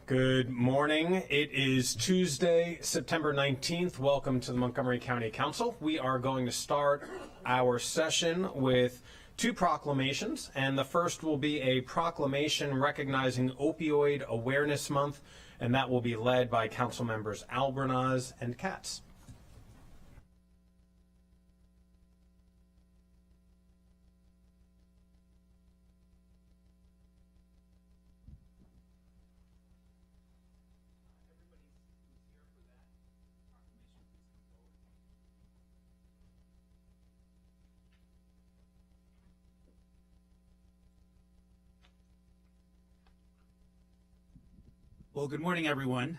Good morning. It is Tuesday, September 19th. Welcome to the Montgomery County Council. We are going to start our session with two proclamations, and the first will be a proclamation recognizing Opioid Awareness Month, and that will be led by Council members Albornoz and Katz. Well, good morning, everyone.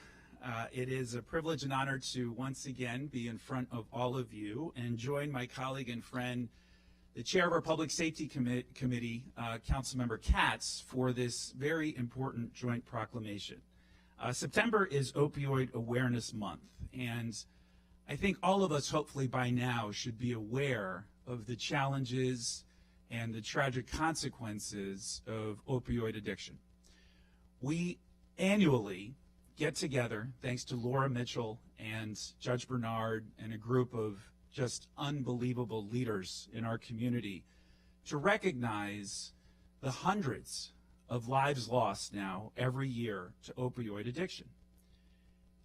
It is a privilege and honor to once again be in front of all of you and join my colleague and friend, the chair of our Public Safety Committee, Councilmember Katz, for this very important joint proclamation. September is Opioid Awareness Month, and I think all of us, hopefully by now, should be aware of the challenges and the tragic consequences of opioid addiction. We annually get together, thanks to Laura Mitchell and Judge Bernard and a group of just unbelievable leaders in our community, to recognize the hundreds of lives lost now every year to opioid addiction.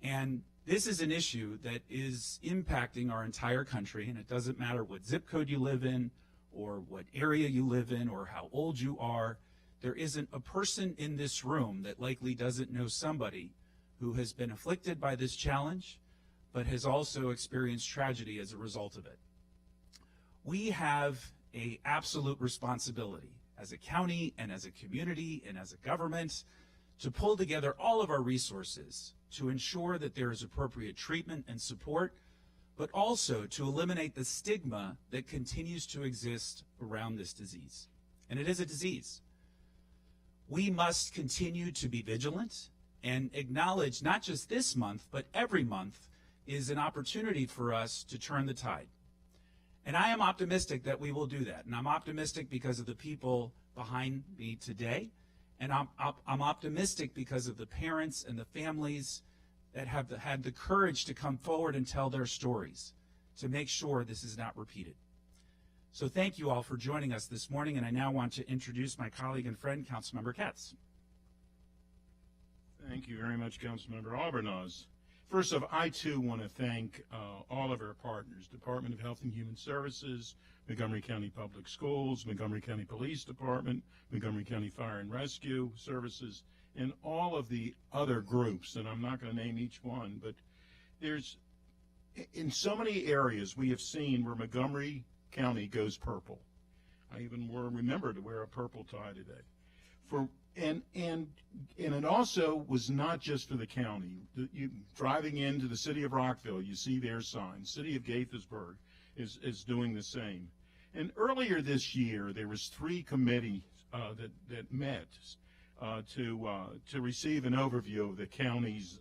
And this is an issue that is impacting our entire country, and it doesn't matter what zip code you live in or what area you live in or how old you are. There isn't a person in this room that likely doesn't know somebody who has been afflicted by this challenge, but has also experienced tragedy as a result of it. We have an absolute responsibility as a county and as a community and as a government to pull together all of our resources to ensure that there is appropriate treatment and support, but also to eliminate the stigma that continues to exist around this disease. And it is a disease. We must continue to be vigilant and acknowledge not just this month, but every month is an opportunity for us to turn the tide. And I am optimistic that we will do that. And I'm optimistic because of the people behind me today. And I'm optimistic because of the parents and the families that have had the courage to come forward and tell their stories to make sure this is not repeated. So thank you all for joining us this morning, and I now want to introduce my colleague and friend, Councilmember Katz. Thank you very much, Councilmember Albornoz. First off, I too want to thank all of our partners, Department of Health and Human Services, Montgomery County Public Schools, Montgomery County Police Department, Montgomery County Fire and Rescue Services, and all of the other groups, and I'm not going to name each one, but there's, in so many areas we have seen where Montgomery County goes purple. I even remember to wear a purple tie today. And it also was not just for the county. Driving into the city of Rockville, you see their signs. City of Gaithersburg is doing the same. And earlier this year, there was 3 committees that met to receive an overview of the county's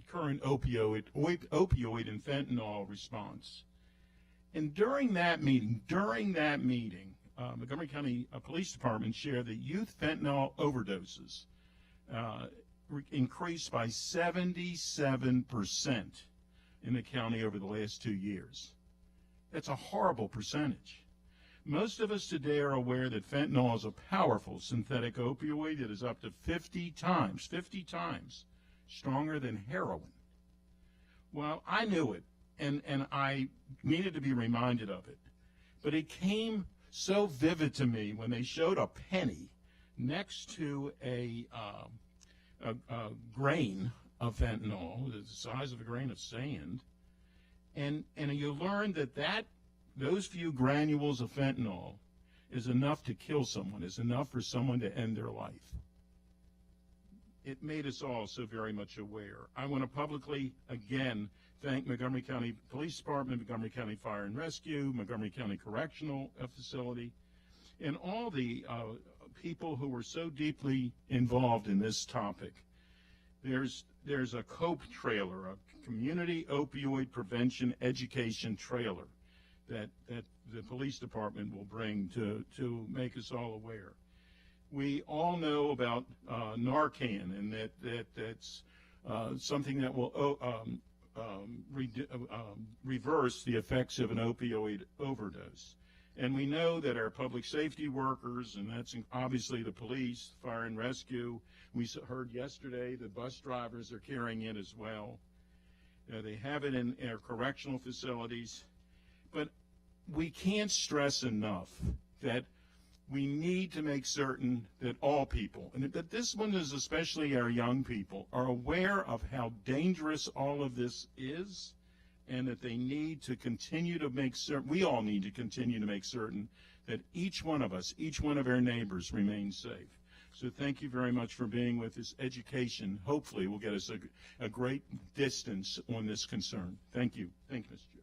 current opioid and fentanyl response. And during that meeting, Montgomery County Police Department shared that youth fentanyl overdoses increased by 77% in the county over the last 2 years. That's a horrible percentage. Most of us today are aware that fentanyl is a powerful synthetic opioid that is up to 50 times stronger than heroin. Well, I knew it. And I needed to be reminded of it. But it came so vivid to me when they showed a penny next to a grain of fentanyl, the size of a grain of sand, and you learn that those few granules of fentanyl is enough to kill someone, is enough for someone to end their life. It made us all so very much aware. I want to publicly, again, thank Montgomery County Police Department, Montgomery County Fire and Rescue, Montgomery County Correctional Facility, and all the people who were so deeply involved in this topic. There's a COPE trailer, a Community Opioid Prevention Education trailer that the police department will bring to make us all aware. We all know about Narcan, and that's something that will reverse the effects of an opioid overdose. And we know that our public safety workers, and that's obviously the police, fire and rescue, we heard yesterday the bus drivers are carrying it as well. They have it in our correctional facilities. But we can't stress enough that we need to make certain that all people, and that this one is especially our young people, are aware of how dangerous all of this is, and that they need to continue to make certain, we all need to continue to make certain that each one of us, each one of our neighbors remains safe. So thank you very much for being with us. Education, hopefully, will get us a great distance on this concern. Thank you. Thank you, Mr. Chair.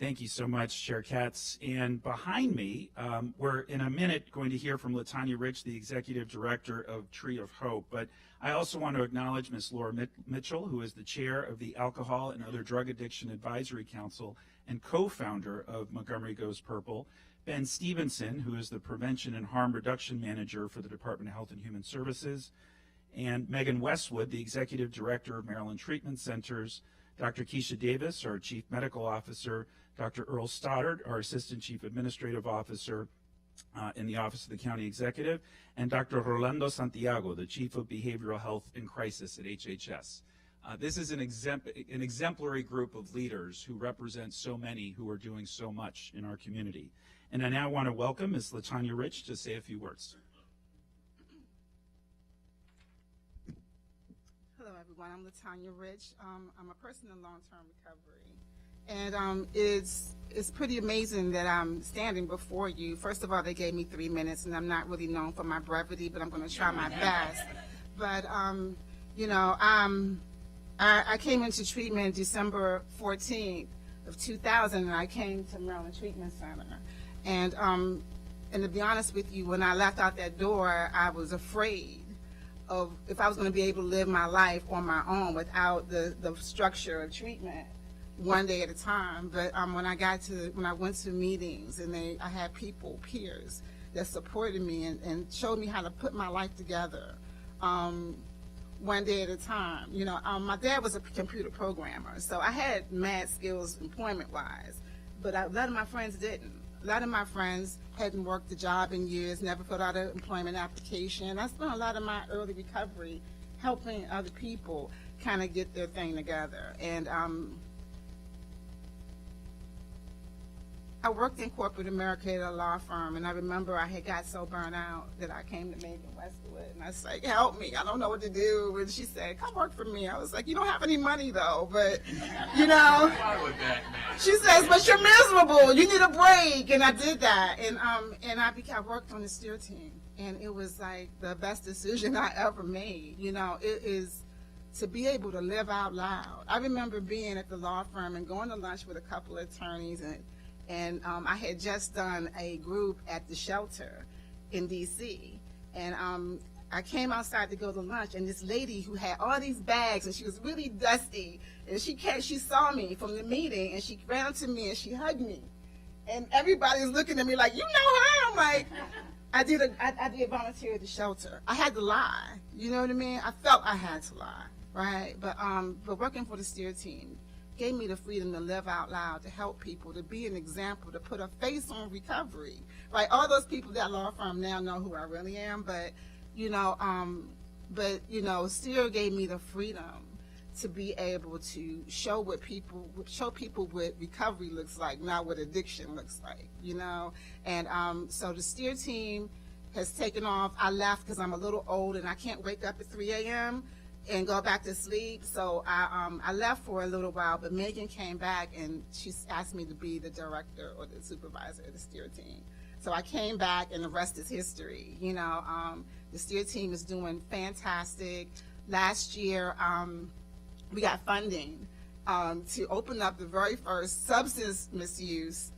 Thank you so much, Chair Katz. And behind me, we're in a minute going to hear from LaTanya Rich, the Executive Director of Tree of Hope. But I also want to acknowledge Ms. Laura Mitchell, who is the Chair of the Alcohol and Other Drug Addiction Advisory Council and co-founder of Montgomery Goes Purple, Ben Stevenson, who is the Prevention and Harm Reduction Manager for the Department of Health and Human Services, and Megan Westwood, the Executive Director of Maryland Treatment Centers, Dr. Keisha Davis, our Chief Medical Officer, Dr. Earl Stoddard, our Assistant Chief Administrative Officer in the Office of the County Executive, and Dr. Rolando Santiago, the Chief of Behavioral Health and Crisis at HHS. This is an exemplary group of leaders who represent so many who are doing so much in our community. And I now want to welcome Ms. LaTanya Rich to say a few words. Hello, everyone. I'm LaTanya Rich. I'm a person in long-term recovery. And it's pretty amazing that I'm standing before you. First of all, they gave me 3 minutes, and I'm not really known for my brevity, but I'm going to try my best. But, you know, I came into treatment December 14th of 2000, and I came to Maryland Treatment Center. And to be honest with you, when I left out that door, I was afraid of if I was going to be able to live my life on my own without the structure of treatment, one day at a time. But when I went to meetings, and I had peers that supported me and showed me how to put my life together, one day at a time. You know, my dad was a computer programmer, so I had mad skills employment-wise, but a lot of my friends didn't. A lot of my friends hadn't worked a job in years, never filled out an employment application. I spent a lot of my early recovery helping other people kind of get their thing together. And I worked in corporate America at a law firm, and I remember I had got so burnt out that I came to Megan Westwood, and I was like, help me, I don't know what to do. And she said, come work for me. I was like, you don't have any money though, but you know. She says, but you're miserable, you need a break. And I did that, and I worked on the steer team, and it was like the best decision I ever made. You know, it is to be able to live out loud. I remember being at the law firm and going to lunch with a couple of attorneys, and I had just done a group at the shelter in DC, and I came outside to go to lunch, and this lady who had all these bags, and she was really dusty, and she saw me from the meeting, and she ran to me and she hugged me, and everybody's looking at me like, you know her? I'm like, I did volunteer at the shelter. I had to lie, you know what I mean? I felt I had to lie, right? But working for the steer team gave me the freedom to live out loud, to help people, to be an example, to put a face on recovery. Right? All those people at that law firm now know who I really am, but Steer gave me the freedom to be able to show people what recovery looks like, not what addiction looks like, you know? And so the Steer team has taken off. I left because I'm a little old and I can't wake up at 3 a.m. and go back to sleep. So I left for a little while, but Megan came back and she asked me to be the director or the supervisor of the Steer team. So I came back, and the rest is history. You know, the Steer team is doing fantastic. Last year, we got funding to open up the very first substance misuse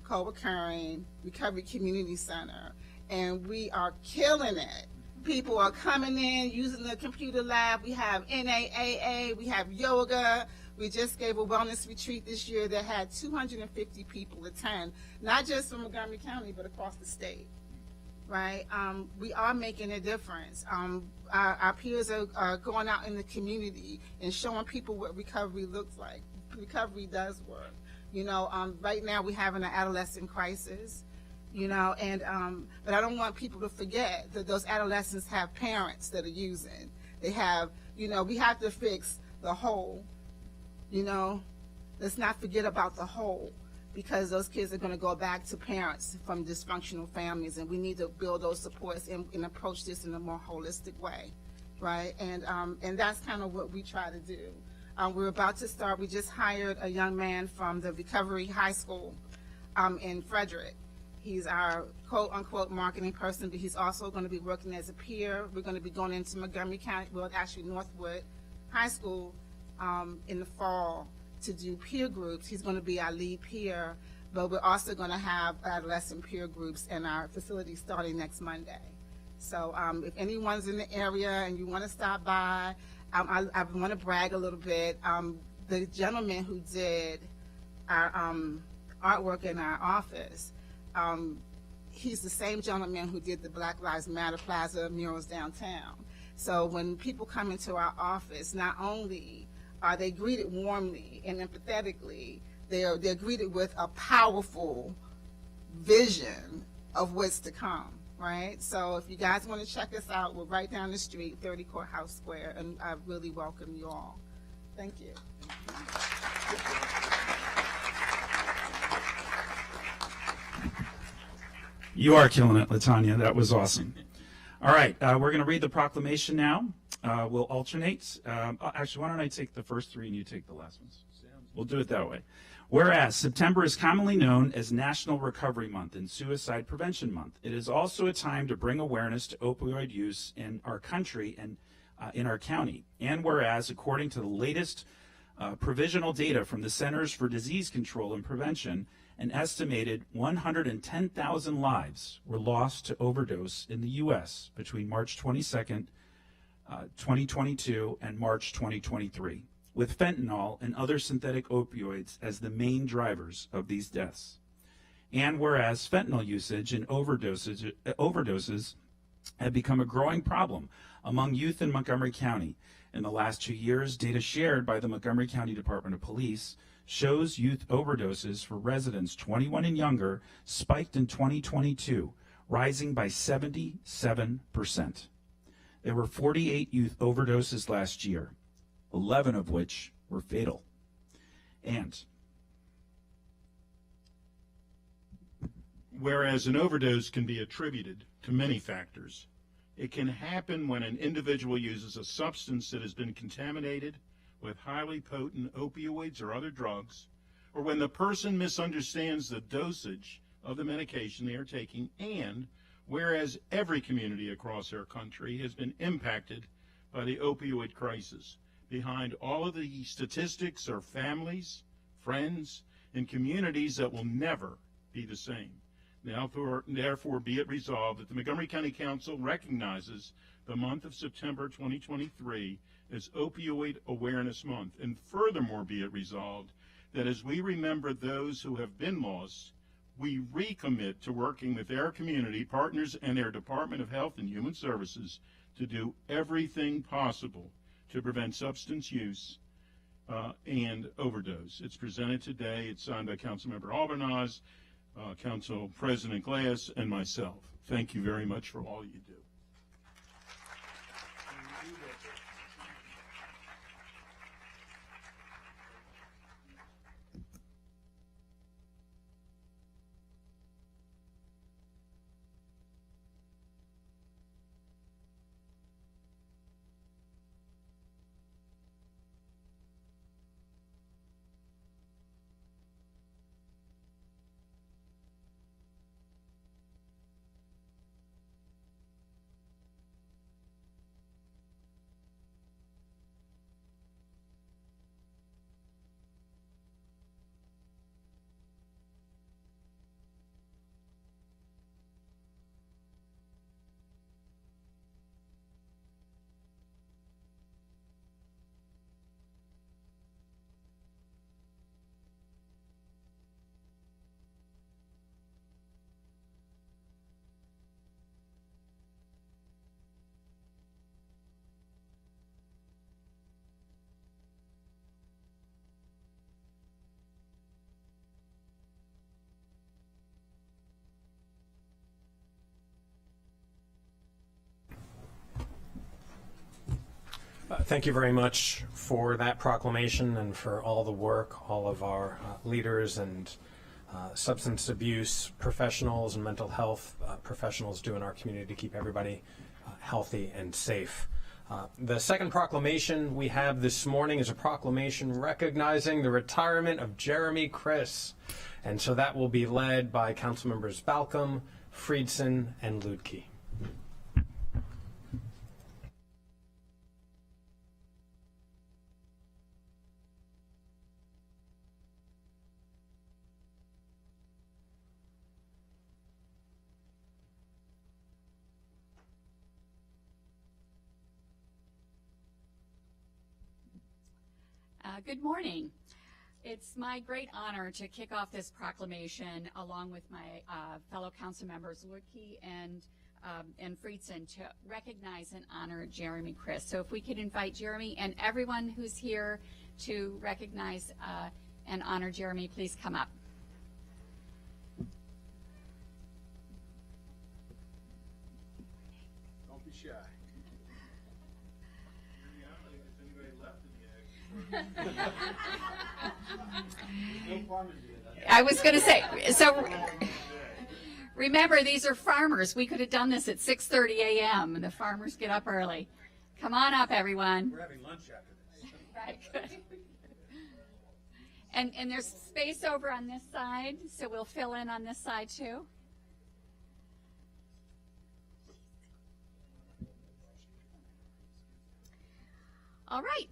co-occurring recovery community center, and we are killing it. People are coming in using the computer lab. We have NAAA, we have yoga. We just gave a wellness retreat this year that had 250 people attend, not just from Montgomery County, but across the state. right? We are making a difference. Our peers are going out in the community and showing people what recovery looks like. Recovery does work. Right now we're having an adolescent crisis, and but I don't want people to forget that those adolescents have parents that are using. They have, we have to fix the whole, let's not forget about the whole, because those kids are going to go back to parents from dysfunctional families, and we need to build those supports and approach this in a more holistic way, right? And that's kind of what we try to do. We're about to start. We just hired a young man from the Recovery High School in Frederick. He's our quote-unquote marketing person, but he's also going to be working as a peer. We're going to be going into Montgomery County, well, actually Northwood High School in the fall to do peer groups. He's going to be our lead peer, but we're also going to have adolescent peer groups in our facility starting next Monday. So if anyone's in the area and you want to stop by, I want to brag a little bit. The gentleman who did our artwork in our office, he's the same gentleman who did the Black Lives Matter Plaza murals downtown. So when people come into our office, not only are they greeted warmly and empathetically, they're greeted with a powerful vision of what's to come. Right? So if you guys want to check us out, we're right down the street, 30 Courthouse Square, and I really welcome you all. Thank you. You are killing it, LaTanya. That was awesome. All right, we're going to read the proclamation now. We'll alternate. Actually, why don't I take the first three and you take the last ones? We'll do it that way. Whereas September is commonly known as National Recovery Month and Suicide Prevention Month, it is also a time to bring awareness to opioid use in our country and in our county. And whereas, according to the latest provisional data from the Centers for Disease Control and Prevention, an estimated 110,000 lives were lost to overdose in the U.S. between March 22nd, 2022 and March 2023. With fentanyl and other synthetic opioids as the main drivers of these deaths. And whereas fentanyl usage and overdoses have become a growing problem among youth in Montgomery County. In the last 2 years, data shared by the Montgomery County Department of Police shows youth overdoses for residents 21 and younger spiked in 2022, rising by 77%. There were 48 youth overdoses last year, 11 of which were fatal. And whereas an overdose can be attributed to many factors, it can happen when an individual uses a substance that has been contaminated with highly potent opioids or other drugs, or when the person misunderstands the dosage of the medication they are taking, and whereas every community across our country has been impacted by the opioid crisis. Behind all of the statistics are families, friends, and communities that will never be the same. Now, therefore, be it resolved that the Montgomery County Council recognizes the month of September 2023 as Opioid Awareness Month, and furthermore be it resolved that as we remember those who have been lost, we recommit to working with our community partners and their Department of Health and Human Services to do everything possible to prevent substance use and overdose. It's presented today. It's signed by Councilmember Albornoz, Council President Glass, and myself. Thank you very much for all you do. Thank you very much for that proclamation and for all the work all of our leaders and substance abuse professionals and mental health professionals do in our community to keep everybody healthy and safe. The second proclamation we have this morning is a proclamation recognizing the retirement of Jeremy Criss. And so that will be led by Council Members Balcom, Friedson, and Luedtke. Good morning. It's my great honor to kick off this proclamation along with my fellow council members Luedtke and Friedson to recognize and honor Jeremy Criss. So if we could invite Jeremy and everyone who's here to recognize and honor Jeremy, please come up. Don't be shy. I was going to say, so remember, these are farmers. We could have done this at 6:30 a.m. The farmers get up early. Come on up, everyone. We're having lunch after this. Right, good. And there's space over on this side, so we'll fill in on this side too. All right.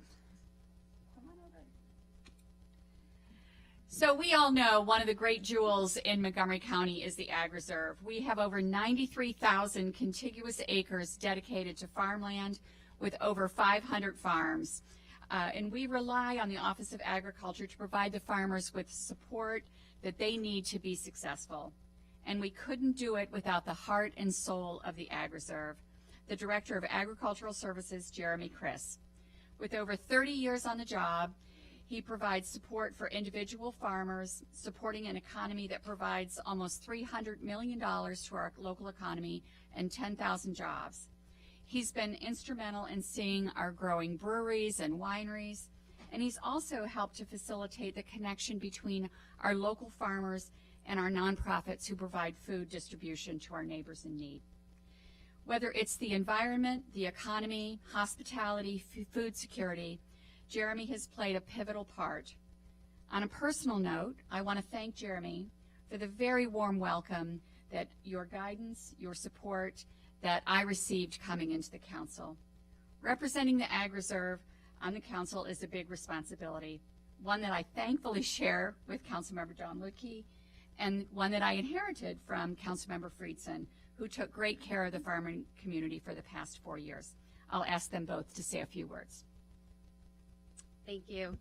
So we all know one of the great jewels in Montgomery County is the Ag Reserve. We have over 93,000 contiguous acres dedicated to farmland with over 500 farms. And we rely on the Office of Agriculture to provide the farmers with support that they need to be successful. And we couldn't do it without the heart and soul of the Ag Reserve, the Director of Agricultural Services, Jeremy Criss. With over 30 years on the job, he provides support for individual farmers, supporting an economy that provides almost $300 million to our local economy and 10,000 jobs. He's been instrumental in seeing our growing breweries and wineries, and he's also helped to facilitate the connection between our local farmers and our nonprofits who provide food distribution to our neighbors in need. Whether it's the environment, the economy, hospitality, food security, Jeremy has played a pivotal part. On a personal note, I want to thank Jeremy for the very warm welcome that your guidance, your support that I received coming into the council. Representing the Ag Reserve on the council is a big responsibility, one that I thankfully share with Councilmember John Luedtke and one that I inherited from Councilmember Friedson, who took great care of the farming community for the past 4 years. I'll ask them both to say a few words. Thank you.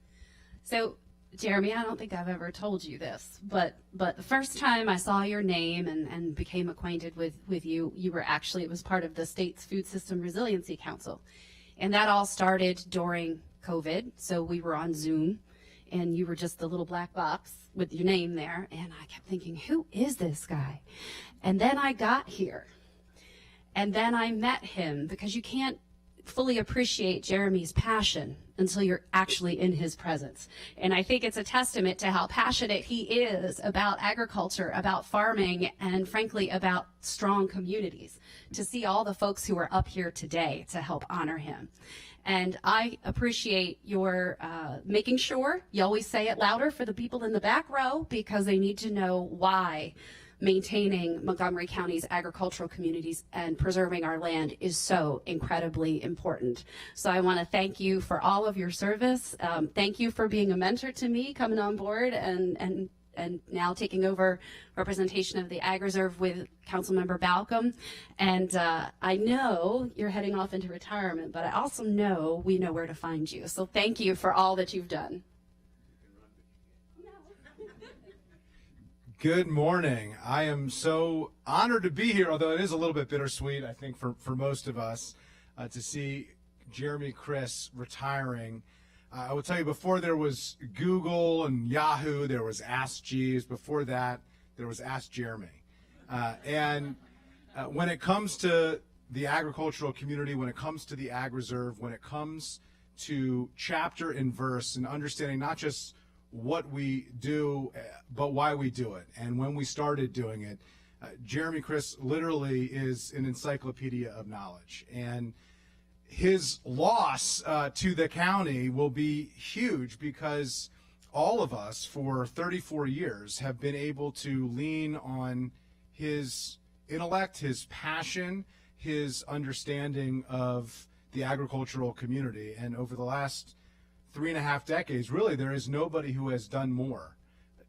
So, Jeremy, I don't think I've ever told you this, but the first time I saw your name and became acquainted with you, it was part of the state's Food System Resiliency Council. And that all started during COVID. So we were on Zoom and you were just the little black box with your name there. And I kept thinking, who is this guy? And then I got here and then I met him, because you can't fully appreciate Jeremy's passion until you're actually in his presence. And I think it's a testament to how passionate he is about agriculture, about farming, and frankly about strong communities, to see all the folks who are up here today to help honor him. And I appreciate your making sure you always say it louder for the people in the back row, because they need to know why maintaining Montgomery County's agricultural communities and preserving our land is so incredibly important. So I want to thank you for all of your service. Thank you for being a mentor to me, coming on board and now taking over representation of the Ag Reserve with Councilmember Balcom. And I know you're heading off into retirement, but I also know we know where to find you. So thank you for all that you've done. Good morning. I am so honored to be here, although it is a little bit bittersweet, I think, for most of us, to see Jeremy Criss retiring. I will tell you, before there was Google and Yahoo, there was Ask Jeeves. Before that, there was Ask Jeremy. And when it comes to the agricultural community, when it comes to the Ag Reserve, when it comes to chapter and verse and understanding not just what we do, but why we do it and when we started doing it. Jeremy Criss literally is an encyclopedia of knowledge, and his loss to the county will be huge because all of us for 34 years have been able to lean on his intellect, his passion, his understanding of the agricultural community. And over the last 3.5 decades, really, there is nobody who has done more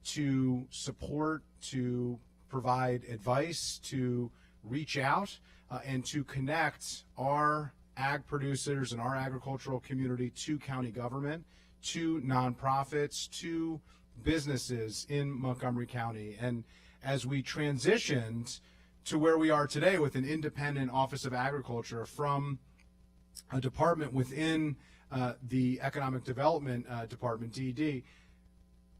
to support, to provide advice, to reach out, and to connect our ag producers and our agricultural community to county government, to nonprofits, to businesses in Montgomery County. And as we transitioned to where we are today with an independent Office of Agriculture from a department within the Economic Development Department, DED,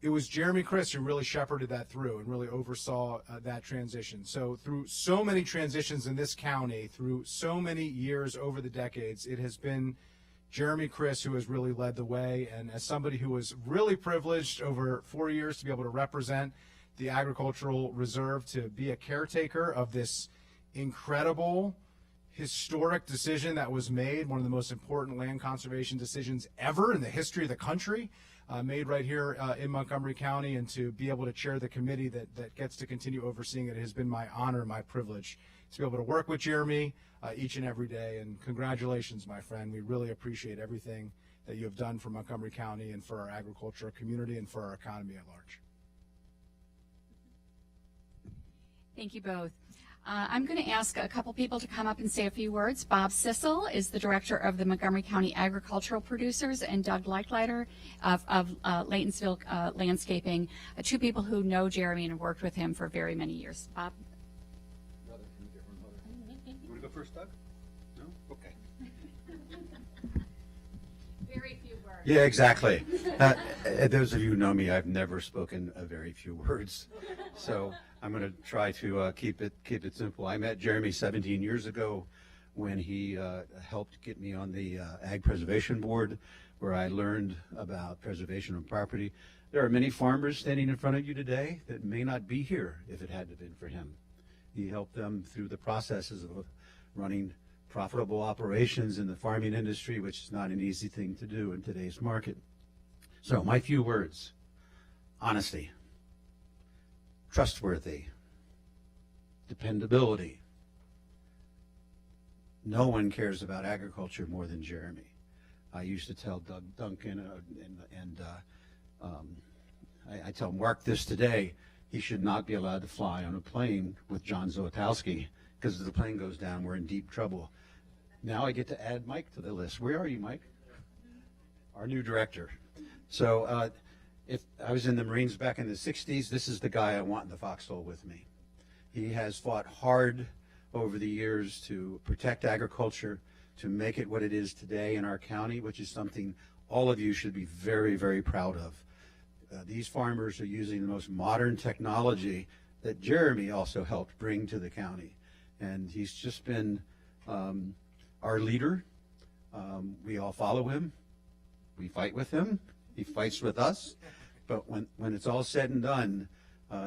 it was Jeremy Criss who really shepherded that through and really oversaw that transition. So through so many transitions in this county, through so many years over the decades, it has been Jeremy Criss who has really led the way. And as somebody who was really privileged over 4 years to be able to represent the Agricultural Reserve, to be a caretaker of this incredible, historic decision that was made, one of the most important land conservation decisions ever in the history of the country, made right here in Montgomery County, and to be able to chair the committee that gets to continue overseeing it has been my honor, my privilege to be able to work with Jeremy each and every day. And congratulations, my friend. We really appreciate everything that you have done for Montgomery County and for our agricultural community and for our economy at large. Thank you both. I'm going to ask a couple people to come up and say a few words. Bob Sissel is the director of the Montgomery County Agricultural Producers, and Doug Leichleiter of Laytonsville Landscaping, two people who know Jeremy and have worked with him for very many years. Bob? You want to go first, Doug? No? Okay. Very few words. Yeah, exactly. Those of you who know me, I've never spoken a very few words. So I'm going to try to keep it simple. I met Jeremy 17 years ago when he helped get me on the Ag Preservation Board, where I learned about preservation of property. There are many farmers standing in front of you today that may not be here if it hadn't been for him. He helped them through the processes of running profitable operations in the farming industry, which is not an easy thing to do in today's market. So my few words: honesty, trustworthy, dependability. No one cares about agriculture more than Jeremy. I used to tell Doug Duncan, I tell Mark this today, he should not be allowed to fly on a plane with John Złotowski, because if the plane goes down, we're in deep trouble. Now I get to add Mike to the list. Where are you, Mike? Our new director. So if I was in the Marines back in the 60s, this is the guy I want in the foxhole with me. He has fought hard over the years to protect agriculture, to make it what it is today in our county, which is something all of you should be very, very proud of. These farmers are using the most modern technology that Jeremy also helped bring to the county. And he's just been our leader. We all follow him. We fight with him. He fights with us. But when it's all said and done,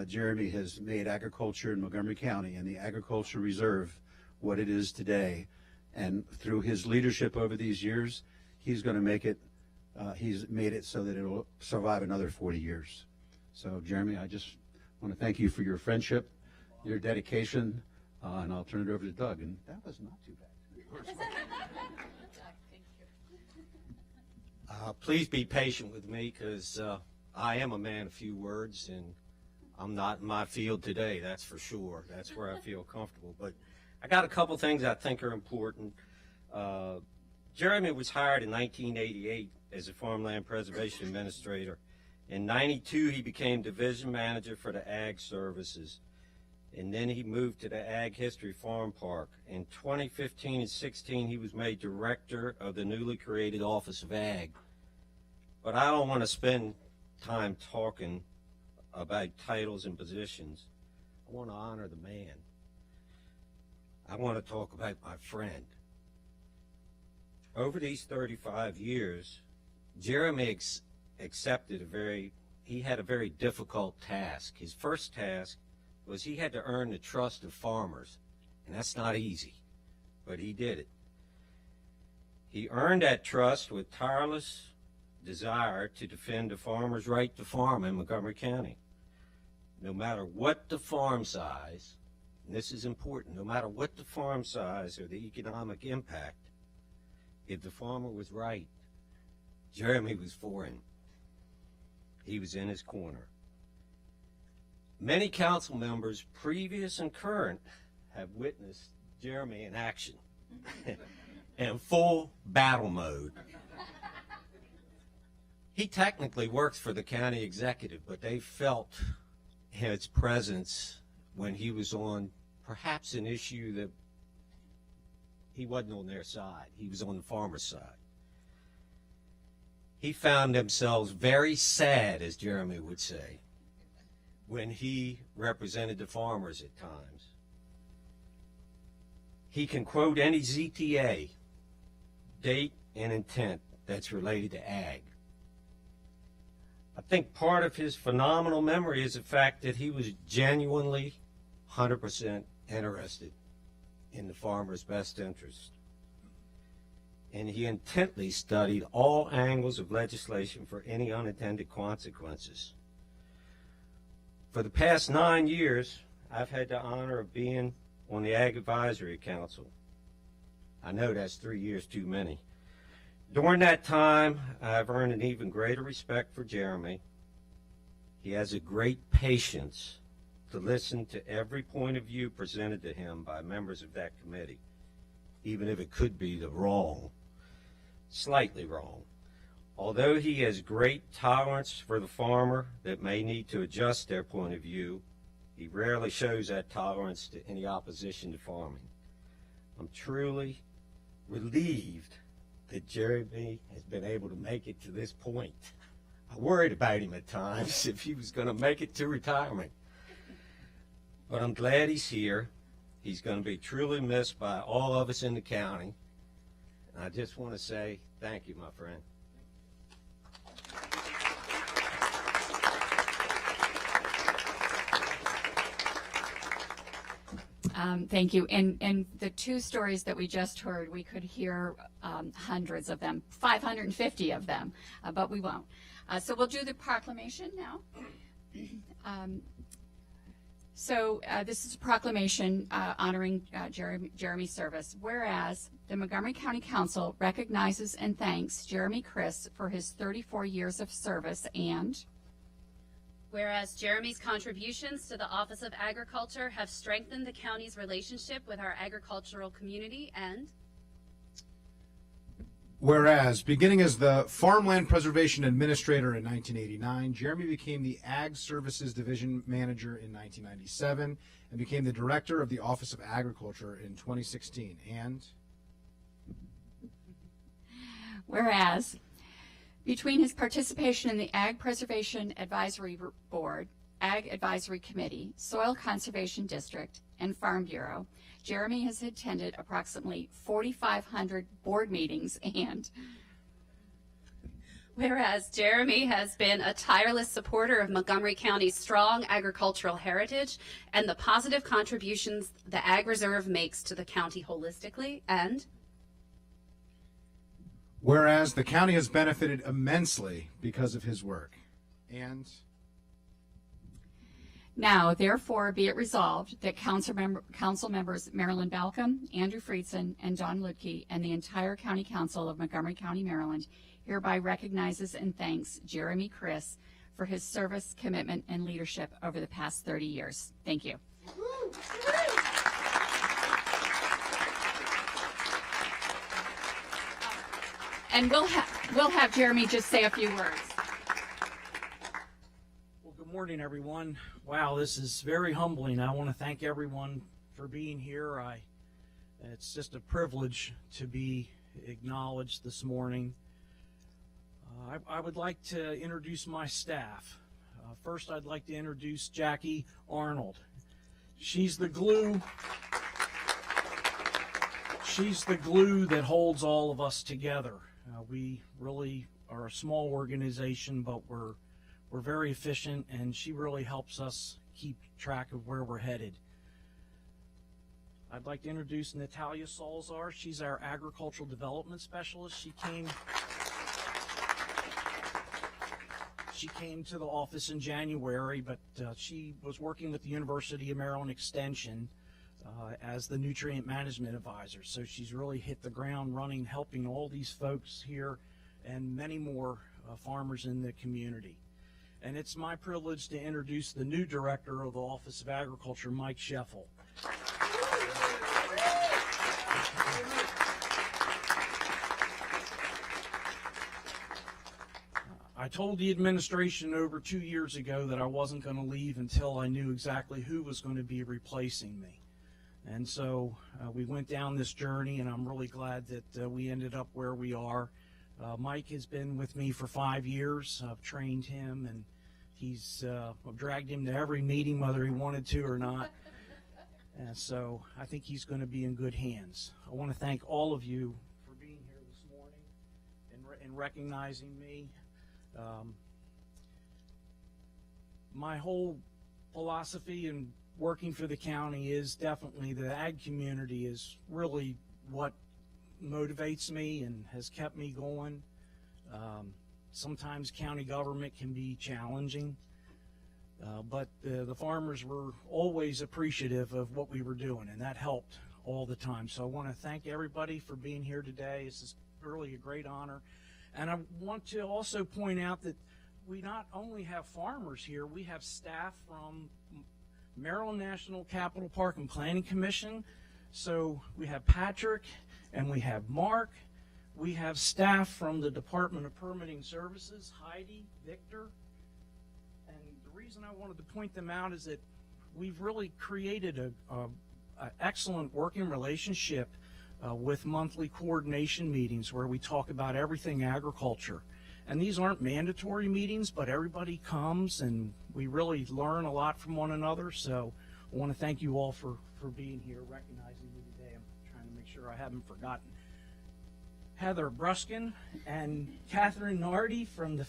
Jeremy has made agriculture in Montgomery County and the Agricultural Reserve what it is today. And through his leadership over these years, he's going to make it, he's made it so that it'll survive another 40 years. So Jeremy, I just want to thank you for your friendship, your dedication, and I'll turn it over to Doug. And that was not too bad. Please be patient with me, because I am a man of few words, and I'm not in my field today, that's for sure. That's where I feel comfortable. But I got a couple things I think are important. Jeremy was hired in 1988 as a farmland preservation administrator. In 92, he became division manager for the Ag Services. And then he moved to the Ag History Farm Park. In 2015 and 16, he was made director of the newly created Office of Ag. But I don't want to spend time talking about titles and positions. I want to honor the man. I want to talk about my friend. over these 35 years, Jeremy accepted he had a very difficult task. His first task was he had to earn the trust of farmers, and that's not easy, but he did it. He earned that trust with tireless desire to defend the farmer's right to farm in Montgomery County. No matter what the farm size, and this is important, no matter what the farm size or the economic impact, if the farmer was right, Jeremy was for him. He was in his corner. Many council members, previous and current, have witnessed Jeremy in action in full battle mode. He technically works for the county executive, but they felt his presence when he was on perhaps an issue that he wasn't on their side. He was on the farmer's side. He found themselves very sad, as Jeremy would say, when he represented the farmers at times. He can quote any ZTA, date and intent, that's related to ag. I think part of his phenomenal memory is the fact that he was genuinely 100% interested in the farmer's best interest. And he intently studied all angles of legislation for any unintended consequences. For the past 9 years, I've had the honor of being on the Ag Advisory Council. I know that's 3 years too many. During that time, I've earned an even greater respect for Jeremy. He has a great patience to listen to every point of view presented to him by members of that committee, even if it could be the wrong, slightly wrong. Although he has great tolerance for the farmer that may need to adjust their point of view, he rarely shows that tolerance to any opposition to farming. I'm truly relieved that Jeremy has been able to make it to this point. I worried about him at times if he was going to make it to retirement. But I'm glad he's here. He's going to be truly missed by all of us in the county. And I just want to say thank you, my friend. Thank you. And the two stories that we just heard, we could hear hundreds of them, 550 of them, but we won't. So we'll do the proclamation now. This is a proclamation honoring Jeremy's service. Whereas the Montgomery County Council recognizes and thanks Jeremy Criss for his 34 years of service, and Whereas Jeremy's contributions to the Office of Agriculture have strengthened the county's relationship with our agricultural community, and whereas, beginning as the Farmland Preservation Administrator in 1989, Jeremy became the Ag Services Division Manager in 1997 and became the Director of the Office of Agriculture in 2016. And whereas, between his participation in the Ag Preservation Advisory Board, Ag Advisory Committee, Soil Conservation District, and Farm Bureau, Jeremy has attended approximately 4,500 board meetings, and whereas Jeremy has been a tireless supporter of Montgomery County's strong agricultural heritage and the positive contributions the Ag Reserve makes to the county holistically, and whereas the county has benefited immensely because of his work. And now, therefore, be it resolved that council members Marilyn Balcom, Andrew Friedson, and Don Lutke, and the entire County Council of Montgomery County, Maryland, hereby recognizes and thanks Jeremy Criss for his service, commitment, and leadership over the past 30 years. Thank you. And we'll have Jeremy just say a few words. Well, good morning, everyone. Wow, this is very humbling. I want to thank everyone for being here. It's just a privilege to be acknowledged this morning. I would like to introduce my staff. First, I'd like to introduce Jackie Arnold. She's the glue. She's the glue that holds all of us together. We really are a small organization, but we're very efficient, and she really helps us keep track of where we're headed. I'd like to introduce Natalia Salzar. She's our agricultural development specialist. She came to the office in January, but she was working with the University of Maryland Extension as the nutrient management advisor. So she's really hit the ground running, helping all these folks here and many more farmers in the community. And it's my privilege to introduce the new director of the Office of Agriculture, Mike Scheffel. I told the administration over 2 years ago that I wasn't going to leave until I knew exactly who was going to be replacing me. And so we went down this journey, and I'm really glad that we ended up where we are. Mike has been with me for 5 years. I've trained him, and I've dragged him to every meeting, whether he wanted to or not. And so I think he's going to be in good hands. I want to thank all of you for being here this morning and recognizing me. My whole philosophy in working for the county is definitely the ag community is really what motivates me and has kept me going. Sometimes county government can be challenging, but the farmers were always appreciative of what we were doing, and that helped all the time. So I want to thank everybody for being here today. This is really a great honor. And I want to also point out that we not only have farmers here, we have staff from Maryland National Capital Park and Planning Commission. So we have Patrick and we have Mark. We have staff from the Department of Permitting Services, Heidi, Victor. And the reason I wanted to point them out is that we've really created an excellent working relationship with monthly coordination meetings where we talk about everything agriculture. And these aren't mandatory meetings, but everybody comes and we really learn a lot from one another. So I want to thank you all for being here, recognizing me today. I'm trying to make sure I haven't forgotten. Heather Bruskin and Catherine Nardi from the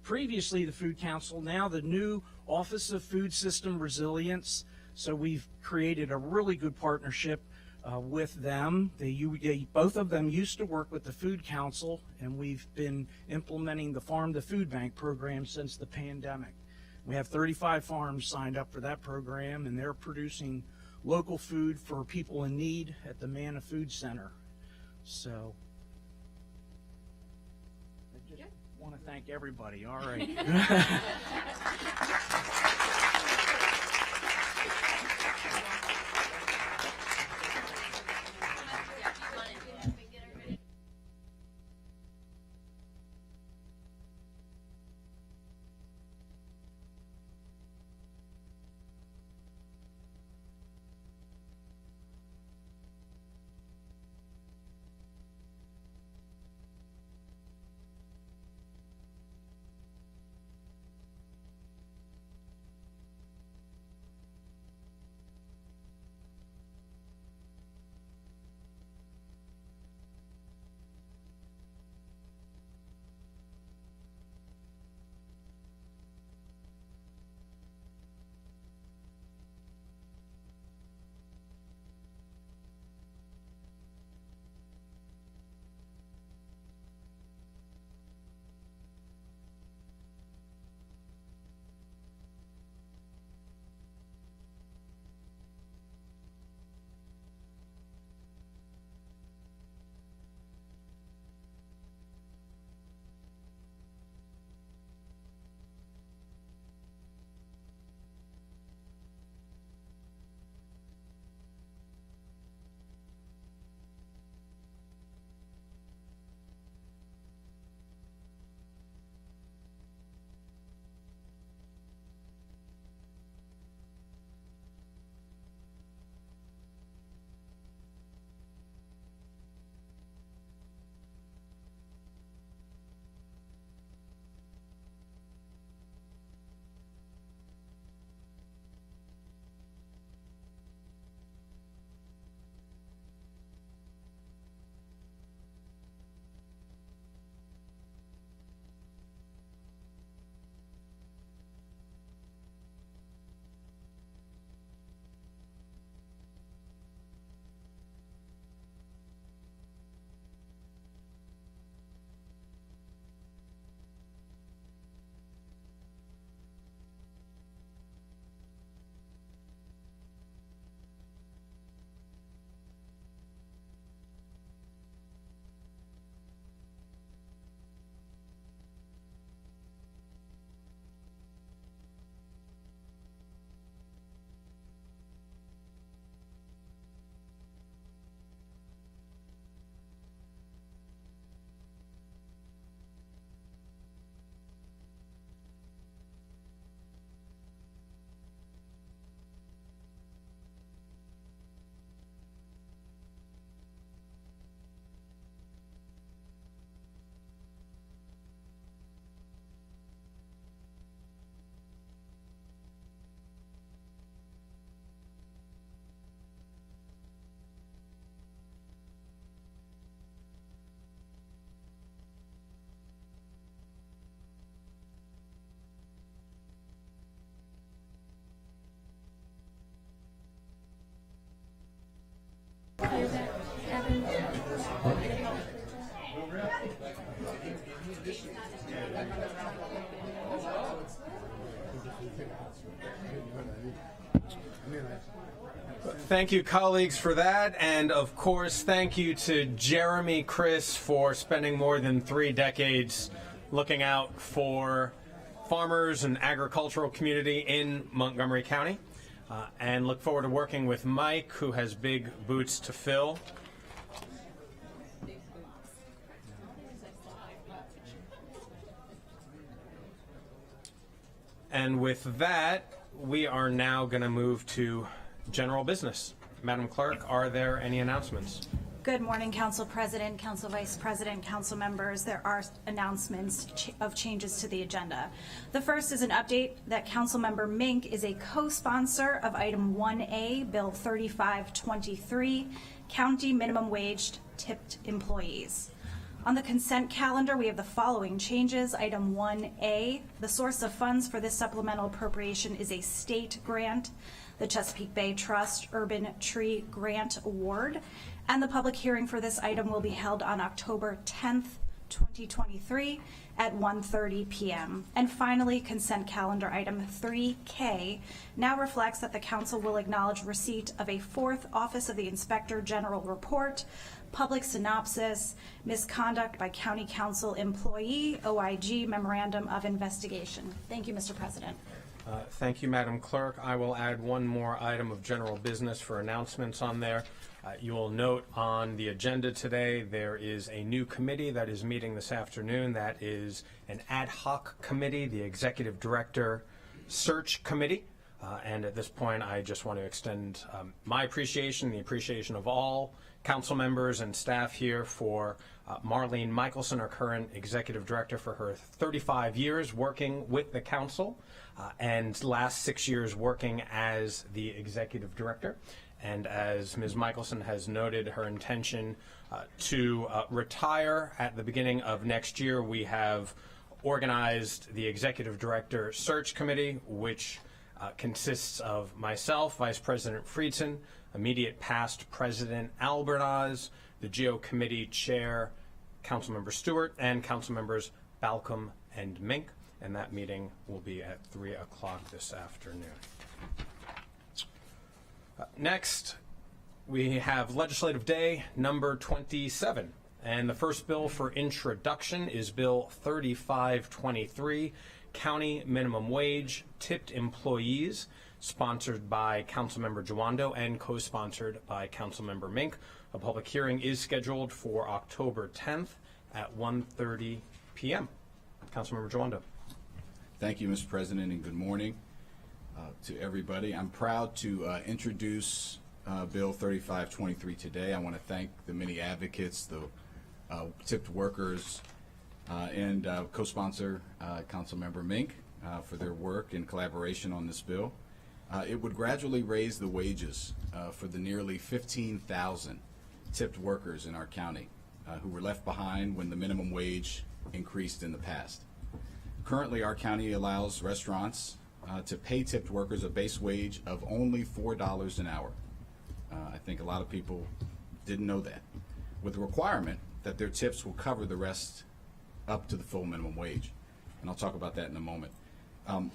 previously the Food Council, now the new Office of Food System Resilience. So we've created a really good partnership with them. Both of them used to work with the Food Council, and we've been implementing the Farm to Food Bank program since the pandemic. We have 35 farms signed up for that program, and they're producing local food for people in need at the Manna Food Center. So I just want to thank everybody. All right. Thank you, colleagues, for that. And of course, thank you to Jeremy Chris for spending more than 3 decades looking out for farmers and agricultural community in Montgomery County. And look forward to working with Mike, who has big boots to fill. And with that, we are now going to move to general business. Madam Clerk, are there any announcements? Good morning, Council President, Council Vice President, Council members. There are announcements of changes to the agenda. The first is an update that Council Member Mink is a co-sponsor of item 1A, Bill 3523, County Minimum Wage Tipped Employees. On the consent calendar, we have the following changes. Item 1A, the source of funds for this supplemental appropriation is a state grant, the Chesapeake Bay Trust Urban Tree Grant Award, and the public hearing for this item will be held on October 10th, 2023 at 1:30 p.m. And finally, consent calendar item 3K now reflects that the council will acknowledge receipt of a 4th Office of the Inspector General report, public synopsis, misconduct by county council employee, OIG memorandum of investigation. Thank you, Mr. President. Thank you, Madam Clerk. I will add one more item of general business for announcements on there. You will note on the agenda today there is a new committee that is meeting this afternoon. That is an ad hoc committee, the Executive Director Search Committee. And at this point, I just want to extend my appreciation, the appreciation of all council members and staff here for Marlene Michelson, our current Executive Director, for her 35 years working with the council and last 6 years working as the Executive Director. And as Ms. Michelson has noted her intention to retire at the beginning of next year, we have organized the Executive Director Search Committee, which consists of myself, Vice President Friedson, immediate past President Albornoz, the GEO Committee Chair, Councilmember Stewart, and Councilmembers Balcom and Mink. And that meeting will be at 3 o'clock this afternoon. Next, we have Legislative Day number 27. And the first bill for introduction is Bill 3523, County Minimum Wage Tipped Employees, sponsored by Councilmember Jawando and co-sponsored by Councilmember Mink. A public hearing is scheduled for October 10th at 1:30 p.m. Councilmember Jawando. Thank you, Mr. President, and good morning to everybody. I'm proud to introduce Bill 3523 today. I want to thank the many advocates, the tipped workers, and co-sponsor Councilmember Mink for their work and collaboration on this bill. It would gradually raise the wages for the nearly 15,000 tipped workers in our county who were left behind when the minimum wage increased in the past. Currently, our county allows restaurants to pay tipped workers a base wage of only $4 an hour. I think a lot of people didn't know that, with the requirement that their tips will cover the rest up to the full minimum wage. And I'll talk about that in a moment.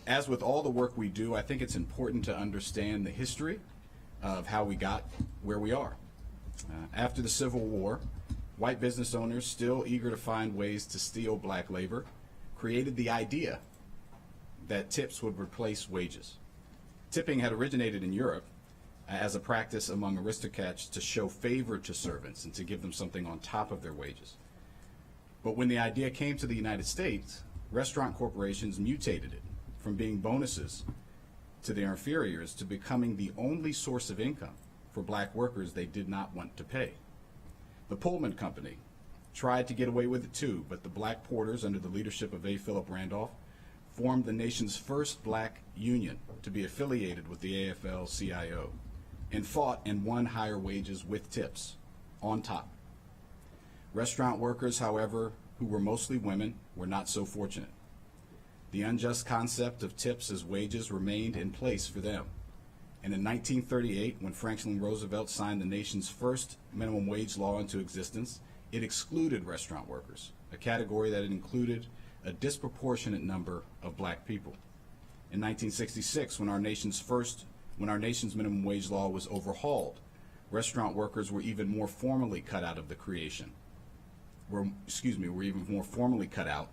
As with all the work we do, I think it's important to understand the history of how we got where we are. After the Civil War, white business owners, still eager to find ways to steal black labor, created the idea that tips would replace wages. Tipping had originated in Europe as a practice among aristocrats to show favor to servants and to give them something on top of their wages. But when the idea came to the United States, restaurant corporations mutated it from being bonuses to their inferiors to becoming the only source of income for black workers they did not want to pay. The Pullman Company tried to get away with it too, but the black porters, under the leadership of A. Philip Randolph, formed the nation's first black union to be affiliated with the AFL-CIO and fought and won higher wages with tips on top. Restaurant workers, however, who were mostly women, were not so fortunate. The unjust concept of tips as wages remained in place for them. And in 1938, when Franklin Roosevelt signed the nation's first minimum wage law into existence, it excluded restaurant workers, a category that included a disproportionate number of black people. In 1966, when our nation's minimum wage law was overhauled, restaurant workers were even more formally cut out of the creation. Were even more formally cut out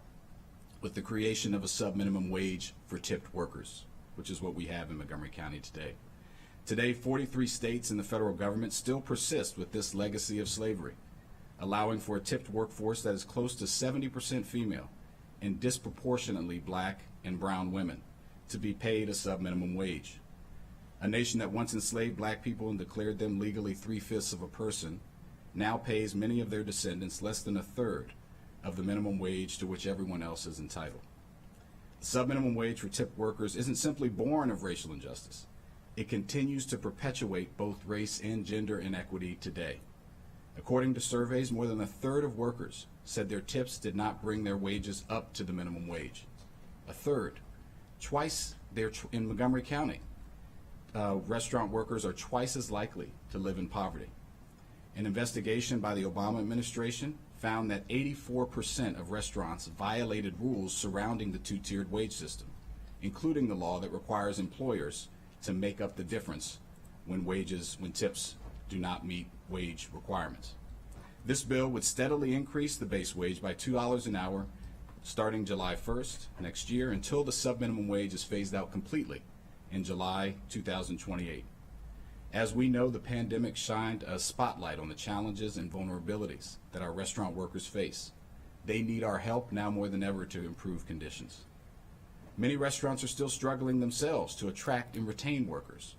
with the creation of a sub-minimum wage for tipped workers, which is what we have in Montgomery County today. Today, 43 states and the federal government still persist with this legacy of slavery, allowing for a tipped workforce that is close to 70% female and disproportionately black and brown women to be paid a sub-minimum wage. A nation that once enslaved black people and declared them legally 3/5 of a person now pays many of their descendants less than a third of the minimum wage to which everyone else is entitled. The sub-minimum wage for tipped workers isn't simply born of racial injustice. It continues to perpetuate both race and gender inequity today. According to surveys, more than a third of workers said their tips did not bring their wages up to the minimum wage. A third. In Montgomery County, restaurant workers are twice as likely to live in poverty. An investigation by the Obama administration found that 84% of restaurants violated rules surrounding the two-tiered wage system, including the law that requires employers to make up the difference when tips do not meet wage requirements. This bill would steadily increase the base wage by $2 an hour starting July 1st next year until the sub-minimum wage is phased out completely in July 2028. As we know, the pandemic shined a spotlight on the challenges and vulnerabilities that our restaurant workers face. They need our help now more than ever to improve conditions. Many restaurants are still struggling themselves to attract and retain workers.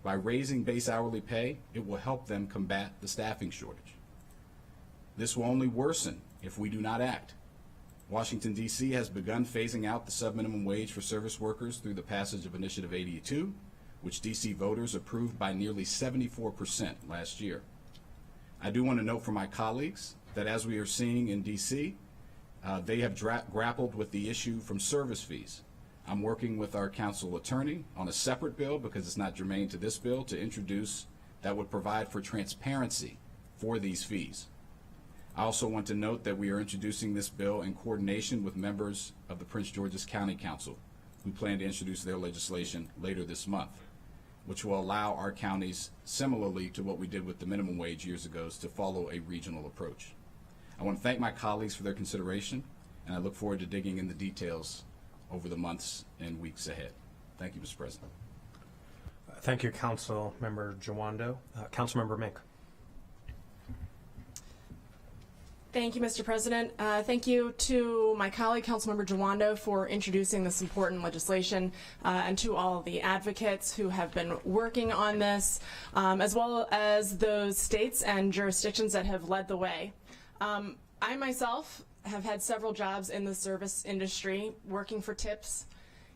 By raising base hourly pay, it will help them combat the staffing shortage. This will only worsen if we do not act. Washington, D.C. has begun phasing out the sub-minimum wage for service workers through the passage of Initiative 82, which D.C. voters approved by nearly 74% last year. I do want to note for my colleagues that as we are seeing in D.C., they have grappled with the issue from service fees. I'm working with our council attorney on a separate bill, because it's not germane to this bill, to introduce that would provide for transparency for these fees. I also want to note that we are introducing this bill in coordination with members of the Prince George's County Council, who plan to introduce their legislation later this month, which will allow our counties, similarly to what we did with the minimum wage years ago, to follow a regional approach. I want to thank my colleagues for their consideration, and I look forward to digging in the details over the months and weeks ahead. Thank you, Mr. President. Thank you, Council Member Jawando. Councilmember Mink. Thank you, Mr. President. Thank you to my colleague, Councilmember Jawando, for introducing this important legislation, and to all of the advocates who have been working on this, as well as those states and jurisdictions that have led the way. I myself have had several jobs in the service industry, working for tips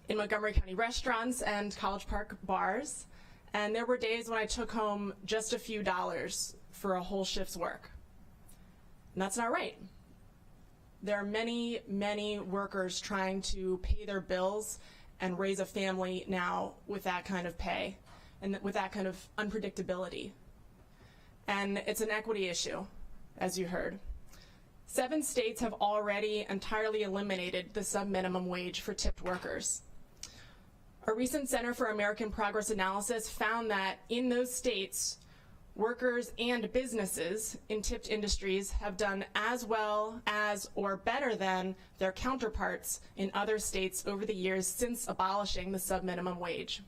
in Montgomery County restaurants and College Park bars, and there were days when I took home just a few dollars for a whole shift's work. And that's not right. There are many, many workers trying to pay their bills and raise a family now with that kind of pay and with that kind of unpredictability. And it's an equity issue, as you heard. 7 states have already entirely eliminated the sub-minimum wage for tipped workers. A recent Center for American Progress analysis found that in those states, workers and businesses in tipped industries have done as well as or better than their counterparts in other states over the years since abolishing the sub-minimum wage.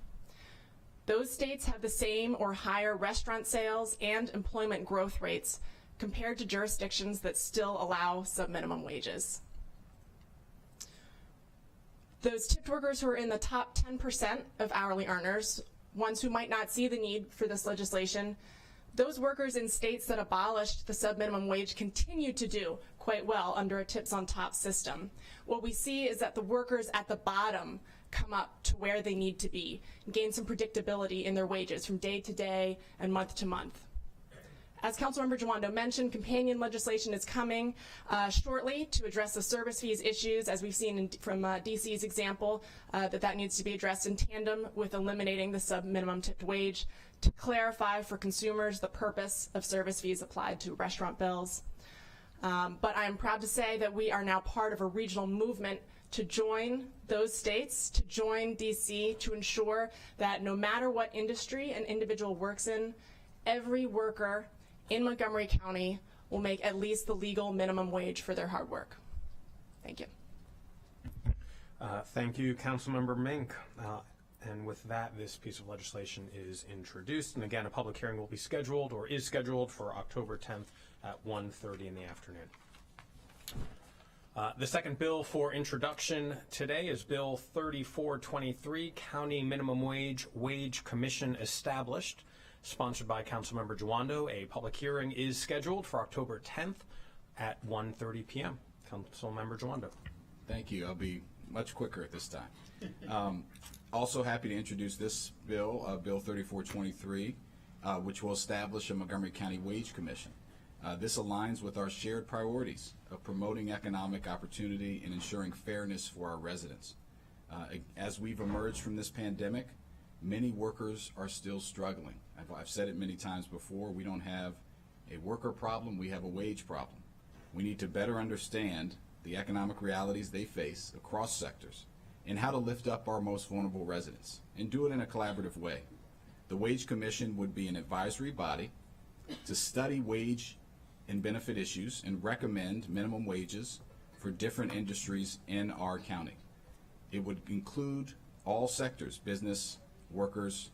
Those states have the same or higher restaurant sales and employment growth rates compared to jurisdictions that still allow sub-minimum wages. Those tipped workers who are in the top 10% of hourly earners, ones who might not see the need for this legislation, those workers in states that abolished the sub-minimum wage continue to do quite well under a tips on top system. What we see is that the workers at the bottom come up to where they need to be and gain some predictability in their wages from day to day and month to month. As Councilmember Jawando mentioned, companion legislation is coming shortly to address the service fees issues, as we've seen from DC's example, that needs to be addressed in tandem with eliminating the sub-minimum tipped wage to clarify for consumers the purpose of service fees applied to restaurant bills. But I am proud to say that we are now part of a regional movement to join those states, to join DC, to ensure that no matter what industry an individual works in, every worker in Montgomery County will make at least the legal minimum wage for their hard work. Thank you. Thank you, Councilmember Mink. And with that, this piece of legislation is introduced. And again, a public hearing will be scheduled or is scheduled for October 10th at 1:30 in the afternoon. The second bill for introduction today is Bill 3423, County Minimum Wage Commission Established, sponsored by Councilmember Jawando. A public hearing is scheduled for October 10th at 1:30 p.m. Councilmember Jawando. Thank you. I'll be much quicker at this time. Also happy to introduce this bill, Bill 3423, which will establish a Montgomery County Wage Commission. This aligns with our shared priorities of promoting economic opportunity and ensuring fairness for our residents. As we've emerged from this pandemic, many workers are still struggling. I've said it many times before, we don't have a worker problem, we have a wage problem. We need to better understand the economic realities they face across sectors and how to lift up our most vulnerable residents and do it in a collaborative way. The Wage Commission would be an advisory body to study wage and benefit issues and recommend minimum wages for different industries in our county. It would include all sectors, business, workers,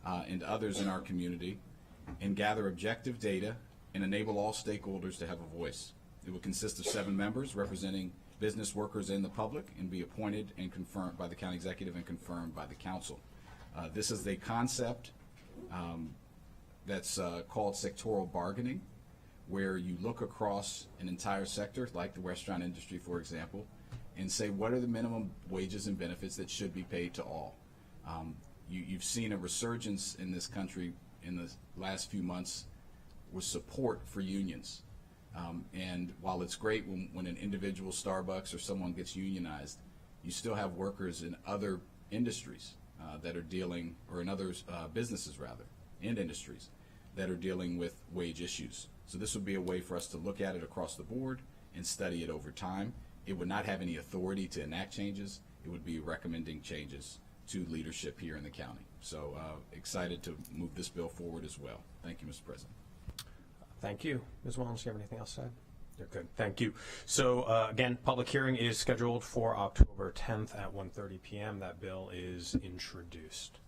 and others in our community, and gather objective data and enable all stakeholders to have a voice. It would consist of 7 members representing business, workers, and the public, and be appointed and confirmed by the county executive and confirmed by the council. This is a concept that's called sectoral bargaining, where you look across an entire sector, like the restaurant industry, for example, and say, what are the minimum wages and benefits that should be paid to all? You've seen a resurgence in this country in the last few months with support for unions. And while it's great when an individual Starbucks or someone gets unionized, you still have workers in other industries that are dealing, or in other businesses rather, and industries that are dealing with wage issues. So this would be a way for us to look at it across the board and study it over time. It would not have any authority to enact changes. It would be recommending changes to leadership here in the county. So excited to move this bill forward as well. Thank you, Mr. President. Thank you. Ms. Wellens, do you have anything else to add? You're good. Thank you. So again, public hearing is scheduled for October 10th at 1:30 p.m. That bill is introduced.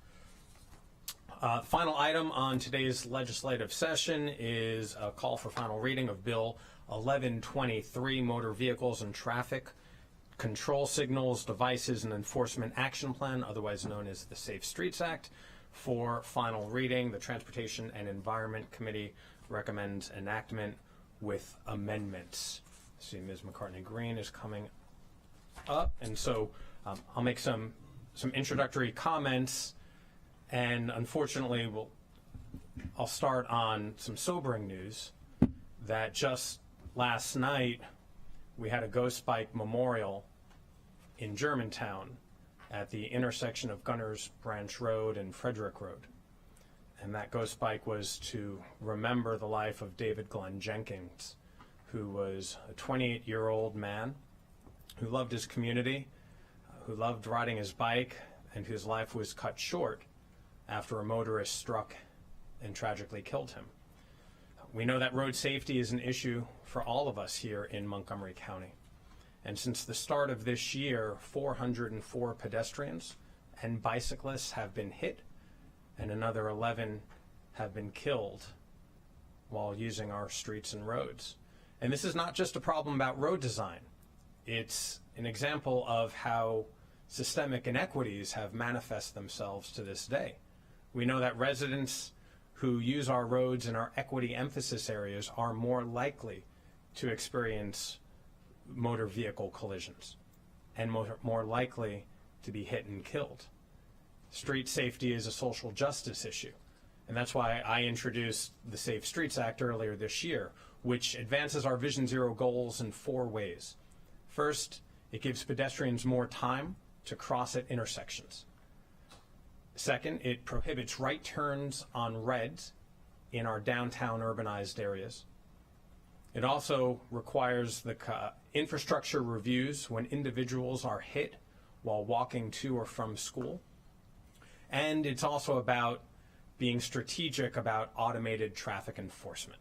Final item on today's legislative session is a call for final reading of Bill 1123, Motor Vehicles and Traffic Control Signals, Devices, and Enforcement Action Plan, otherwise known as the Safe Streets Act. For final reading, the Transportation and Environment Committee recommends enactment with amendments. I see Ms. McCartney Green is coming up, and so I'll make some introductory comments. And unfortunately, I'll start on some sobering news that just last night we had a ghost bike memorial in Germantown at the intersection of Gunners Branch Road and Frederick Road. And that ghost bike was to remember the life of David Glenn Jenkins, who was a 28-year-old man who loved his community, who loved riding his bike, and whose life was cut short after a motorist struck and tragically killed him. We know that road safety is an issue for all of us here in Montgomery County. And since the start of this year, 404 pedestrians and bicyclists have been hit, and another 11 have been killed while using our streets and roads. And this is not just a problem about road design. It's an example of how systemic inequities have manifested themselves to this day. We know that residents who use our roads in our equity emphasis areas are more likely to experience motor vehicle collisions and more likely to be hit and killed. Street safety is a social justice issue, and that's why I introduced the Safe Streets Act earlier this year, which advances our Vision Zero goals in 4 ways. First, it gives pedestrians more time to cross at intersections. Second, it prohibits right turns on reds in our downtown urbanized areas. It also requires the infrastructure reviews when individuals are hit while walking to or from school. And it's also about being strategic about automated traffic enforcement.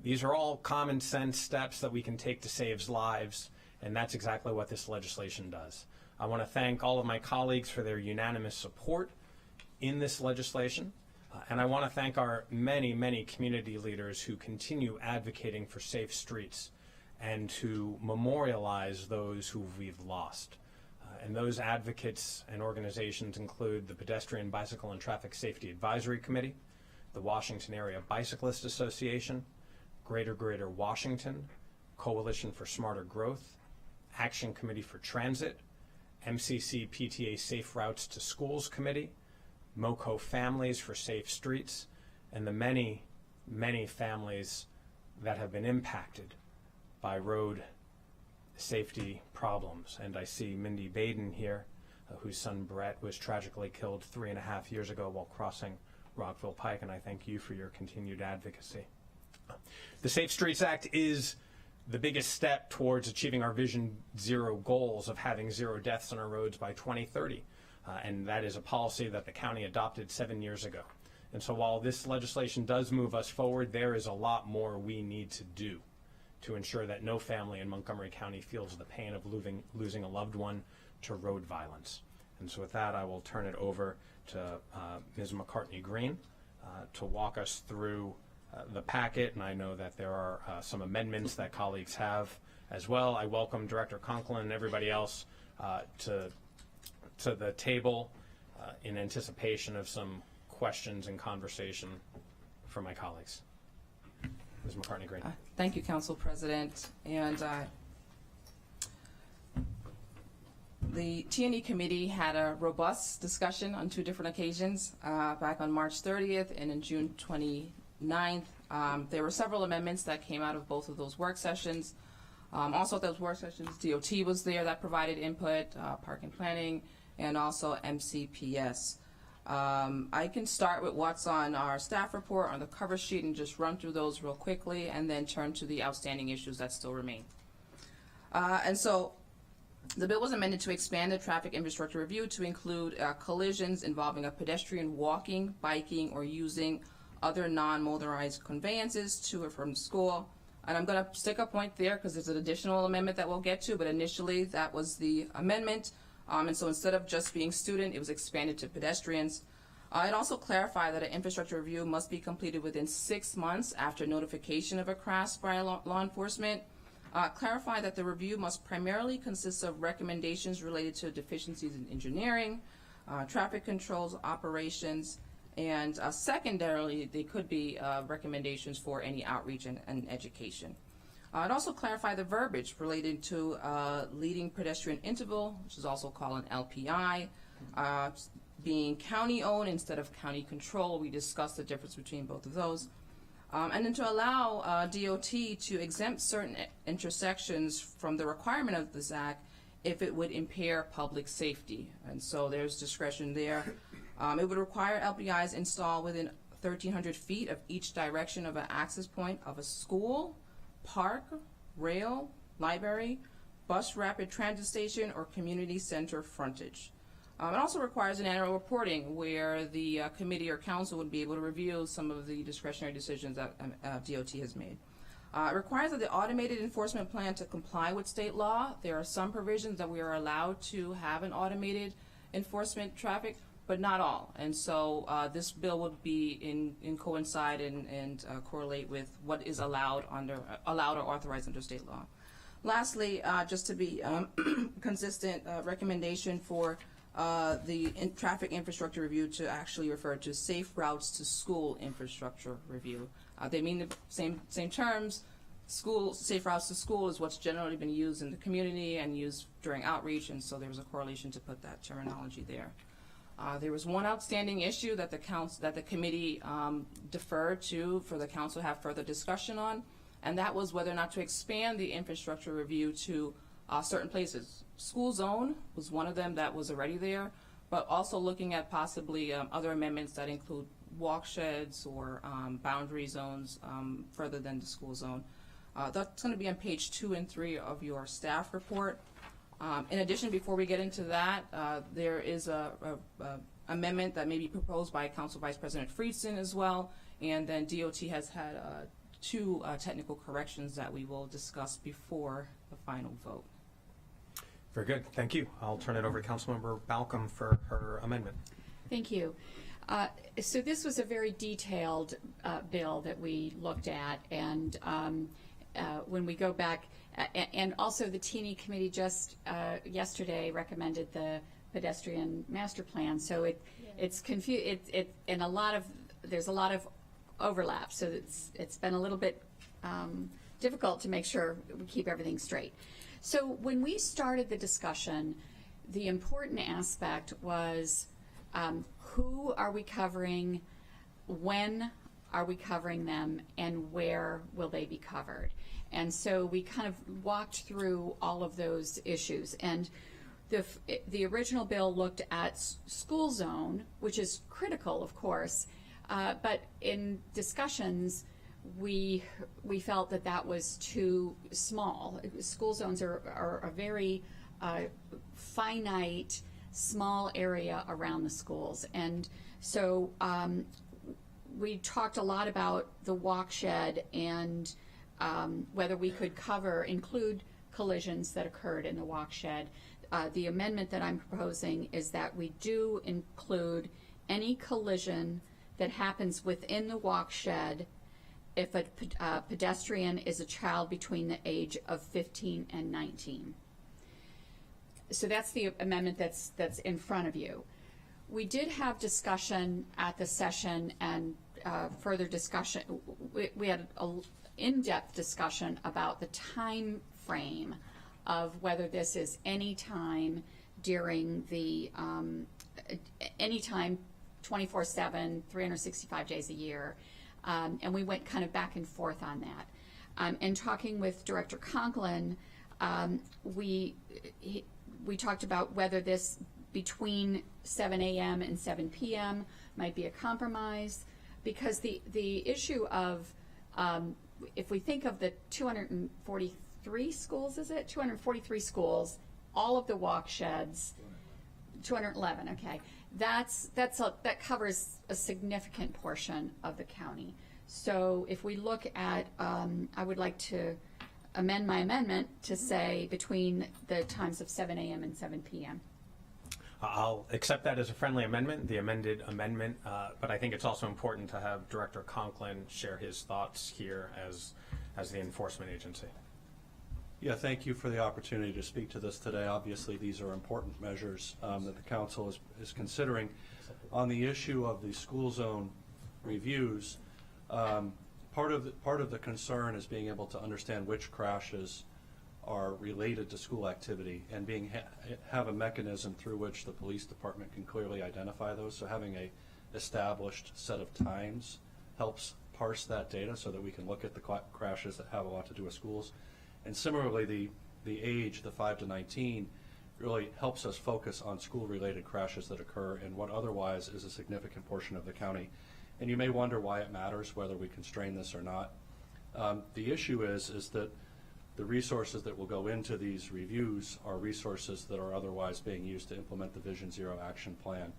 These are all common sense steps that we can take to save lives, and that's exactly what this legislation does. I want to thank all of my colleagues for their unanimous support in this legislation. And I want to thank our many, many community leaders who continue advocating for safe streets and to memorialize those who we've lost. And those advocates and organizations include the Pedestrian, Bicycle, and Traffic Safety Advisory Committee, the Washington Area Bicyclist Association, Greater Washington, Coalition for Smarter Growth, Action Committee for Transit, MCC PTA Safe Routes to Schools Committee, MoCo Families for Safe Streets, and the many, many families that have been impacted by road safety problems. And I see Mindy Baden here, whose son Brett was tragically killed 3.5 years ago while crossing Rockville Pike, and I thank you for your continued advocacy. The Safe Streets Act is the biggest step towards achieving our Vision Zero goals of having 0 deaths on our roads by 2030. And that is a policy that the county adopted 7 years ago. And so while this legislation does move us forward, there is a lot more we need to do to ensure that no family in Montgomery County feels the pain of losing a loved one to road violence. And so with that, I will turn it over to Ms. McCartney Green to walk us through the packet. And I know that there are some amendments that colleagues have as well. I welcome Director Conklin and everybody else to the table in anticipation of some questions and conversation from my colleagues. Ms. McCartney Green. Thank you, Council President. And the T&E Committee had a robust discussion on 2 different occasions, back on March 30th and in June 29th. There were several amendments that came out of both of those work sessions. Also at those work sessions, DOT was there that provided input, Park and Planning, and also MCPS. I can start with what's on our staff report on the cover sheet and just run through those real quickly and then turn to the outstanding issues that still remain. And so the bill was amended to expand the traffic infrastructure review to include collisions involving a pedestrian walking, biking, or using other non-motorized conveyances to or from school. And I'm going to stick a point there because there's an additional amendment that we'll get to, but initially that was the amendment. And so instead of just being student, it was expanded to pedestrians. It also clarified that an infrastructure review must be completed within 6 months after notification of a crash by law enforcement. Clarified that the review must primarily consist of recommendations related to deficiencies in engineering, traffic controls, operations, and secondarily, they could be recommendations for any outreach and education. It also clarified the verbiage related to leading pedestrian interval, which is also called an LPI, being county-owned instead of county-controlled. We discussed the difference between both of those. And then to allow DOT to exempt certain intersections from the requirement of this act if it would impair public safety. And so there's discretion there. It would require LPIs installed within 1,300 feet of each direction of an access point of a school, park, rail, library, bus rapid transit station, or community center frontage. It also requires an annual reporting where the committee or council would be able to review some of the discretionary decisions that DOT has made. It requires that the automated enforcement plan to comply with state law. There are some provisions that we are allowed to have an automated enforcement traffic, but not all. And so this bill would be in coincide and correlate with what is allowed or authorized under state law. Lastly, just to be consistent, recommendation for the traffic infrastructure review to actually refer to safe routes to school infrastructure review. They mean the same terms. Safe routes to school is what's generally been used in the community and used during outreach, and so there was a correlation to put that terminology there. There was one outstanding issue that the committee deferred to for the council to have further discussion on, and that was whether or not to expand the infrastructure review to certain places. School zone was one of them that was already there, but also looking at possibly other amendments that include walk sheds or boundary zones further than the school zone. That's going to be on page 2 and 3 of your staff report. In addition, before we get into that, there is a amendment that may be proposed by Council Vice President Friedson as well, and then DOT has had 2 technical corrections that we will discuss before the final vote. Very good. Thank you. I'll turn it over to Councilmember Balcom for her amendment. Thank you. So this was a very detailed bill that we looked at, and when we go back, and also the T&E committee just yesterday recommended the pedestrian master plan. So it's confused. And there's a lot of overlap. So it's been a little bit difficult to make sure we keep everything straight. So when we started the discussion, the important aspect was who are we covering, when are we covering them, and where will they be covered? And so we kind of walked through all of those issues. And the original bill looked at school zone, which is critical, of course, but in discussions, we felt that that was too small. School zones are a very finite, small area around the schools. And so we talked a lot about the walk shed and whether we could include collisions that occurred in the walk shed. The amendment that I'm proposing is that we do include any collision that happens within the walk shed if a pedestrian is a child between the age of 15 and 19. So that's the amendment that's in front of you. We did have discussion at the session and further discussion. We had an in-depth discussion about the time frame of whether this is any time during the, any time 24/7, 365 days a year. And we went kind of back and forth on that. And talking with Director Conklin, we talked about whether this between 7 a.m. and 7 p.m. might be a compromise, because the issue of, if we think of the 243 schools, is it? 243 schools, all of the walk sheds, 211, okay. That covers a significant portion of the county. So if we look at, I would like to amend my amendment to say between the times of 7 a.m. and 7 p.m. I'll accept that as a friendly amendment, the amended amendment, but I think it's also important to have Director Conklin share his thoughts here as the enforcement agency. Yeah, thank you for the opportunity to speak to this today. Obviously, these are important measures that the council is considering. On the issue of the school zone reviews, part of the concern is being able to understand which crashes are related to school activity and have a mechanism through which the police department can clearly identify those. So having a established set of times helps parse that data so that we can look at the crashes that have a lot to do with schools. And similarly, the age, the 5 to 19, really helps us focus on school-related crashes that occur in what otherwise is a significant portion of the county. And you may wonder why it matters, whether we constrain this or not. The issue is that the resources that will go into these reviews are resources that are otherwise being used to implement the Vision Zero action plan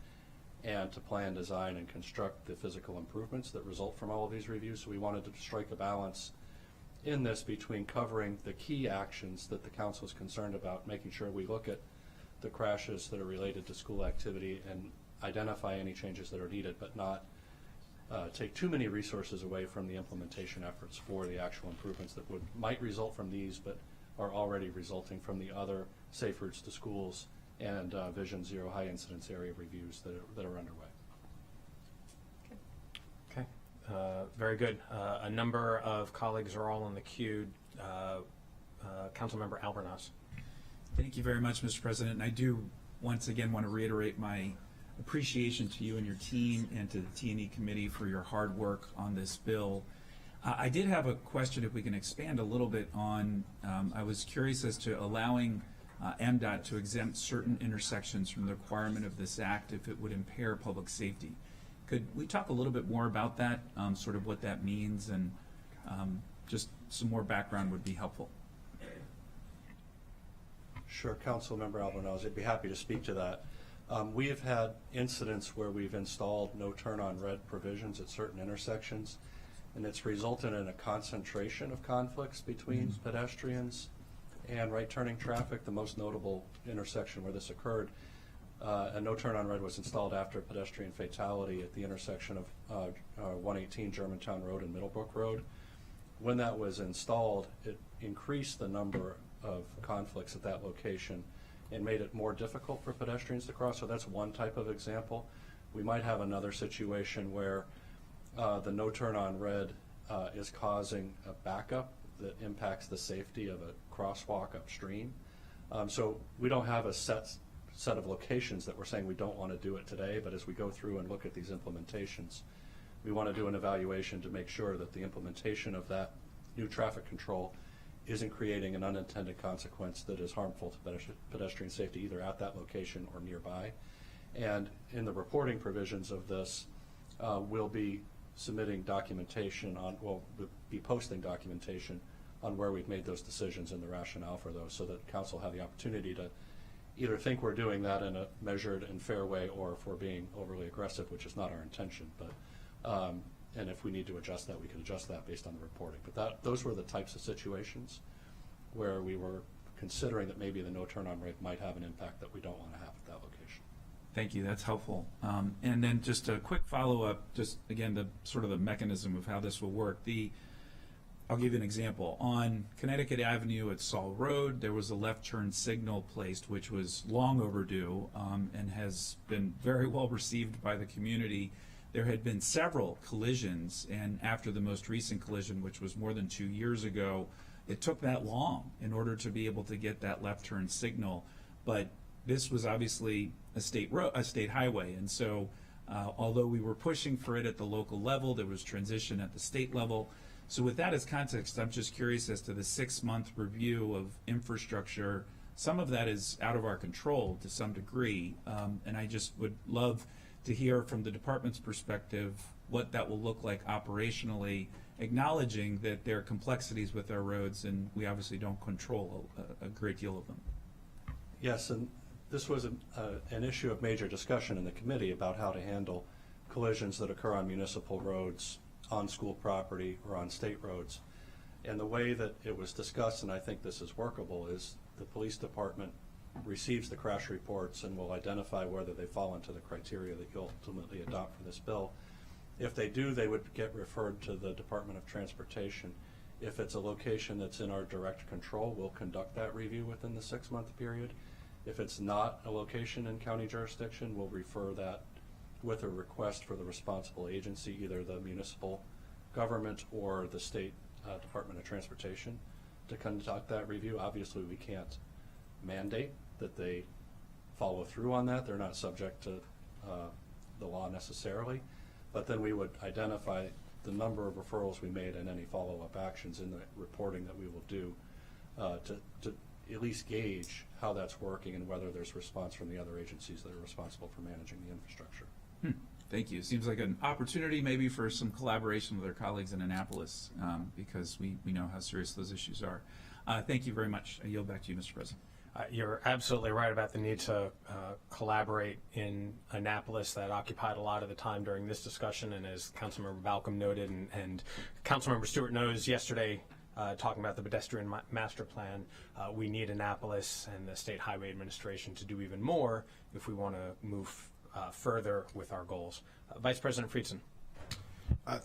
and to plan, design, and construct the physical improvements that result from all of these reviews. So we wanted to strike a balance in this between covering the key actions that the council is concerned about, making sure we look at the crashes that are related to school activity and identify any changes that are needed, but not take too many resources away from the implementation efforts for the actual improvements that might result from these, but are already resulting from the other Safe Routes to Schools and Vision Zero high incidence area reviews that are underway. Okay, very good. A number of colleagues are all in the queue. Councilmember Albornoz. Thank you very much, Mr. President. And I do once again want to reiterate my appreciation to you and your team and to the T&E committee for your hard work on this bill. I did have a question, if we can expand a little bit on, I was curious as to allowing MDOT to exempt certain intersections from the requirement of this act if it would impair public safety. Could we talk a little bit more about that, sort of what that means, and just some more background would be helpful. Sure, Councilmember Albanese, I'd be happy to speak to that. We have had incidents where we've installed no turn on red provisions at certain intersections, and it's resulted in a concentration of conflicts between pedestrians and right turning traffic. The most notable intersection where this occurred, a no turn on red was installed after a pedestrian fatality at the intersection of 118 Germantown Road and Middlebrook Road. When that was installed, it increased the number of conflicts at that location and made it more difficult for pedestrians to cross. So that's one type of example. We might have another situation where the no turn on red is causing a backup that impacts the safety of a crosswalk upstream. So we don't have a set of locations that we're saying we don't want to do it today, but as we go through and look at these implementations, we want to do an evaluation to make sure that the implementation of that new traffic control isn't creating an unintended consequence that is harmful to pedestrian safety either at that location or nearby. And in the reporting provisions of this, we'll be submitting documentation on, we'll be posting documentation on where we've made those decisions and the rationale for those, so that council have the opportunity to either think we're doing that in a measured and fair way, or if we're being overly aggressive, which is not our intention. But and if we need to adjust that, we can adjust that based on the reporting. But those were the types of situations where we were considering that maybe the no turn on rate might have an impact that we don't want to have at that location. Thank you, that's helpful. And then just a quick follow-up, just again, the sort of the mechanism of how this will work. I'll give you an example. On Connecticut Avenue at Saul Road, there was a left turn signal placed, which was long overdue and has been very well received by the community. There had been several collisions, and after the most recent collision, which was more than 2 years ago, it took that long in order to be able to get that left turn signal. But this was obviously a state highway, and so although we were pushing for it at the local level, there was transition at the state level. So with that as context, I'm just curious as to the 6-month review of infrastructure. Some of that is out of our control to some degree, and I just would love to hear from the department's perspective what that will look like operationally, acknowledging that there are complexities with our roads and we obviously don't control a great deal of them. Yes, and this was an issue of major discussion in the committee about how to handle collisions that occur on municipal roads, on school property, or on state roads. And the way that it was discussed, and I think this is workable, is the police department receives the crash reports and will identify whether they fall into the criteria that you'll ultimately adopt for this bill. If they do, they would get referred to the Department of Transportation. If it's a location that's in our direct control, we'll conduct that review within the 6-month period. If it's not a location in county jurisdiction, we'll refer that with a request for the responsible agency, either the municipal government or the state Department of Transportation, to conduct that review. Obviously, we can't mandate that they follow through on that. They're not subject to the law necessarily. But then we would identify the number of referrals we made and any follow-up actions in the reporting that we will do to at least gauge how that's working and whether there's response from the other agencies that are responsible for managing the infrastructure. Thank you. Seems like an opportunity maybe for some collaboration with our colleagues in Annapolis because we know how serious those issues are. Thank you very much. I yield back to you, Mr. President. You're absolutely right about the need to collaborate in Annapolis. That occupied a lot of the time during this discussion, and as Councilmember Balcom noted, and Councilmember Stewart knows, yesterday talking about the pedestrian master plan, we need Annapolis and the State Highway Administration to do even more if we want to move further with our goals. Vice President Friedson.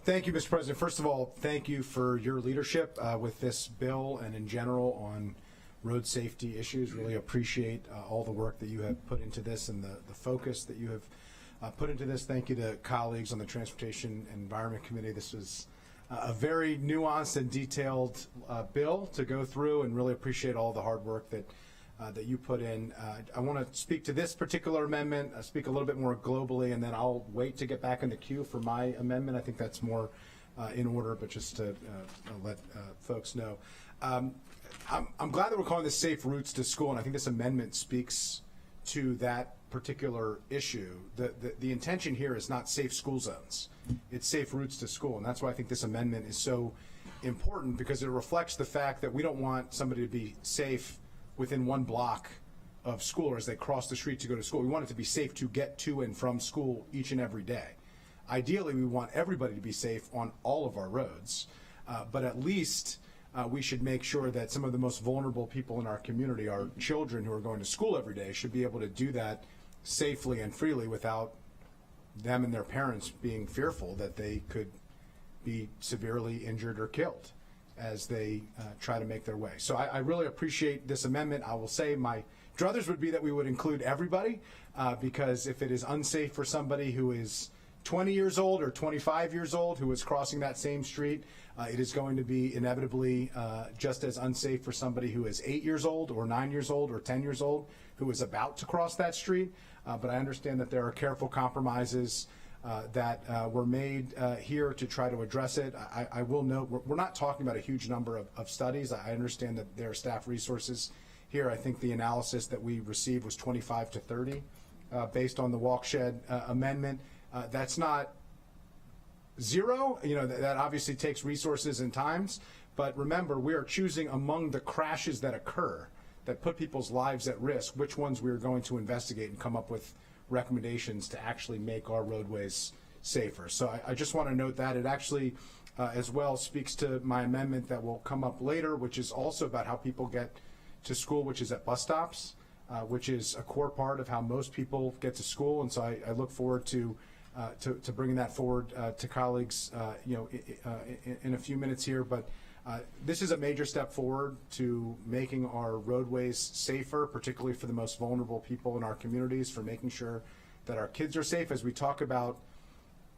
Thank you, Mr. President. First of all, thank you for your leadership with this bill and in general on road safety issues. Really appreciate all the work that you have put into this and the focus that you have put into this. Thank you to colleagues on the Transportation and Environment Committee. This was a very nuanced and detailed bill to go through, and really appreciate all the hard work that you put in. I want to speak to this particular amendment, speak a little bit more globally, and then I'll wait to get back in the queue for my amendment. I think that's more in order, but just to let folks know. I'm glad that we're calling this Safe Routes to School, and I think this amendment speaks to that particular issue. The intention here is not safe school zones. It's safe routes to school, and that's why I think this amendment is so important because it reflects the fact that we don't want somebody to be safe within one block of school or as they cross the street to go to school. We want it to be safe to get to and from school each and every day. Ideally, we want everybody to be safe on all of our roads, but at least we should make sure that some of the most vulnerable people in our community, our children who are going to school every day, should be able to do that safely and freely without them and their parents being fearful that they could be severely injured or killed as they try to make their way. So I really appreciate this amendment. I will say my druthers would be that we would include everybody because if it is unsafe for somebody who is 20 years old or 25 years old who is crossing that same street, it is going to be inevitably just as unsafe for somebody who is 8 years old or 9 years old or 10 years old who is about to cross that street. But I understand that there are careful compromises that were made here to try to address it. I will note we're not talking about a huge number of studies. I understand that there are staff resources here. I think the analysis that we received was 25 to 30 based on the Walkshed amendment. That's not zero. You know, that obviously takes resources and times. But remember, we are choosing among the crashes that occur that put people's lives at risk, which ones we are going to investigate and come up with recommendations to actually make our roadways safer. So I just want to note that it actually as well speaks to my amendment that will come up later, which is also about how people get to school, which is at bus stops, which is a core part of how most people get to school. And so I look forward to bringing that forward to colleagues, in a few minutes here. But this is a major step forward to making our roadways safer, particularly for the most vulnerable people in our communities, for making sure that our kids are safe. As we talk about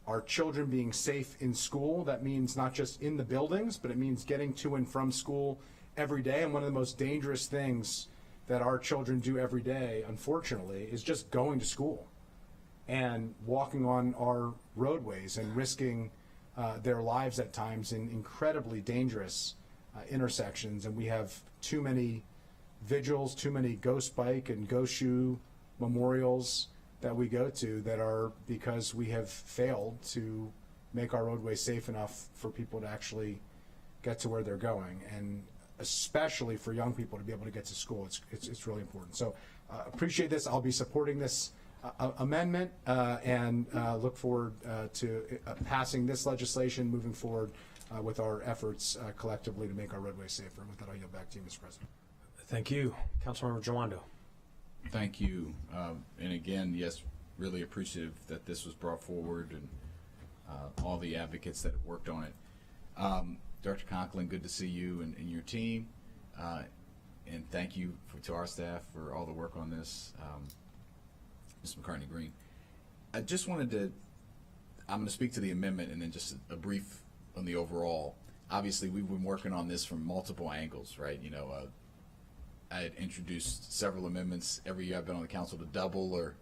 our children being safe in school, that means not just in the buildings, but it means getting to and from school every day. And one of the most dangerous things that our children do every day, unfortunately, is just going to school and walking on our roadways and risking their lives at times in incredibly dangerous intersections. And we have too many vigils, too many ghost bike and ghost shoe memorials that we go to that are because we have failed to make our roadways safe enough for people to actually get to where they're going, and especially for young people to be able to get to school. It's really important. So appreciate this. I'll be supporting this amendment and look forward to passing this legislation, moving forward with our efforts collectively to make our roadways safer. And with that, I'll yield back to you, Mr. President. Thank you. Councilmember Jawando. Thank you. And again, yes, really appreciative that this was brought forward and all the advocates that have worked on it. Dr. Conklin, good to see you and your team. And thank you to our staff for all the work on this. Ms. McCartney Green. I just wanted to, I'm going to speak to the amendment and then just a brief on the overall. Obviously, we've been working on this from multiple angles, right? You know, I had introduced several amendments every year I've been on the council to double or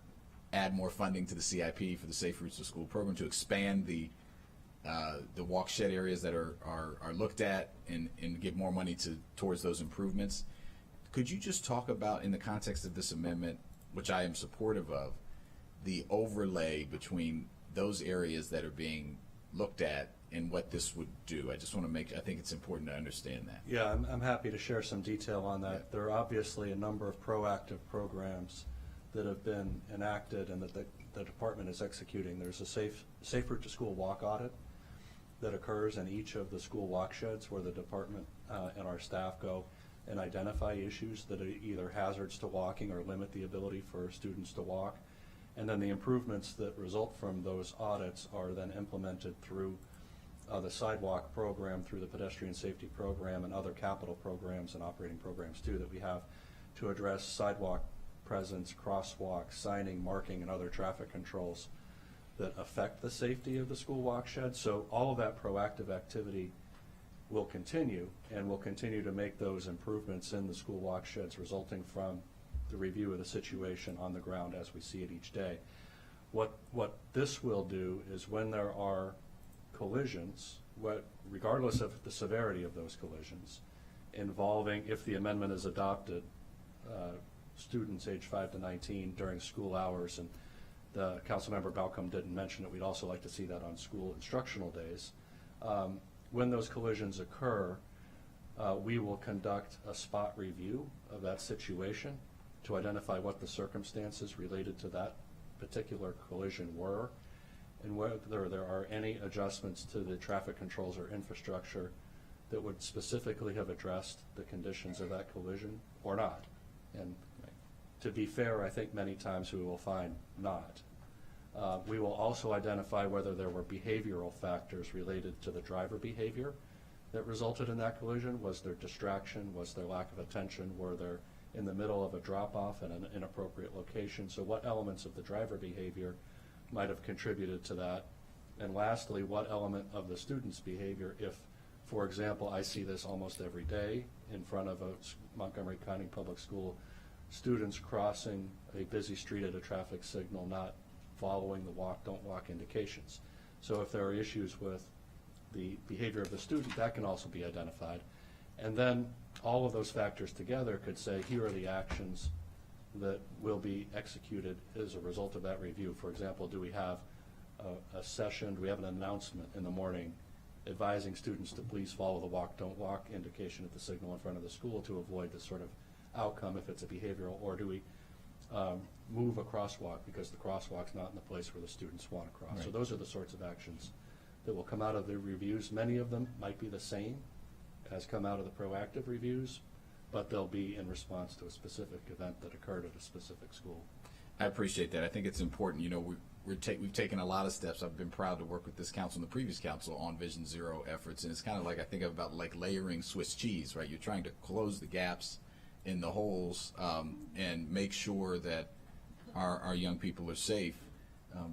add more funding to the CIP for the Safe Routes to School program, to expand the Walkshed areas that are looked at and give more money towards those improvements. Could you just talk about, in the context of this amendment, which I am supportive of, the overlay between those areas that are being looked at and what this would do? I just want to I think it's important to understand that. Yeah, I'm happy to share some detail on that. There are obviously a number of proactive programs that have been enacted and that the department is executing. There's a safe route to school walk audit that occurs in each of the school walk sheds where the department and our staff go and identify issues that are either hazards to walking or limit the ability for students to walk. And then the improvements that result from those audits are then implemented through the sidewalk program, through the pedestrian safety program, and other capital programs and operating programs too that we have to address sidewalk presence, crosswalk, signing, marking, and other traffic controls that affect the safety of the school walk shed. So all of that proactive activity will continue, and we'll continue to make those improvements in the school walk sheds resulting from the review of the situation on the ground as we see it each day. What this will do is when there are collisions, regardless of the severity of those collisions, involving, if the amendment is adopted, students age 5 to 19 during school hours, and the Councilmember Balcom didn't mention it, we'd also like to see that on school instructional days. when those collisions occur, we will conduct a spot review of that situation to identify what the circumstances related to that particular collision were, and whether there are any adjustments to the traffic controls or infrastructure that would specifically have addressed the conditions of that collision or not. And to be fair, I think many times we will find not. We will also identify whether there were behavioral factors related to the driver behavior that resulted in that collision. Was there distraction? Was there lack of attention? Were there in the middle of a drop-off in an inappropriate location? So what elements of the driver behavior might have contributed to that? And lastly, what element of the student's behavior, if, for example, I see this almost every day in front of a Montgomery County Public School, students crossing a busy street at a traffic signal, not following the walk, don't walk indications. So if there are issues with the behavior of the student, that can also be identified. And then all of those factors together could say, here are the actions that will be executed as a result of that review. For example, do we have a session, do we have an announcement in the morning advising students to please follow the walk, don't walk indication at the signal in front of the school to avoid this sort of outcome if it's a behavioral, or do we move a crosswalk because the crosswalk's not in the place where the students want to cross? Right. So those are the sorts of actions that will come out of the reviews. Many of them might be the same as come out of the proactive reviews, but they'll be in response to a specific event that occurred at a specific school. I appreciate that. I think it's important. You know, we've taken a lot of steps. I've been proud to work with this council and the previous council on Vision Zero efforts, and it's kind of like, I think about like layering Swiss cheese, right? You're trying to close the gaps in the holes and make sure that our young people are safe.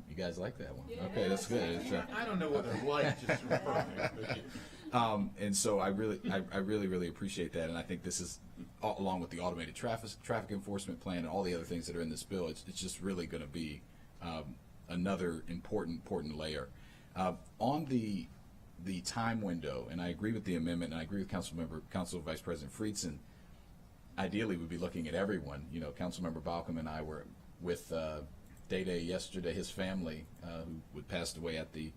You guys like that one? Yeah. Okay, that's good. I don't know what it's like, just and so I really appreciate that, and I think this is, along with the automated traffic enforcement plan and all the other things that are in this bill, it's just really going to be another important layer. On the time window, and I agree with the amendment, and I agree with Council Vice President Friedson. Ideally, we'd be looking at everyone. You know, Councilmember Balcom and I were with Day yesterday, his family, who passed away at the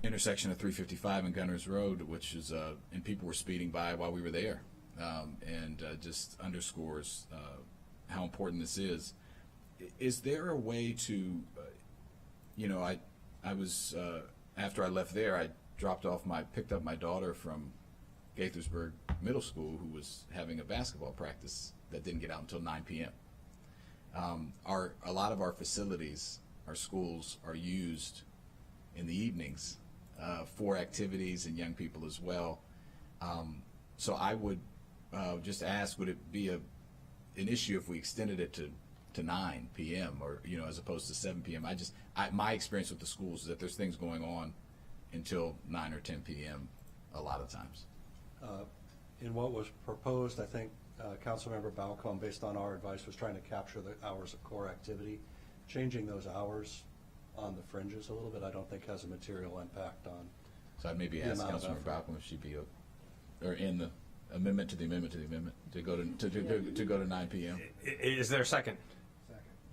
intersection of 355 and Gunners Road, which is, and people were speeding by while we were there, and just underscores how important this is. Is there a way to, you know, I was, after I left there, I picked up my daughter from Gaithersburg Middle School, who was having a basketball practice that didn't get out until 9 p.m. A lot of our facilities, our schools, are used in the evenings for activities and young people as well. So I would just ask, would it be an issue if we extended it to 9 p.m. or, you know, as opposed to 7 p.m. My experience with the schools is that there's things going on until 9 or 10 p.m. a lot of times. In what was proposed, I think Councilmember Balcom, based on our advice, was trying to capture the hours of core activity. Changing those hours on the fringes a little bit, I don't think has a material impact on. So I'd maybe ask Councilmember Balcom if she'd be, or in the amendment to the amendment to the amendment to go to 9 p.m. Is there a second?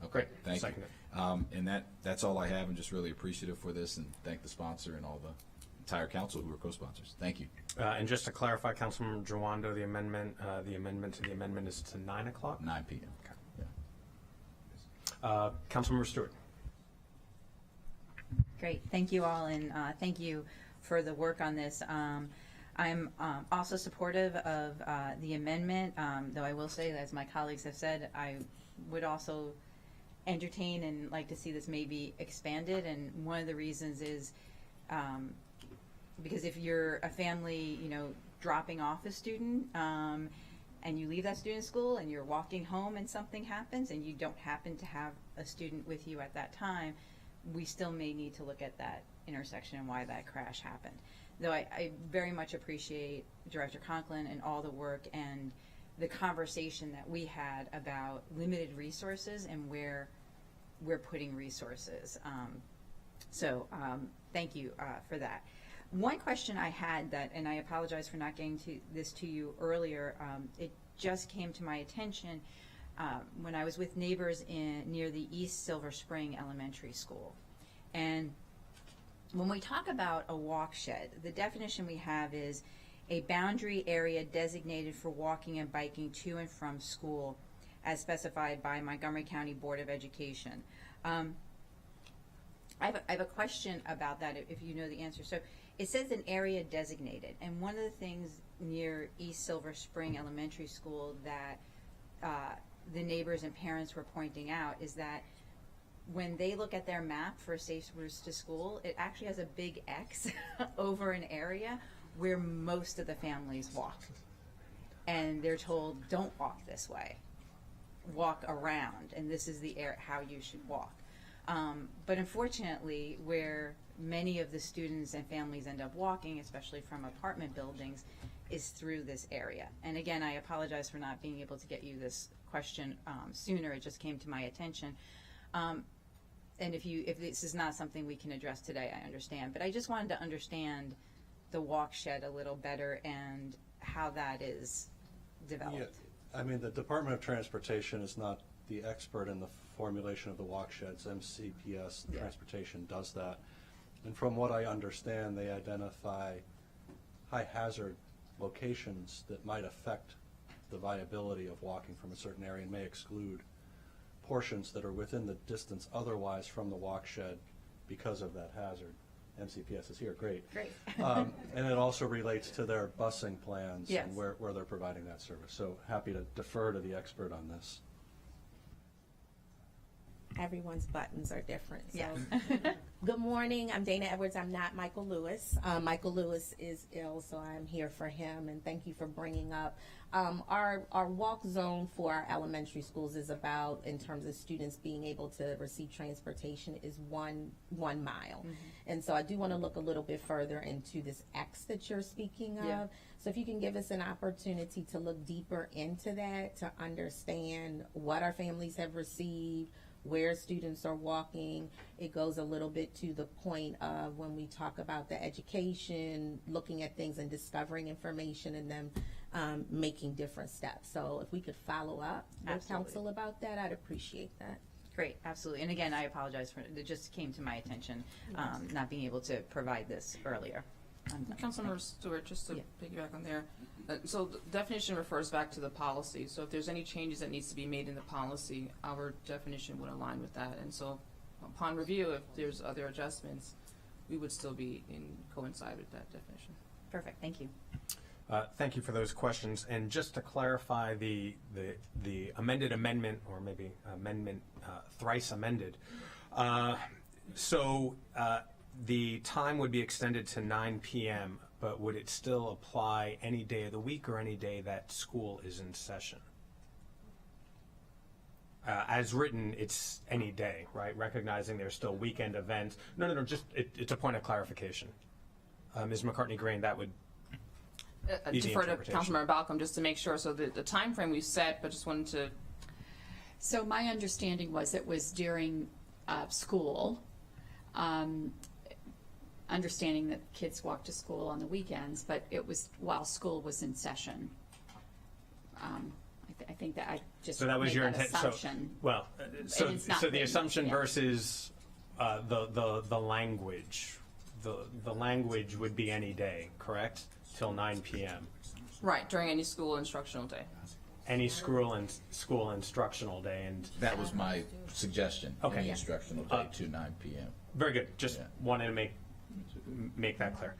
Okay, Great. thank Second. you. And that's all I have, and just really appreciative for this, and thank the sponsor and all the entire council who are co-sponsors. Thank you. And just to clarify, Councilmember Jawando, the amendment to the amendment is to 9 o'clock? 9 p.m. Okay. Yeah. Councilmember Stewart. Great. Thank you all, and thank you for the work on this. I'm also supportive of the amendment, though I will say, as my colleagues have said, I would also entertain and like to see this maybe expanded. And one of the reasons is because if you're a family, you know, dropping off a student, and you leave that student at school and you're walking home and something happens and you don't happen to have a student with you at that time, we still may need to look at that intersection and why that crash happened. Though I very much appreciate Director Conklin and all the work and the conversation that we had about limited resources and where we're putting resources. Thank you for that. One question I had that, and I apologize for not getting to this to you earlier, it just came to my attention when I was with neighbors near the East Silver Spring Elementary School. And when we talk about a walk shed, the definition we have is a boundary area designated for walking and biking to and from school as specified by Montgomery County Board of Education. I have a question about that if you know the answer. So it says an area designated, and one of the things near East Silver Spring Elementary School that the neighbors and parents were pointing out is that when they look at their map for safe routes to school, it actually has a big X over an area where most of the families walk. And they're told, don't walk this way, walk around, and this is the how you should walk. But unfortunately, where many of the students and families end up walking, especially from apartment buildings, is through this area. And again, I apologize for not being able to get you this question sooner. It just came to my attention. And if this is not something we can address today, I understand. But I just wanted to understand the walk shed a little better and how that is developed. Yeah, I mean, the Department of Transportation is not the expert in the formulation of the walk sheds. MCPS Transportation does that. And from what I understand, they identify high hazard locations that might affect the viability of walking from a certain area and may exclude portions that are within the distance otherwise from the walk shed because of that hazard. MCPS is here, great. Great. And it also relates to their busing plans Yes. and where they're providing that service. So happy to defer to the expert on this. Everyone's buttons are different. So. Yeah. Good morning. I'm Dana Edwards. I'm not Michael Lewis. Michael Lewis is ill, so I'm here for him. And thank you for bringing up our walk zone for our elementary schools is about, in terms of students being able to receive transportation, is 1 mile. Mm-hmm. And so I do want to look a little bit further into this X that you're speaking of. Yeah. So if you can give us an opportunity to look deeper into that, to understand what our families have received, where students are walking. It goes a little bit to the point of when we talk about the education, looking at things and discovering information and then making different steps. So if we could follow up with council about that, I'd appreciate that. Great, absolutely. And again, I apologize for it just came to my attention, not being able to provide this earlier. Councilmember Stewart, just to piggyback on there. So the definition refers back to the policy. So if there's any changes that needs to be made in the policy, our definition would align with that. And so upon review, if there's other adjustments, we would still be coincide with that definition. Perfect, thank you. Thank you for those questions. And just to clarify the amended amendment, or maybe amendment thrice amended. The time would be extended to 9 p.m., but would it still apply any day of the week or any day that school is in session? As written, it's any day, right? Recognizing there's still weekend events. No, just it's a point of clarification. Ms. McCartney-Green, that would be the Defer to interpretation. Councilmember Balcom just to make sure. So the time frame we set, but just wanted to. So my understanding was it was during school. Understanding that kids walk to school on the weekends, but it was while school was in session. I think that I just So that was made your that intent. assumption. So it's not the written, assumption yeah. versus the language. The language would be any day, correct? Till 9 p.m. Right, during any school instructional day. Any school instructional day, and That was my suggestion. Okay. Any instructional day to 9 p.m. very good. Just wanted to make that clear.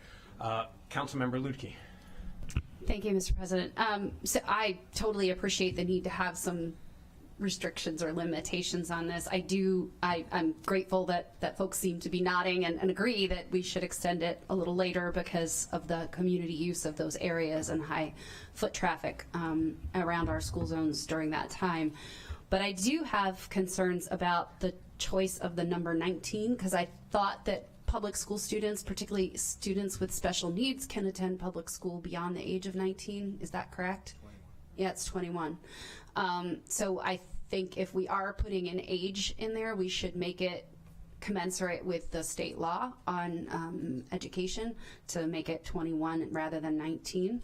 Councilmember Lutke. Thank you, Mr. President. So I totally appreciate the need to have some restrictions or limitations on this. I'm grateful that folks seem to be nodding and agree that we should extend it a little later because of the community use of those areas and high foot traffic around our school zones during that time. But I do have concerns about the choice of the number 19 because I thought that public school students, particularly students with special needs, can attend public school beyond the age of 19. Is that correct? 21. Yeah, it's 21. So I think if we are putting an age in there, we should make it commensurate with the state law on education to make it 21 rather than 19.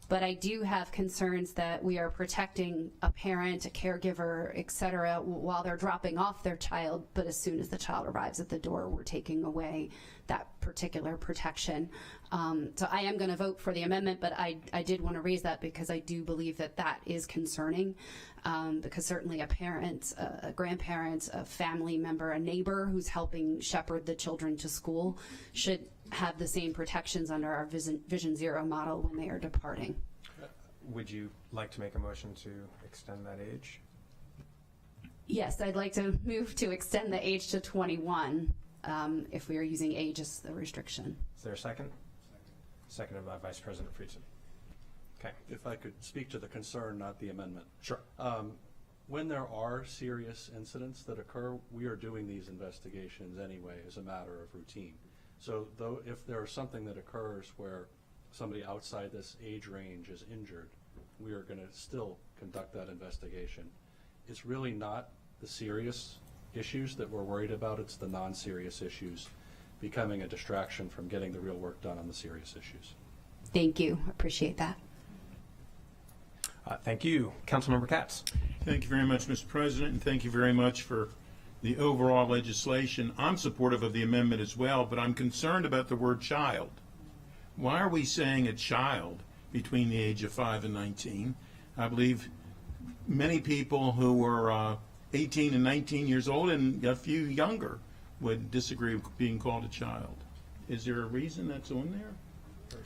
But I do have concerns that we are protecting a parent, a caregiver, et cetera, while they're dropping off their child, but as soon as the child arrives at the door, we're taking away that particular protection. So I am going to vote for the amendment, but I did want to raise that because I do believe that that is concerning, because certainly a parent, a grandparent, a family member, a neighbor who's helping shepherd the children to school should have the same protections under our Vision Zero model when they are departing. Would you like to make a motion to extend that age? Yes, I'd like to move to extend the age to 21 if we are using age as the restriction. Is there a second? Seconded by Vice President Friedson. Okay. If I could speak to the concern, not the amendment. Sure. When there are serious incidents that occur, we are doing these investigations anyway as a matter of routine. So though if there is something that occurs where somebody outside this age range is injured, we are going to still conduct that investigation. It's really not the serious issues that we're worried about, it's the non-serious issues becoming a distraction from getting the real work done on the serious issues. Thank you. Appreciate that. Thank you. Councilmember Katz. Thank you very much, Mr. President, and thank you very much for the overall legislation. I'm supportive of the amendment as well, but I'm concerned about the word child. Why are we saying a child between the age of 5 and 19? I believe many people who were 18 and 19 years old and a few younger would disagree with being called a child. Is there a reason that's on there?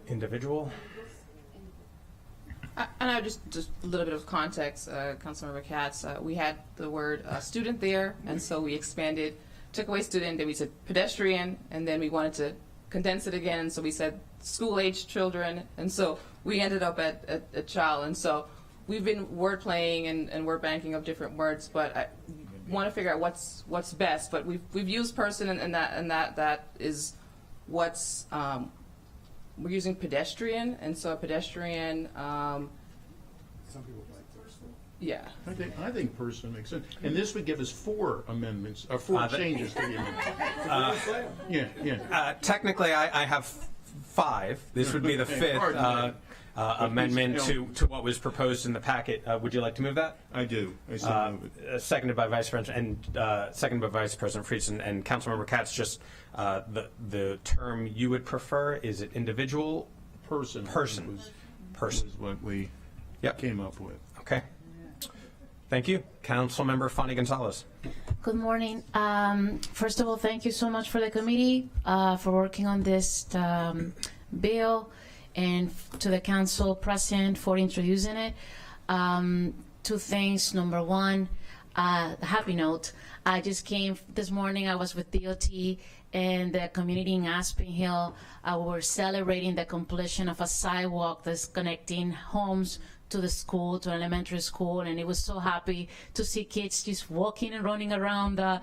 Individual. And I just a little bit of context, Councilmember Katz. We had the word student there, and so we expanded, took away student, then we said pedestrian, and then we wanted to condense it again, so we said school-age children, and so we ended up at a child. And so we've been word playing and word banking of different words, but I want to figure out what's best. But we've used person, and that is what's. We're using pedestrian, and so a pedestrian. Some people like person. Yeah. I think person makes sense. And this would give us 4 amendments, or 4 changes to the amendment. Yeah. Technically, I have 5. This would be the 5th amendment to what was proposed in the packet. Would you like to move that? I do. I so move it. Seconded by Vice President and seconded by Vice President Friedson and Councilmember Katz. Just the term you would prefer, is it individual? Person. Person. Was what we came up with. Okay. Thank you. Councilmember Fanny Gonzalez. Good morning. First of all, thank you so much for the committee for working on this bill, and to the council president for introducing it. 2 things. Number 1, happy note. I just came this morning. I was with DOT and the community in Aspen Hill. We're celebrating the completion of a sidewalk that's connecting homes to the school, to elementary school, and it was so happy to see kids just walking and running around the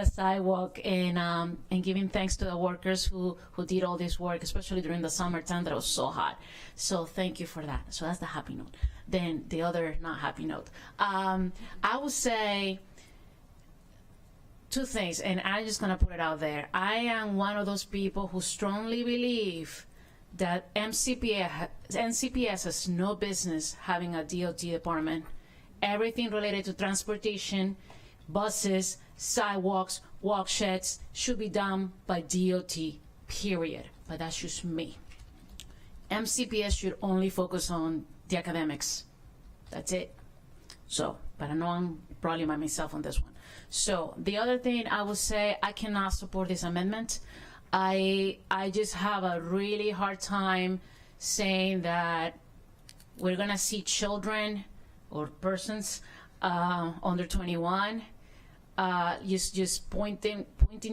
sidewalk, and giving thanks to the workers who did all this work, especially during the summertime that it was so hot. So thank you for that. So that's the happy note. Then the other not happy note. I would say 2 things, and I'm just gonna put it out there. I am one of those people who strongly believe that NCPS has no business having a DOT department. Everything related to transportation, buses, sidewalks, walk sheds should be done by DOT, period. But that's just me. MCPS should only focus on the academics. That's it. So, but I know I'm probably by myself on this one. So the other thing I would say, I cannot support this amendment. I just have a really hard time saying that we're gonna see children or persons under 21 just pointing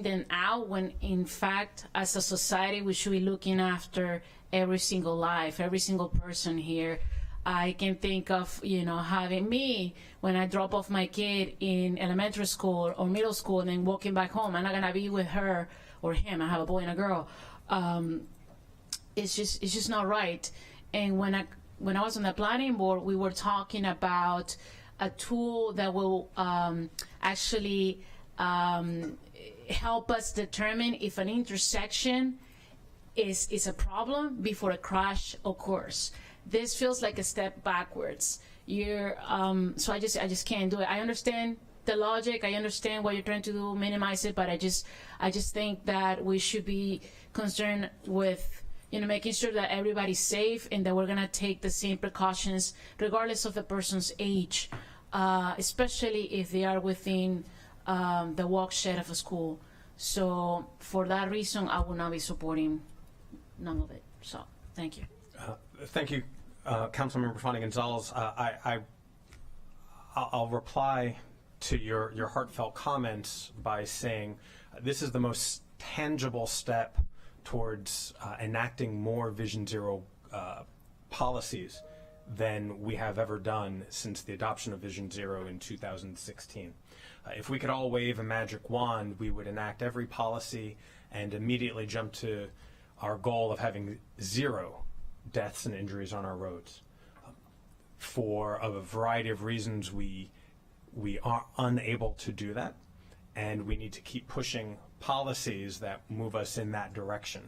them out, when in fact as a society we should be looking after every single life, every single person here. I can think of, having me, when I drop off my kid in elementary school or middle school and then walking back home, I'm not gonna be with her or him. I have a boy and a girl. It's just not right. And when I was on the planning board, we were talking about a tool that will actually help us determine if an intersection is a problem before a crash occurs. This feels like a step backwards. So I just can't do it. I understand the logic. I understand what you're trying to do, minimize it, but I just think that we should be concerned with, making sure that everybody's safe and that we're gonna take the same precautions regardless of the person's age, especially if they are within the walk shed of a school. So for that reason, I will not be supporting none of it. So thank you. Thank you, Councilmember Fani Gonzalez. I'll reply to your heartfelt comments by saying this is the most tangible step towards enacting more Vision Zero policies than we have ever done since the adoption of Vision Zero in 2016. If we could all wave a magic wand, we would enact every policy and immediately jump to our goal of having 0 deaths and injuries on our roads. For a variety of reasons, we are unable to do that, and we need to keep pushing policies that move us in that direction.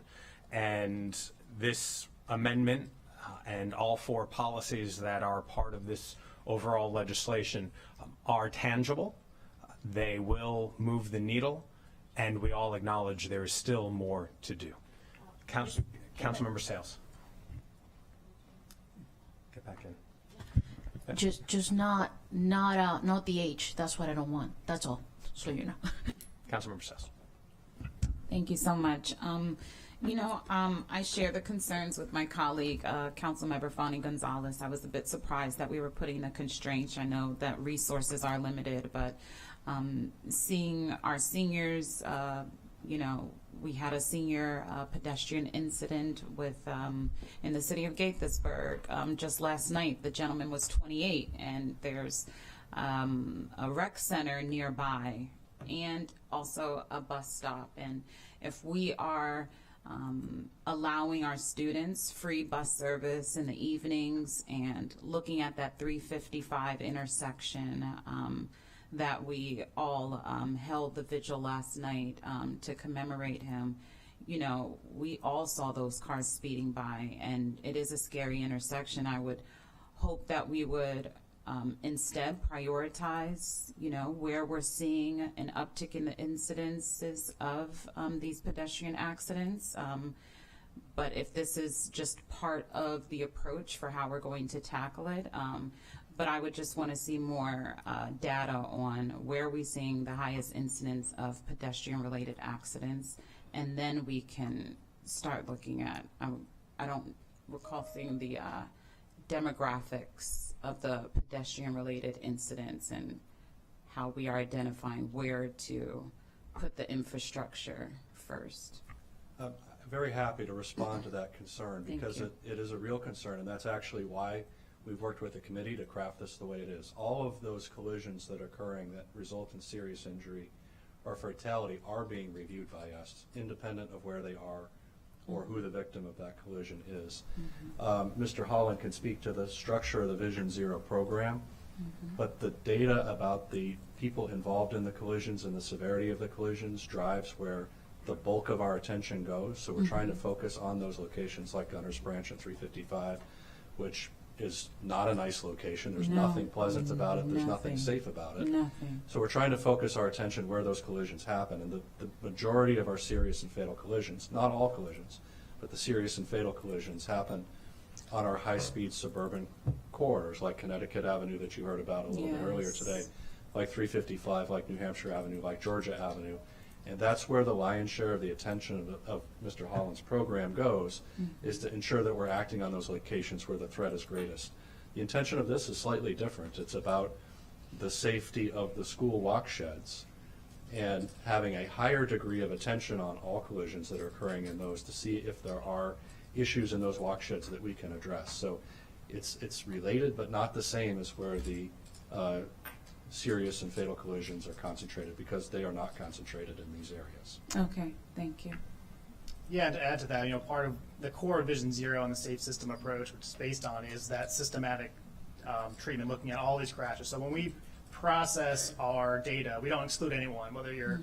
And this amendment and all 4 policies that are part of this overall legislation are tangible. They will move the needle, and we all acknowledge there is still more to do. Councilmember Sales. Get back in. Just not the age. That's what I don't want. That's all. So you know. Councilmember Sales. Thank you so much. I share the concerns with my colleague, Councilmember Fani Gonzalez. I was a bit surprised that we were putting a constraint. I know that resources are limited, but seeing our seniors, we had a senior pedestrian incident with in the city of Gaithersburg just last night. The gentleman was 28, and there's a rec center nearby and also a bus stop. And if we are allowing our students free bus service in the evenings and looking at that 355 intersection that we all held the vigil last night to commemorate him, we all saw those cars speeding by, and it is a scary intersection. I would hope that we would instead prioritize, where we're seeing an uptick in the incidences of these pedestrian accidents. But if this is just part of the approach for how we're going to tackle it, but I would just want to see more data on where we're seeing the highest incidence of pedestrian-related accidents, and then we can start looking at, I don't recall seeing the demographics of the pedestrian-related incidents and how we are identifying where to put the infrastructure first. I'm very happy to respond to that concern because it is a real concern, and that's actually why we've worked with the committee to craft this the way it is. All of those collisions that are occurring that result in serious injury or fatality are being reviewed by us, independent of where they are or who the victim of that collision is. Mr. Holland can speak to the structure of the Vision Zero program, but the data about the people involved in the collisions and the severity of the collisions drives where the bulk of our attention goes. So we're trying to focus on those locations like Gunners Branch and 355, which is not a nice location. There's nothing pleasant about it. There's nothing safe about it. So we're trying to focus our attention where those collisions happen. And the majority of our serious and fatal collisions, not all collisions, but the serious and fatal collisions happen on our high-speed suburban corridors like Connecticut Avenue that you heard about a little bit earlier today, like 355, like New Hampshire Avenue, like Georgia Avenue. And that's where the lion's share of the attention of Mr. Holland's program goes, is to ensure that we're acting on those locations where the threat is greatest. The intention of this is slightly different. It's about the safety of the school walk sheds and having a higher degree of attention on all collisions that are occurring in those to see if there are issues in those walk sheds that we can address. So it's related but not the same as where the serious and fatal collisions are concentrated, because they are not concentrated in these areas. Okay, thank you. Yeah, and to add to that, part of the core of Vision Zero and the safe system approach, which is based on, is that systematic treatment, looking at all these crashes. So when we process our data, we don't exclude anyone, whether you're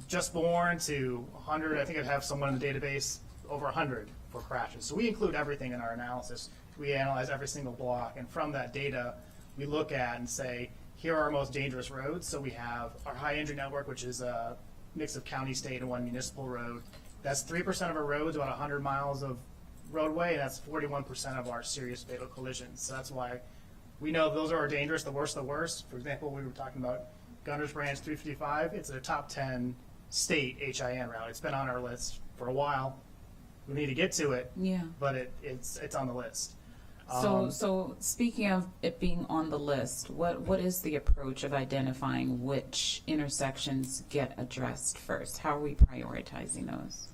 just born to 100, I think I have someone in the database over 100 for crashes. So we include everything in our analysis. We analyze every single block, and from that data, we look at and say, here are our most dangerous roads. So we have our high injury network, which is a mix of county, state, and one municipal road. That's 3% of our roads, about 100 miles of roadway, and that's 41% of our serious fatal collisions. So that's why we know those are dangerous, the worst. For example, we were talking about Gunners Branch 355. It's a top 10 state HIN route. It's been on our list for a while. We need to get to it, Yeah. but it's on the list. So speaking of it being on the list, what is the approach of identifying which intersections get addressed first? How are we prioritizing those?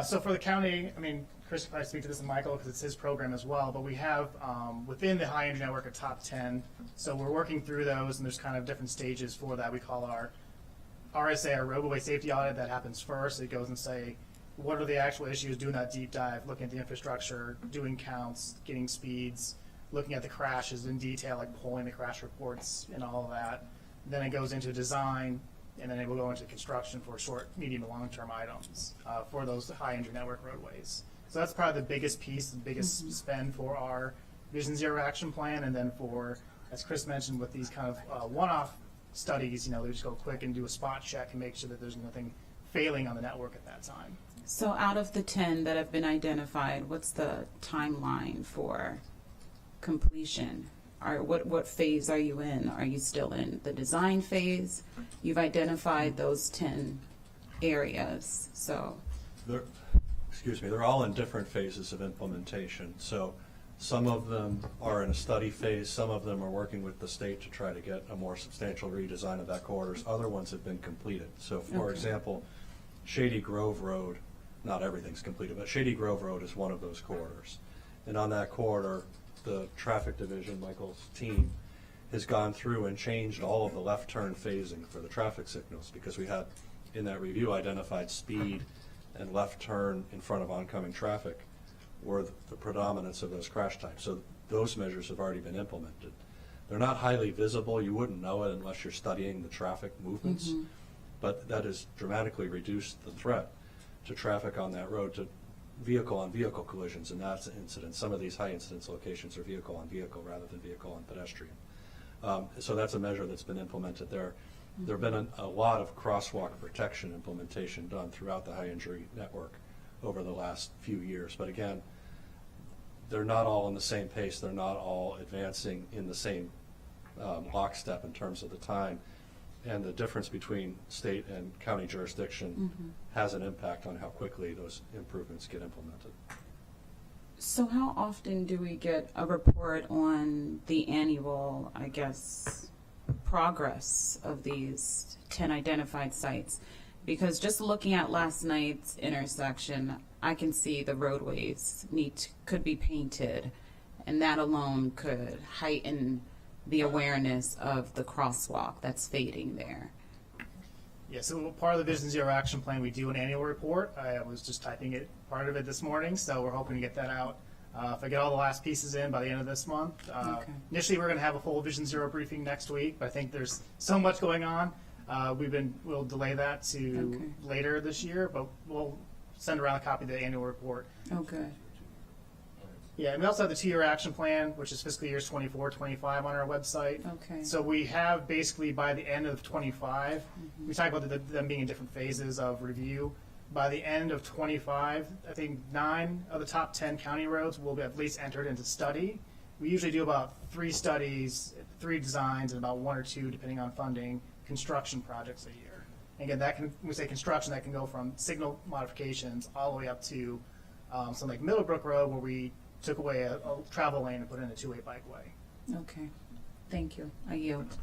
So for the county, I mean, Chris can probably speak to this, and Michael, because it's his program as well, but we have within the high injury network a top 10. So we're working through those, and there's kind of different stages for that. We call our RSA, our roadway safety audit, that happens first. It goes and say, what are the actual issues, doing that deep dive, looking at the infrastructure, doing counts, getting speeds, looking at the crashes in detail, like pulling the crash reports and all of that. Then it goes into design, and then it will go into construction for short, medium, and long-term items for those high injury network roadways. So that's probably the biggest piece, the biggest spend for our Vision Zero action plan. And then for, as Chris mentioned, with these kind of one-off studies, they just go quick and do a spot check and make sure that there's nothing failing on the network at that time. So out of the 10 that have been identified, what's the timeline for completion? What phase are you in? Are you still in the design phase? You've identified those 10 areas, so. They're all in different phases of implementation. So some of them are in a study phase, some of them are working with the state to try to get a more substantial redesign of that corridor. Other ones have been completed. So for example, Shady Grove Road, not everything's completed, but Shady Grove Road is one of those corridors. And on that corridor, the traffic division, Michael's team, has gone through and changed all of the left turn phasing for the traffic signals, because we had in that review identified speed and left turn in front of oncoming traffic were the predominance of those crash types. So those measures have already been implemented. They're not highly visible. You wouldn't know it unless you're studying the traffic movements. But that has dramatically reduced the threat to traffic on that road, to vehicle-on-vehicle collisions, and that's an incident. Some of these high incidence locations are vehicle-on-vehicle rather than vehicle-on-pedestrian. So that's a measure that's been implemented there. There have been a lot of crosswalk protection implementation done throughout the high injury network over the last few years. But again, they're not all in the same pace. They're not all advancing in the same lockstep in terms of the time. And the difference between state and county jurisdiction has an impact on how quickly those improvements get implemented. So how often do we get a report on the annual, I guess, progress of these 10 identified sites? Because just looking at last night's intersection, I can see the roadways could be painted, and that alone could heighten the awareness of the crosswalk that's fading there. Yeah, so part of the Vision Zero action plan, we do an annual report. I was just typing part of it this morning, so we're hoping to get that out. If I get all the last pieces in by the end of this month. Initially, we're going to have a full Vision Zero briefing next week, but I think there's so much going on. We'll delay that to later this year, but we'll send around a copy of the annual report. Okay. Yeah, and we also have the 2-year action plan, which is fiscal years 24, 25 on our website. Okay. So we have basically by the end of 25, we talk about them being in different phases of review. By the end of 25, I think 9 of the top 10 county roads will be at least entered into study. We usually do about 3 studies, 3 designs, and about 1 or 2, depending on funding, construction projects a year. And again, when we say construction, that can go from signal modifications all the way up to something like Middlebrook Road, where we took away a travel lane and put in a 2-way bikeway. Okay. Thank you. I yield.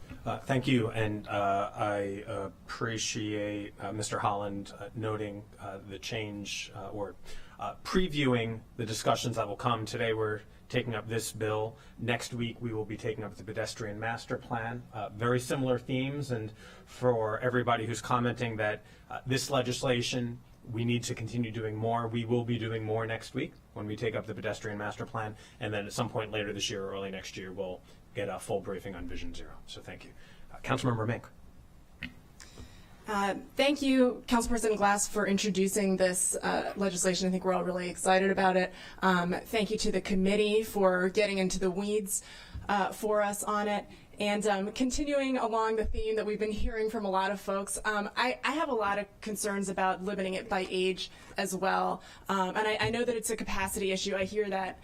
Thank you, and I appreciate Mr. Holland noting the change or previewing the discussions that will come. Today we're taking up this bill. Next week we will be taking up the pedestrian master plan. Very similar themes, and for everybody who's commenting that this legislation, we need to continue doing more. We will be doing more next week when we take up the pedestrian master plan, and then at some point later this year or early next year we'll get a full briefing on Vision Zero. So thank you. Councilmember Mink. Thank you, Council President Glass, for introducing this legislation. I think we're all really excited about it. Thank you to the committee for getting into the weeds for us on it. And continuing along the theme that we've been hearing from a lot of folks, I have a lot of concerns about limiting it by age as well. And I know that it's a capacity issue. I hear that.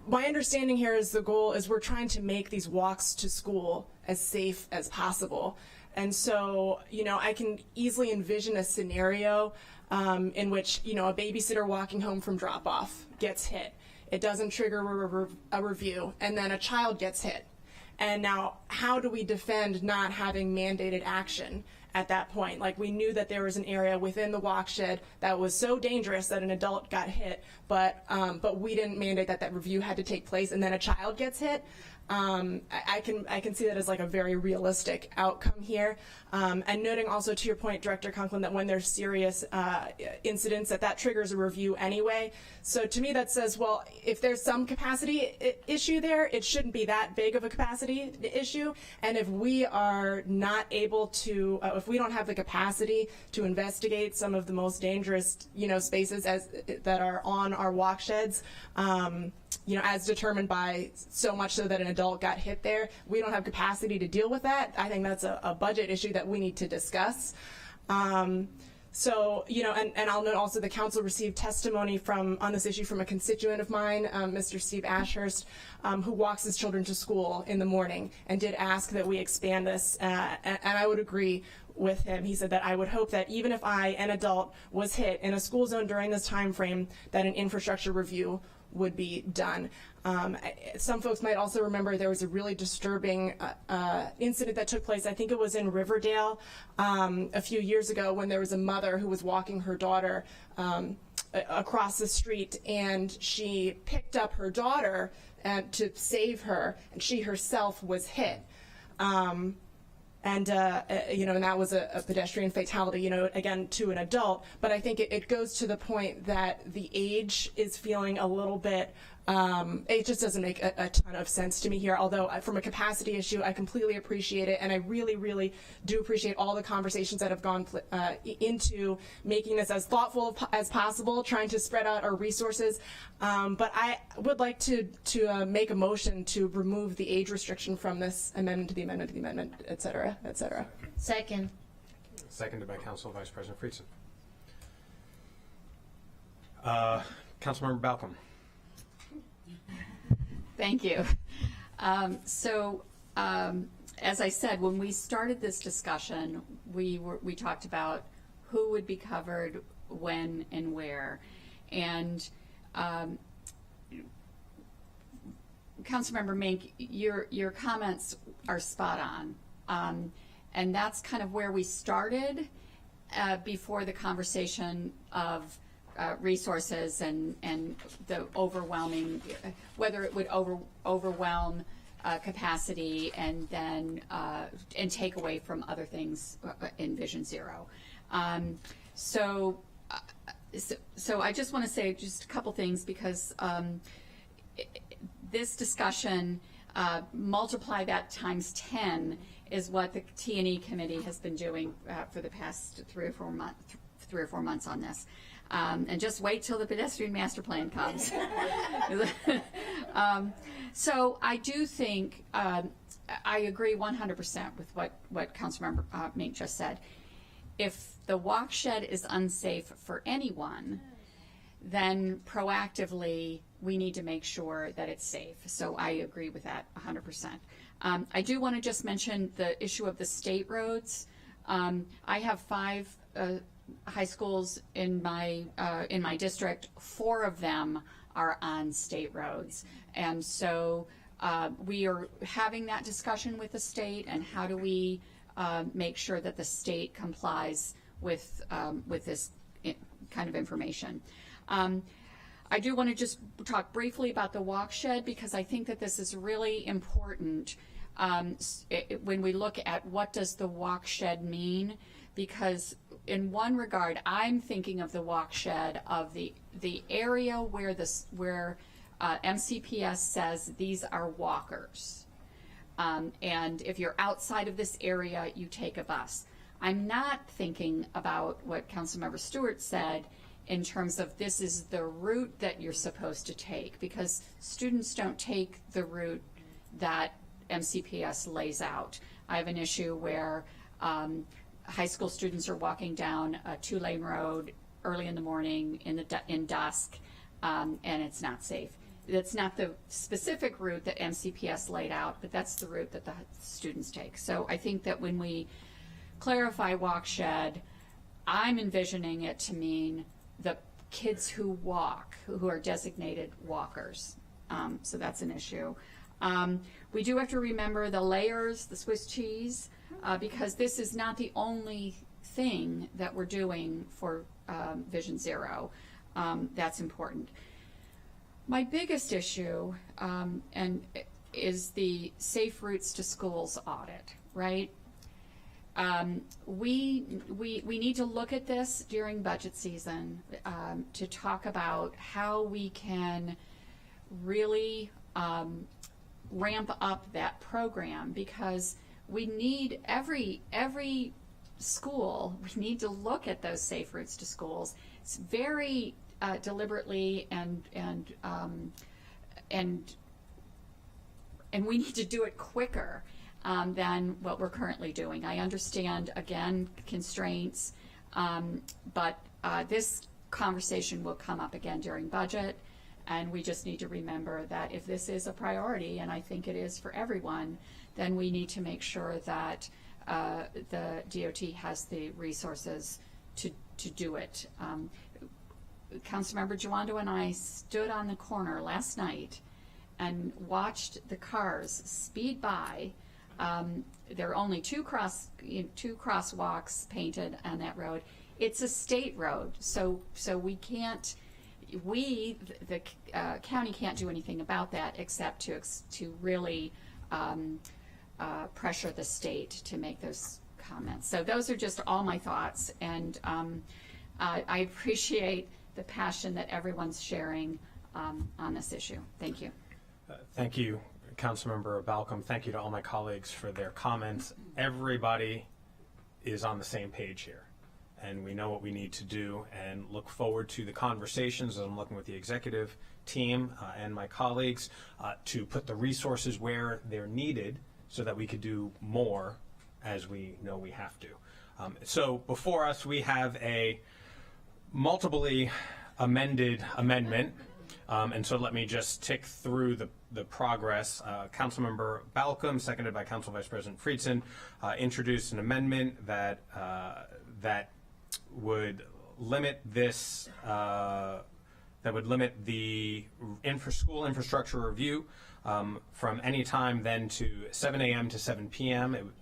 My understanding here is the goal is we're trying to make these walks to school as safe as possible. And so, you know, I can easily envision a scenario in which, you know, a babysitter walking home from drop-off gets hit. It doesn't trigger a review, and then a child gets hit. And now, how do we defend not having mandated action at that point? Like, we knew that there was an area within the walk shed that was so dangerous that an adult got hit, but we didn't mandate that that review had to take place, and then a child gets hit. I can see that as like a very realistic outcome here. And noting also to your point, Director Conklin, that when there's serious incidents, that triggers a review anyway. So to me that says, well, if there's some capacity issue there, it shouldn't be that big of a capacity issue. And if we are not able to, if we don't have the capacity to investigate some of the most dangerous, you know, spaces that are on our walk sheds, you know, as determined by so much so that an adult got hit there, we don't have capacity to deal with that. I think that's a budget issue that we need to discuss. So, you know, and I'll note also the council received testimony on this issue from a constituent of mine, Mr. Steve Ashurst, who walks his children to school in the morning and did ask that we expand this, and I would agree with him. He said that I would hope that even if I, an adult, was hit in a school zone during this time frame, that an infrastructure review would be done. Some folks might also remember there was a really disturbing incident that took place. I think it was in Riverdale a few years ago when there was a mother who was walking her daughter across the street, and she picked up her daughter to save her, and she herself was hit. You know, and that was a pedestrian fatality, you know, again, to an adult. But I think it goes to the point that the age is feeling a little bit, it just doesn't make a ton of sense to me here. Although from a capacity issue, I completely appreciate it. And I really, really do appreciate all the conversations that have gone into making this as thoughtful as possible, trying to spread out our resources. But I would like to make a motion to remove the age restriction from this amendment to the amendment to the amendment, et cetera, et cetera. Second. Seconded by Council Vice President Friedson. Councilmember Balcom. Thank you. As I said, when we started this discussion, we talked about who would be covered, when, and where. And Councilmember Mink, your comments are spot on. And that's kind of where we started before the conversation of resources and the overwhelming, whether it would overwhelm capacity and then and take away from other things in Vision Zero. So I just want to say just a couple things, because this discussion, multiply that times 10 is what the T&E committee has been doing for the past 3 or 4 months on this. And just wait till the pedestrian master plan comes. So I do think, I agree 100% with what Councilmember Mink just said. If the walk shed is unsafe for anyone, then proactively we need to make sure that it's safe. So I agree with that 100%. I do want to just mention the issue of the state roads. I have 5 high schools in my district. 4 of them are on state roads, and so we are having that discussion with the state, and how do we make sure that the state complies with this kind of information. I do want to just talk briefly about the walk shed, because I think that this is really important when we look at what does the walk shed mean, because in one regard, I'm thinking of the walk shed of the area where MCPS says these are walkers. And if you're outside of this area, you take a bus. I'm not thinking about what Councilmember Stewart said in terms of this is the route that you're supposed to take, because students don't take the route that MCPS lays out. I have an issue where high school students are walking down a 2-lane road early in the morning in dusk, and it's not safe. That's not the specific route that MCPS laid out, but that's the route that the students take. So I think that when we clarify walk shed, I'm envisioning it to mean the kids who walk, who are designated walkers. So that's an issue. We do have to remember the layers, the Swiss cheese, because this is not the only thing that we're doing for Vision Zero. That's important. My biggest issue is the Safe Routes to Schools audit, right? We need to look at this during budget season to talk about how we can really ramp up that program, because we need every school, we need to look at those Safe Routes to Schools. It's very deliberately and we need to do it quicker than what we're currently doing. I understand, again, constraints, but this conversation will come up again during budget, and we just need to remember that if this is a priority, and I think it is for everyone, then we need to make sure that the DOT has the resources to do it. Councilmember Joando and I stood on the corner last night and watched the cars speed by. There are only two crosswalks painted on that road. It's a state road, so we can't. The county can't do anything about that except to really pressure the state to make those comments. So those are just all my thoughts, and I appreciate the passion that everyone's sharing on this issue. Thank you. Thank you, Councilmember Balcom. Thank you to all my colleagues for their comments. Everybody is on the same page here, and we know what we need to do, and look forward to the conversations as I'm looking with the executive team and my colleagues to put the resources where they're needed so that we could do more as we know we have to. So before us, we have a multiply amended amendment. And so let me just tick through the progress. Councilmember Balcom, seconded by Council Vice President Friedson, introduced an amendment that would limit this, the school infrastructure review from any time then to 7 a.m. to 7 p.m.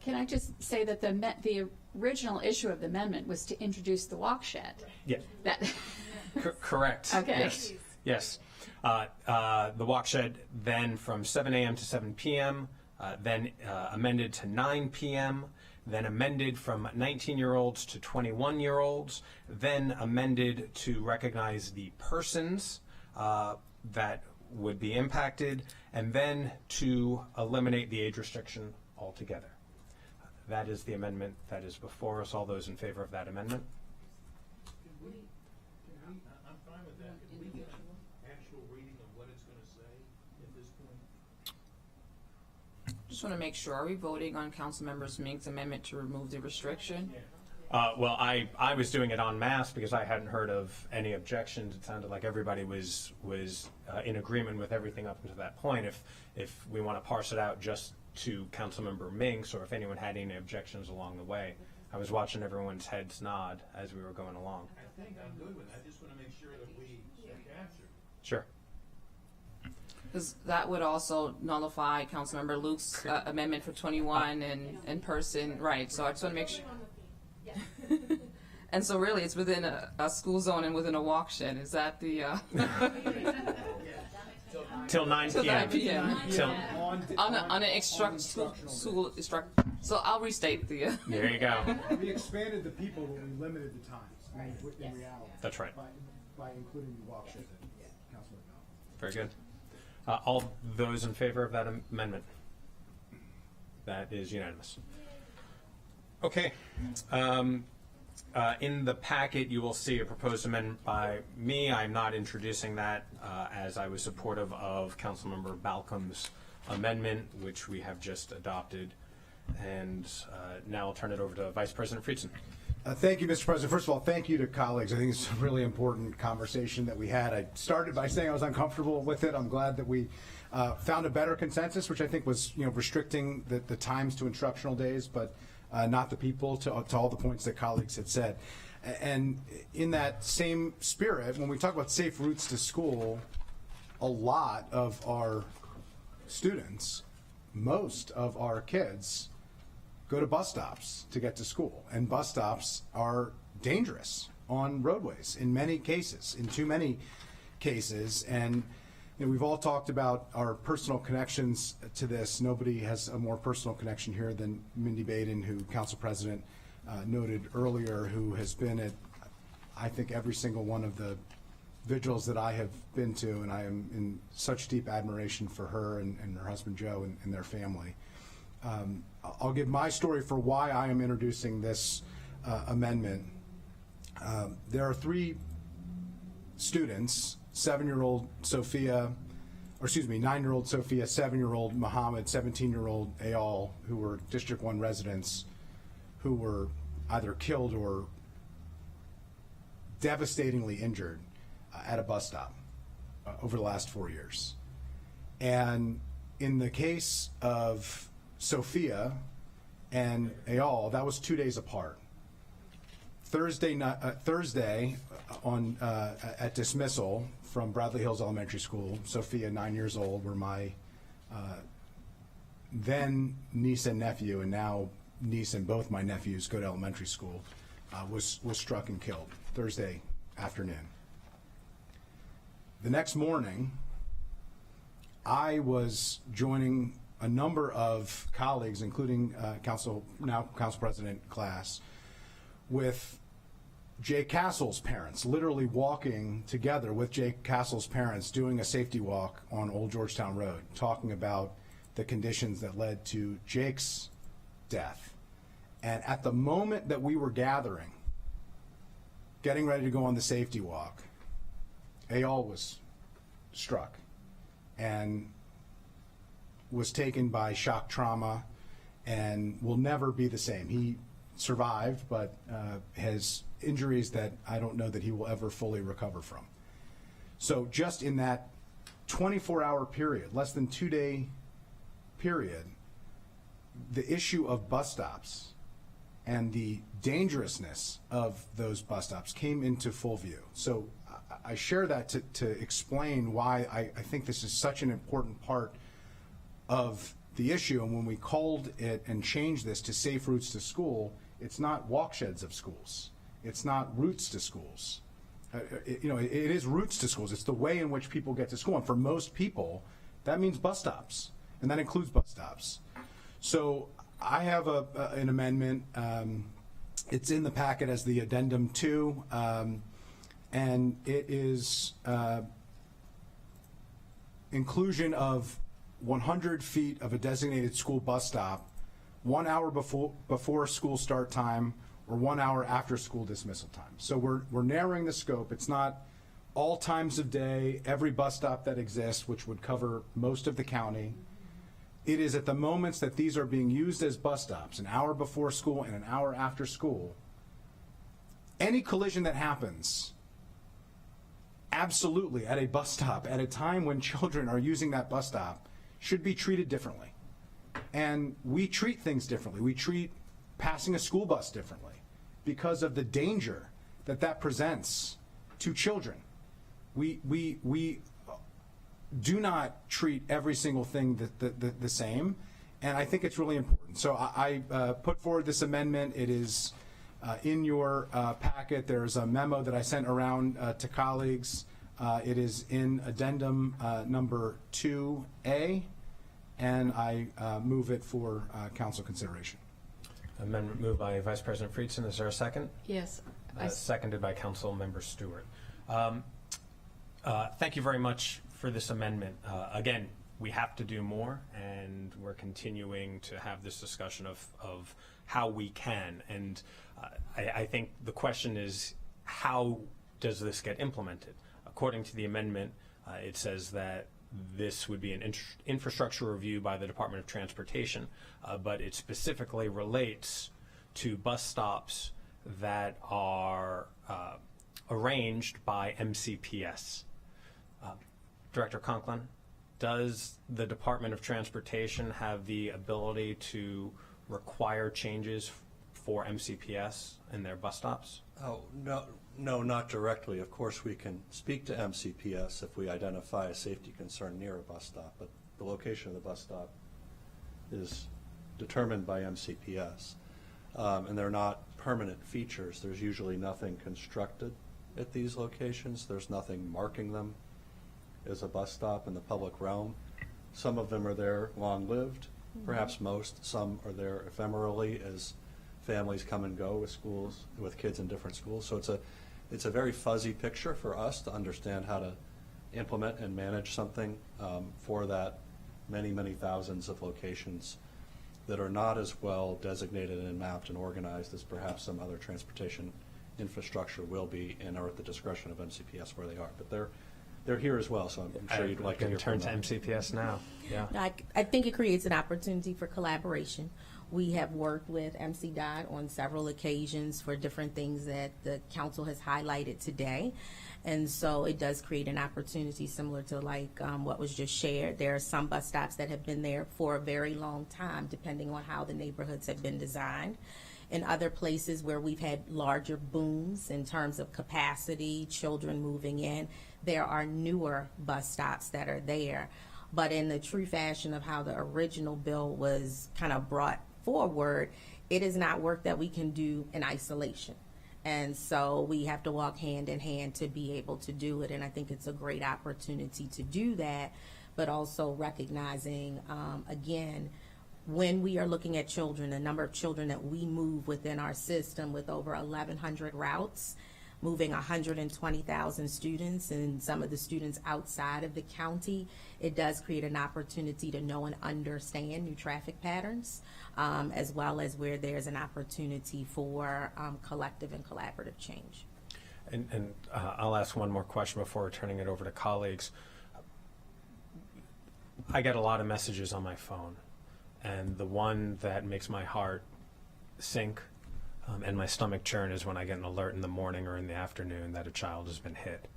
Can I just say that the original issue of the amendment was to introduce the walk shed? Yes. Correct. Okay. Yes. The walk shed then from 7 a.m. to 7 p.m., then amended to 9 p.m., then amended from 19-year-olds to 21-year-olds, then amended to recognize the persons that would be impacted, and then to eliminate the age restriction altogether. That is the amendment that is before us. All those in favor of that amendment? I'm fine with that. Can we get an actual reading of what it's going to say at this point? Just want to make sure, are we voting on Councilmember Mink's amendment to remove the restriction? Well, I was doing it en masse because I hadn't heard of any objections. It sounded like everybody was in agreement with everything up until that point. If we want to parse it out just to Councilmember Minks, or if anyone had any objections along the way, I was watching everyone's heads nod as we were going along. I think I'm good with it. I just want to make sure that we capture. Sure. Because that would also nullify Councilmember Luke's amendment for 21 and in person, right? So I just want to make sure. And so really, it's within a school zone and within a walk shed. Is that the? Till 9 p.m. Till 9 p.m. Till on an school instruct. So I'll restate the. There you go. We expanded the people, but we limited the times. In reality. That's right. By including the walk shed. Very good. All those in favor of that amendment? That is unanimous. Okay. In the packet, you will see a proposed amendment by me. I'm not introducing that as I was supportive of Councilmember Balcom's amendment, which we have just adopted. And now I'll turn it over to Vice President Friedson. Thank you, Mr. President. First of all, thank you to colleagues. I think it's a really important conversation that we had. I started by saying I was uncomfortable with it. I'm glad that we found a better consensus, which I think was, restricting the times to instructional days, but not the people, to all the points that colleagues had said. And in that same spirit, when we talk about safe routes to school, a lot of our students, most of our kids, go to bus stops to get to school. And bus stops are dangerous on roadways in many cases, in too many cases. And we've all talked about our personal connections to this. Nobody has a more personal connection here than Mindy Baden, who Council President noted earlier, who has been at, I think, every single one of the vigils that I have been to, and I am in such deep admiration for her and her husband Joe and their family. I'll give my story for why I am introducing this amendment. There are 3 students, 9-year-old Sophia, 7-year-old Muhammad, 17-year-old Ayal, who were District 1 residents, who were either killed or devastatingly injured at a bus stop over the last 4 years. And in the case of Sophia and Ayal, that was 2 days apart. Thursday at dismissal from Bradley Hills Elementary School, Sophia, 9 years old, where my then niece and nephew, and now niece and both my nephews go to elementary school, was struck and killed Thursday afternoon. The next morning, I was joining a number of colleagues, including Council President Glass, with Jake Castle's parents, literally walking together with Jake Castle's parents, doing a safety walk on Old Georgetown Road, talking about the conditions that led to Jake's death. And at the moment that we were gathering, getting ready to go on the safety walk, Ayal was struck and was taken by shock trauma and will never be the same. He survived, but has injuries that I don't know that he will ever fully recover from. So just in that 24-hour period, less than 2-day period, the issue of bus stops and the dangerousness of those bus stops came into full view. So I share that to explain why I think this is such an important part of the issue. And when we called it and changed this to safe routes to school, it's not walk sheds of schools. It's not routes to schools. It is routes to schools. It's the way in which people get to school. And for most people, that means bus stops. And that includes bus stops. So I have an amendment. It's in the packet as the addendum 2. And it is inclusion of 100 feet of a designated school bus stop 1 hour before school start time or 1 hour after school dismissal time. So we're narrowing the scope. It's not all times of day, every bus stop that exists, which would cover most of the county. It is at the moments that these are being used as bus stops, an hour before school and an hour after school. Any collision that happens, absolutely, at a bus stop, at a time when children are using that bus stop, should be treated differently. And we treat things differently. We treat passing a school bus differently because of the danger that presents to children. We do not treat every single thing the same, and I think it's really important. So I put forward this amendment. It is in your packet. There's a memo that I sent around to colleagues. It is in addendum number 2A, and I move it for council consideration. Amendment moved by Vice President Friedson. Is there a second? Yes. Seconded by Council Member Stewart. Thank you very much for this amendment. Again, we have to do more, and we're continuing to have this discussion of how we can. And I think the question is, how does this get implemented? According to the amendment, it says that this would be an infrastructure review by the Department of Transportation, but it specifically relates to bus stops that are arranged by MCPS. Director Conklin, does the Department of Transportation have the ability to require changes for MCPS in their bus stops? Oh, no, not directly. Of course, we can speak to MCPS if we identify a safety concern near a bus stop, but the location of the bus stop is determined by MCPS. And they're not permanent features. There's usually nothing constructed at these locations. There's nothing marking them as a bus stop in the public realm. Some of them are there long-lived, perhaps most. Some are there ephemerally as families come and go with schools, with kids in different schools. So it's a very fuzzy picture for us to understand how to implement and manage something for that many thousands of locations that are not as well designated and mapped and organized as perhaps some other transportation infrastructure will be and are at the discretion of MCPS where they are. But they're here as well, so I'm sure you'd like to hear turn from to them. MCPS now. Yeah. I think it creates an opportunity for collaboration. We have worked with MCDOT on several occasions for different things that the council has highlighted today. And so it does create an opportunity similar to like what was just shared. There are some bus stops that have been there for a very long time, depending on how the neighborhoods have been designed. In other places where we've had larger booms in terms of capacity, children moving in, there are newer bus stops that are there. But in the true fashion of how the original bill was kind of brought forward, it is not work that we can do in isolation. And so we have to walk hand in hand to be able to do it. And I think it's a great opportunity to do that, but also recognizing, again, when we are looking at children, the number of children that we move within our system with over 1,100 routes, moving 120,000 students and some of the students outside of the county, it does create an opportunity to know and understand new traffic patterns, as well as where there's an opportunity for collective and collaborative change. And I'll ask one more question before turning it over to colleagues. I get a lot of messages on my phone, and the one that makes my heart sink and my stomach churn is when I get an alert in the morning or in the afternoon that a child has been hit,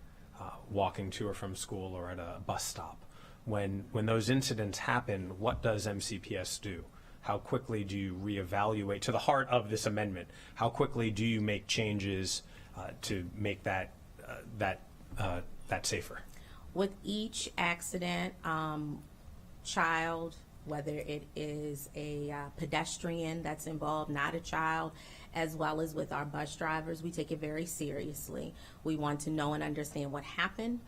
walking to or from school or at a bus stop. When those incidents happen, what does MCPS do? How quickly do you reevaluate, to the heart of this amendment, how quickly do you make changes to make that safer? With each accident, child, whether it is a pedestrian that's involved, not a child, as well as with our bus drivers, we take it very seriously. We want to know and understand what happened.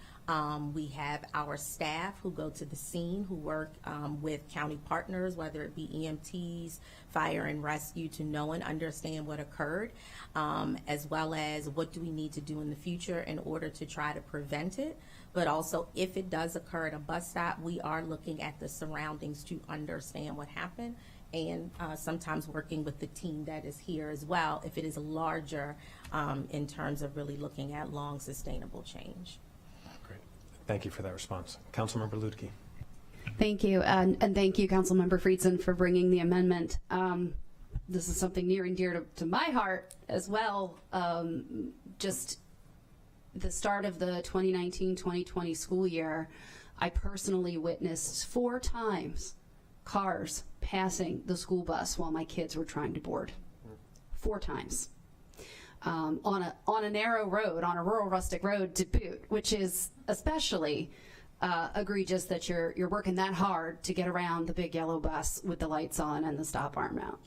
We have our staff who go to the scene, who work with county partners, whether it be EMTs, fire and rescue, to know and understand what occurred, as well as what do we need to do in the future in order to try to prevent it. But also, if it does occur at a bus stop, we are looking at the surroundings to understand what happened, and sometimes working with the team that is here as well, if it is larger, in terms of really looking at long sustainable change. Great. Thank you for that response. Councilmember Luedtke. Thank you, and thank you, Councilmember Friedson, for bringing the amendment. This is something near and dear to my heart as well. Just the start of the 2019-2020 school year, I personally witnessed 4 times cars passing the school bus while my kids were trying to board. 4 times. On a narrow road, on a rural rustic road to boot, which is especially egregious that you're working that hard to get around the big yellow bus with the lights on and the stop arm out.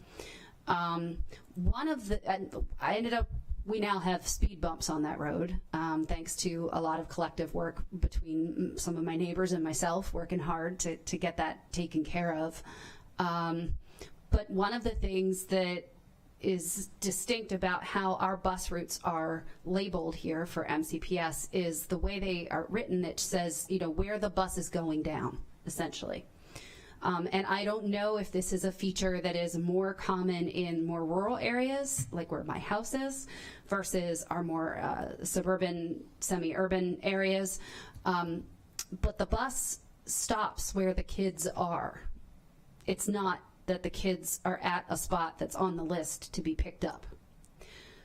We now have speed bumps on that road, thanks to a lot of collective work between some of my neighbors and myself, working hard to get that taken care of. But one of the things that is distinct about how our bus routes are labeled here for MCPS is the way they are written. It says, you know, where the bus is going down, essentially. And I don't know if this is a feature that is more common in more rural areas, like where my house is, versus our more suburban, semi-urban areas. But the bus stops where the kids are. It's not that the kids are at a spot that's on the list to be picked up.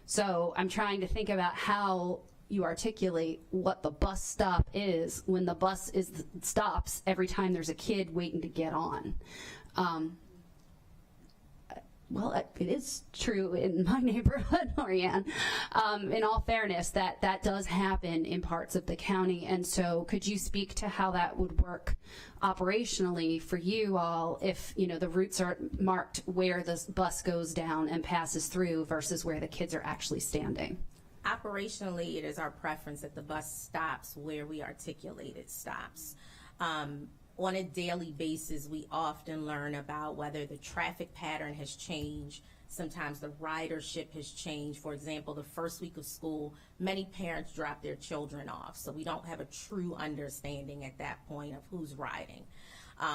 So I'm trying to think about how you articulate what the bus stop is when the bus stops every time there's a kid waiting to get on. Well, it is true in my neighborhood, Orianne. In all fairness, that does happen in parts of the county. And so could you speak to how that would work operationally for you all if, you know, the routes are marked where the bus goes down and passes through versus where the kids are actually standing? Operationally, it is our preference that the bus stops where we articulate it stops. On a daily basis, we often learn about whether the traffic pattern has changed. Sometimes the ridership has changed. For example, the first week of school, many parents drop their children off, so we don't have a true understanding at that point of who's riding.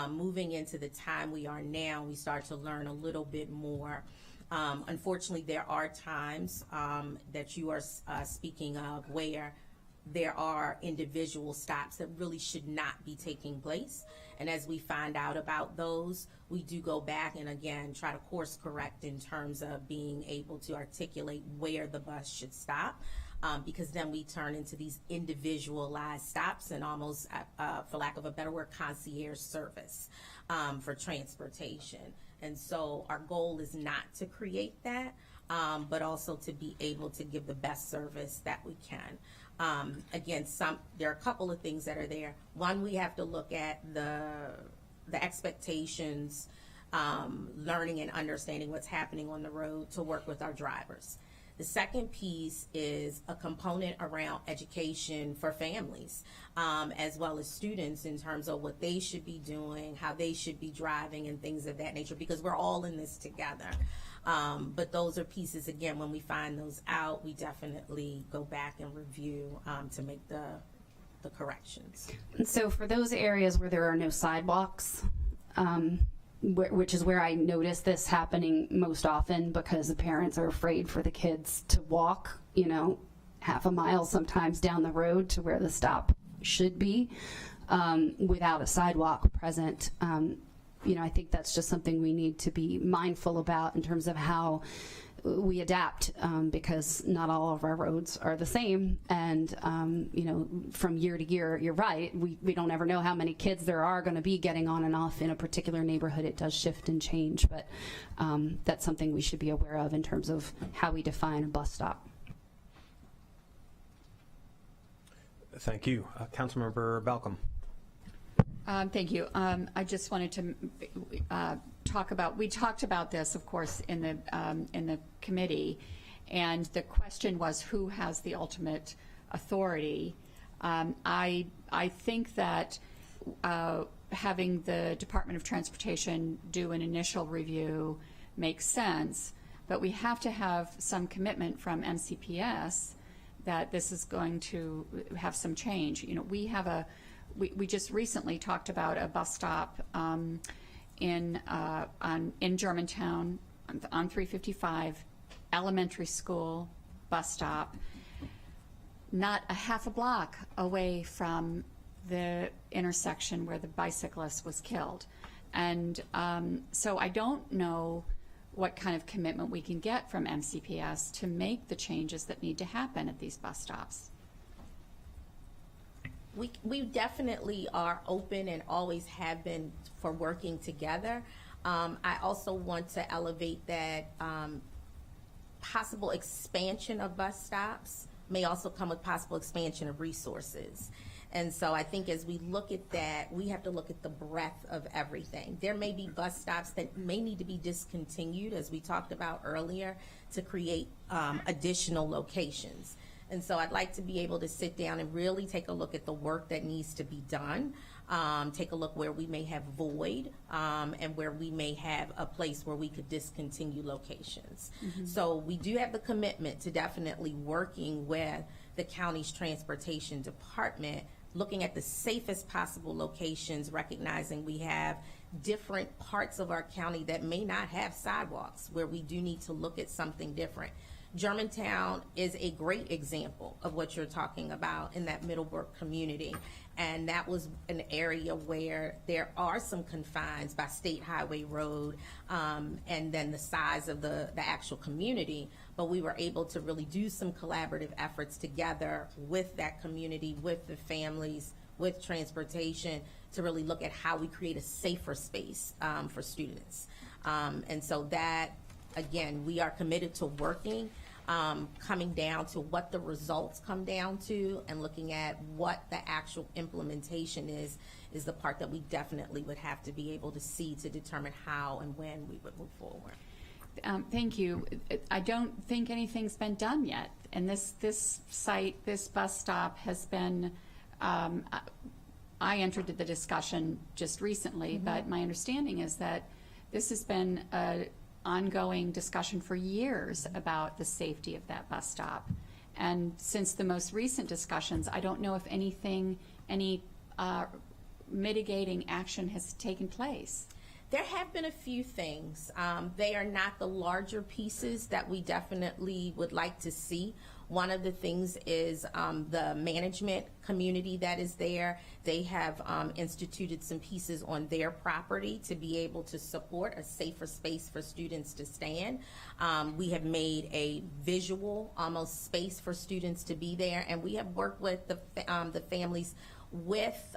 Moving into the time we are now, we start to learn a little bit more. Unfortunately, there are times that you are speaking of where there are individual stops that really should not be taking place. And as we find out about those, we do go back and again try to course correct in terms of being able to articulate where the bus should stop, because then we turn into these individualized stops and almost, for lack of a better word, concierge service for transportation. And so our goal is not to create that, but also to be able to give the best service that we can. Again, there are a couple of things that are there. One, we have to look at the expectations, learning and understanding what's happening on the road to work with our drivers. The second piece is a component around education for families, as well as students in terms of what they should be doing, how they should be driving, and things of that nature, because we're all in this together. But those are pieces, again, when we find those out, we definitely go back and review to make the corrections. And so for those areas where there are no sidewalks, which is where I notice this happening most often because the parents are afraid for the kids to walk, you know, half a mile sometimes down the road to where the stop should be without a sidewalk present. You know, I think that's just something we need to be mindful about in terms of how we adapt, because not all of our roads are the same. And, you know, from year to year, you're right, we don't ever know how many kids there are going to be getting on and off in a particular neighborhood. It does shift and change, but that's something we should be aware of in terms of how we define a bus stop. Thank you. Councilmember Balcom. Thank you. I just wanted to we talked about this, of course, in the committee, and the question was who has the ultimate authority. I think that having the Department of Transportation do an initial review makes sense, but we have to have some commitment from MCPS that this is going to have some change. You know, we just recently talked about a bus stop in Germantown on 355, elementary school bus stop, not a half a block away from the intersection where the bicyclist was killed. And so I don't know what kind of commitment we can get from MCPS to make the changes that need to happen at these bus stops. We definitely are open and always have been for working together. I also want to elevate that possible expansion of bus stops may also come with possible expansion of resources. And so I think as we look at that, we have to look at the breadth of everything. There may be bus stops that may need to be discontinued, as we talked about earlier, to create additional locations. And so I'd like to be able to sit down and really take a look at the work that needs to be done take a look where we may have void, and where we may have a place where we could discontinue locations. So we do have the commitment to definitely working with the county's transportation department, looking at the safest possible locations, recognizing we have different parts of our county that may not have sidewalks, where we do need to look at something different. Germantown is a great example of what you're talking about in that Middlebrook community. And that was an area where there are some confines by State Highway Road, and then the size of the actual community. But we were able to really do some collaborative efforts together with that community, with the families, with transportation, to really look at how we create a safer space for students. And so that, again, we are committed to working, coming down to what the results come down to, and looking at what the actual implementation is the part that we definitely would have to be able to see to determine how and when we would move forward. Thank you. I don't think anything's been done yet. And this site, this bus stop has been, I entered the discussion just recently, but my understanding is that this has been an ongoing discussion for years about the safety of that bus stop. And since the most recent discussions, I don't know if any mitigating action has taken place. There have been a few things. They are not the larger pieces that we definitely would like to see. One of the things is the management community that is there. They have instituted some pieces on their property to be able to support a safer space for students to stand. We have made a visual almost space for students to be there, and we have worked with the families with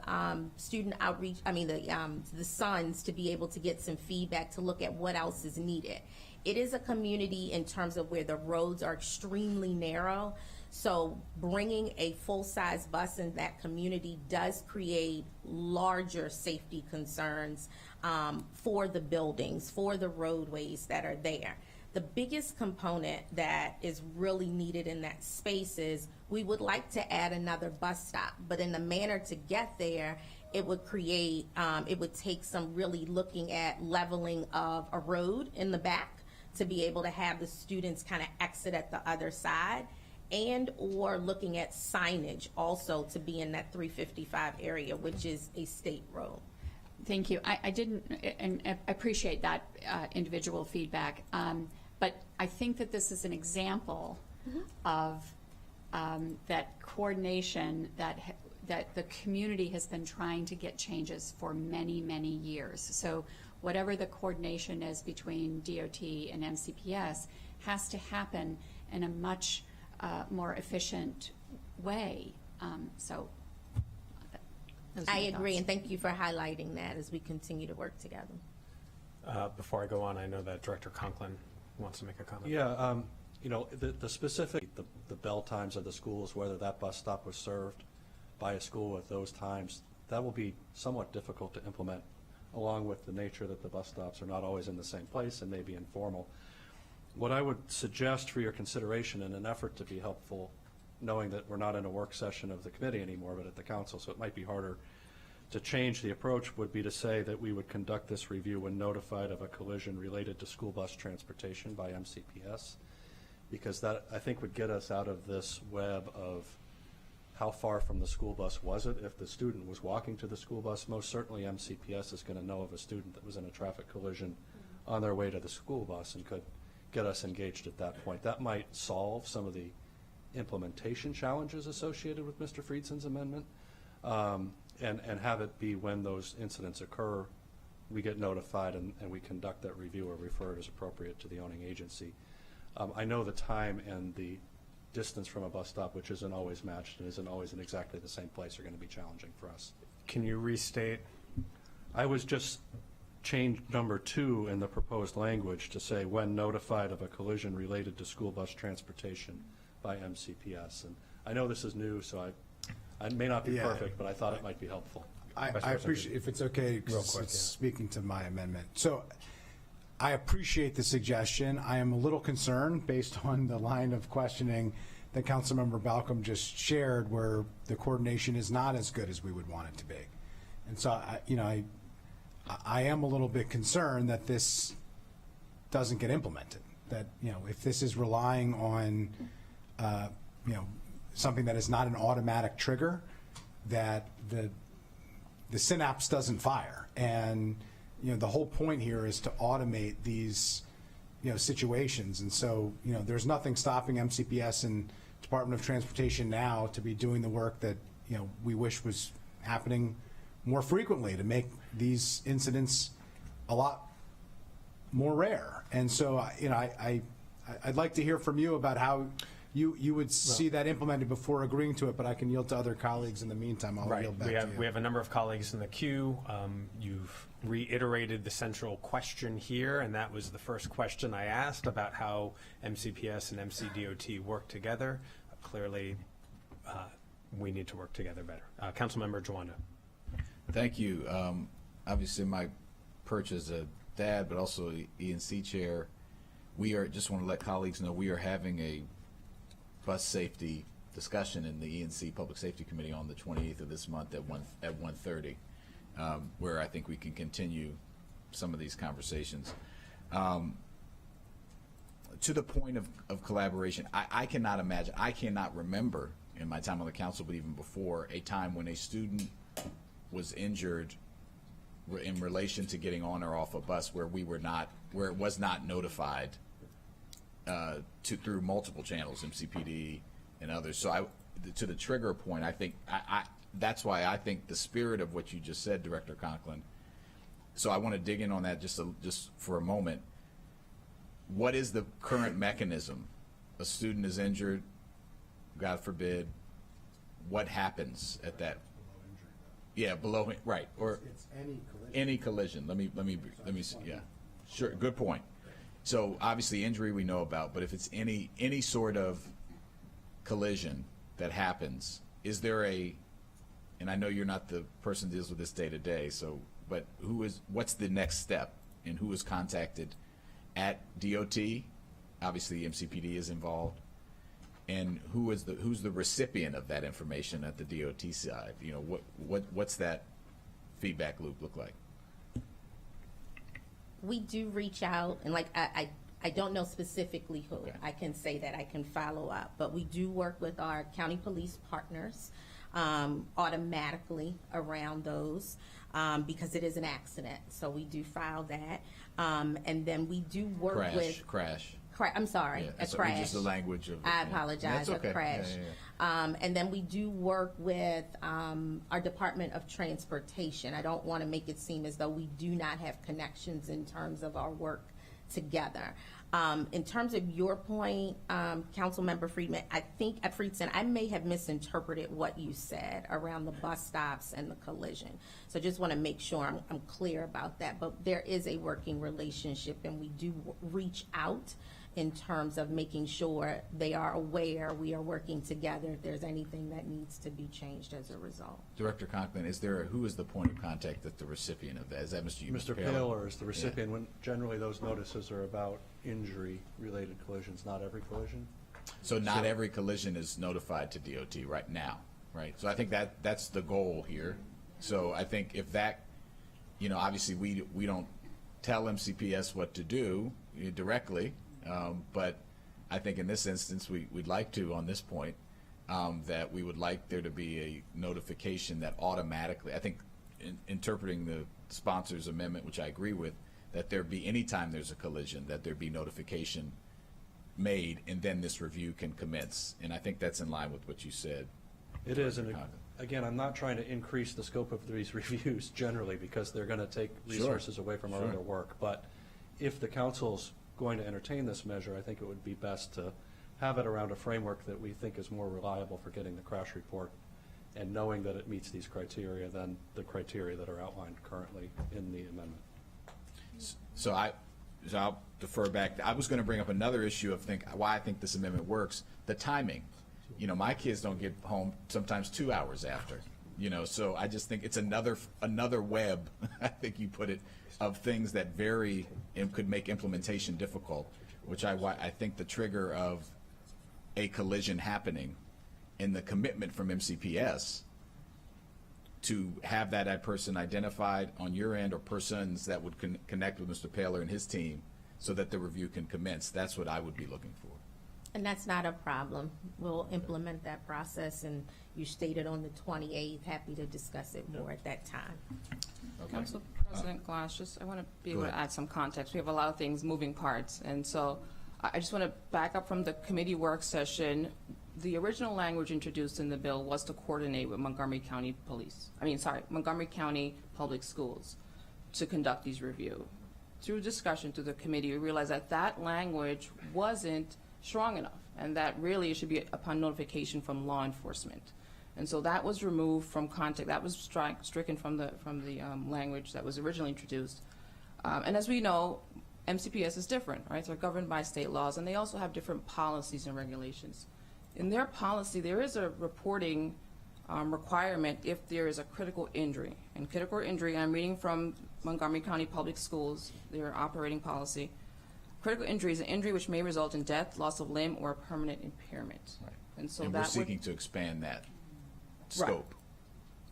student outreach, the sons, to be able to get some feedback to look at what else is needed. It is a community in terms of where the roads are extremely narrow, so bringing a full-size bus in that community does create larger safety concerns for the buildings, for the roadways that are there. The biggest component that is really needed in that space is we would like to add another bus stop, but in the manner to get there, it would create, it would take some really looking at leveling of a road in the back to be able to have the students kind of exit at the other side, and or looking at signage also to be in that 355 area, which is a state road. Thank you. I didn't, and I appreciate that individual feedback. But I think that this is an example of that coordination that the community has been trying to get changes for many, many years. So whatever the coordination is between DOT and MCPS has to happen in a much more efficient way. I agree, and thank you for highlighting that as we continue to work together. Before I go on, I know that Director Conklin wants to make a comment. Yeah, the specific, the bell times of the schools, whether that bus stop was served by a school at those times, that will be somewhat difficult to implement, along with the nature that the bus stops are not always in the same place and may be informal. What I would suggest for your consideration, in an effort to be helpful, knowing that we're not in a work session of the committee anymore, but at the council, so it might be harder to change the approach, would be to say that we would conduct this review when notified of a collision related to school bus transportation by MCPS, because that, I think, would get us out of this web of how far from the school bus was it. If the student was walking to the school bus, most certainly MCPS is going to know of a student that was in a traffic collision on their way to the school bus and could get us engaged at that point. That might solve some of the implementation challenges associated with Mr. Friedson's amendment, and have it be when those incidents occur, we get notified and we conduct that review or refer it as appropriate to the owning agency. I know the time and the distance from a bus stop, which isn't always matched and isn't always in exactly the same place, are going to be challenging for us. Can you restate? I was just changed number 2 in the proposed language to say when notified of a collision related to school bus transportation by MCPS. And I know this is new, so I may not be perfect, but I thought it might be helpful. I appreciate, if it's okay, Real quick, speaking to my amendment. So I appreciate the suggestion. I am a little concerned based on the line of questioning that Councilmember Balcom just shared, where the coordination is not as good as we would want it to be. And so, I am a little bit concerned that this doesn't get implemented. That, if this is relying on, something that is not an automatic trigger, that the synapse doesn't fire. And, the whole point here is to automate these, situations. And so, there's nothing stopping MCPS and Department of Transportation now to be doing the work that, we wish was happening more frequently to make these incidents a lot more rare. And so, I'd like to hear from you about how you would see that implemented before agreeing to it, but I can yield to other colleagues in the meantime. I'll yield back to you. We have a number of colleagues in the queue. You've reiterated the central question here, and that was the first question I asked about how MCPS and MCDOT work together. Clearly, we need to work together better. Councilmember Jawando. Thank you. Obviously, my perch as a dad, but also E&C chair, just want to let colleagues know we are having a bus safety discussion in the E&C Public Safety Committee on the 28th of this month at 1:30, where I think we can continue some of these conversations. To the point of collaboration, I cannot imagine, I cannot remember in my time on the council, but even before, a time when a student was injured in relation to getting on or off a bus where it was not notified through multiple channels, MCPD and others. So to the trigger point, I think that's why I think the spirit of what you just said, Director Conklin. So I want to dig in on that just for a moment. What is the current mechanism? A student is injured, God forbid. What happens at that? Yeah, right, or it's any collision. Any collision. Let me see. Yeah, sure. Good point. So obviously injury we know about, but if it's any sort of collision that happens, is there and I know you're not the person who deals with this day to day, but what's the next step, and who is contacted at DOT? Obviously MCPD is involved, and who's the recipient of that information at the DOT side? What's that feedback loop look like? We do reach out, and I don't know specifically who. Okay. I can say that I can follow up, but we do work with our county police partners automatically around those because it is an accident. So we do file that, and then we do work with crash. I'm sorry, a crash. Just the language of it. I apologize. That's okay. A crash. Yeah. And then we do work with our Department of Transportation. I don't want to make it seem as though we do not have connections in terms of our work together. In terms of your point, Councilmember Friedman, I think at Friedson, I may have misinterpreted what you said around the bus stops and the collision. So just want to make sure I'm clear about that. But there is a working relationship, and we do reach out in terms of making sure they are aware we are working together if there's anything that needs to be changed as a result. Director Conklin, who is the point of contact that's the recipient of that? Is that Mr. Paler is the recipient. When generally those notices are about injury-related collisions, not every collision. So not every collision is notified to DOT right now, right? So I think that's the goal here. So I think if that, obviously we don't tell MCPS what to do directly, but I think in this instance we'd like to, on this point, that we would like there to be a notification that automatically, I think interpreting the sponsor's amendment, which I agree with, that there be, anytime there's a collision, that there be notification made, and then this review can commence. And I think that's in line with what you said. It is, and again, I'm not trying to increase the scope of these reviews generally, because they're going to take resources away from our other work. But if the council's going to entertain this measure, I think it would be best to have it around a framework that we think is more reliable for getting the crash report, and knowing that it meets these criteria than the criteria that are outlined currently in the amendment. So I'll defer back. I was going to bring up another issue of why I think this amendment works. The timing. My kids don't get home sometimes 2 hours after. So I just think it's another web, I think you put it, of things that vary and could make implementation difficult, which I think the trigger of a collision happening and the commitment from MCPS to have that person identified on your end, or persons that would connect with Mr. Paler and his team so that the review can commence. That's what I would be looking for. And that's not a problem. We'll implement that process, and you stated on the 28th. Happy to discuss it more at that time. Council President Glass, I want to be able Go to ahead. add some context. We have a lot of things, moving parts, and so I just want to back up from the committee work session. The original language introduced in the bill was to coordinate with Montgomery County Montgomery County Public Schools to conduct these review. Through discussion through the committee, we realized that language wasn't strong enough, and that really it should be upon notification from law enforcement. And so that was removed from context. That was stricken from the language that was originally introduced. And as we know, MCPS is different, right? They're governed by state laws, and they also have different policies and regulations. In their policy, there is a reporting requirement if there is a critical injury. And critical injury, I'm reading from Montgomery County Public Schools, their operating policy. Critical injury is an injury which may result in death, loss of limb, or permanent impairment. Right. And so And that we're would, seeking to expand that scope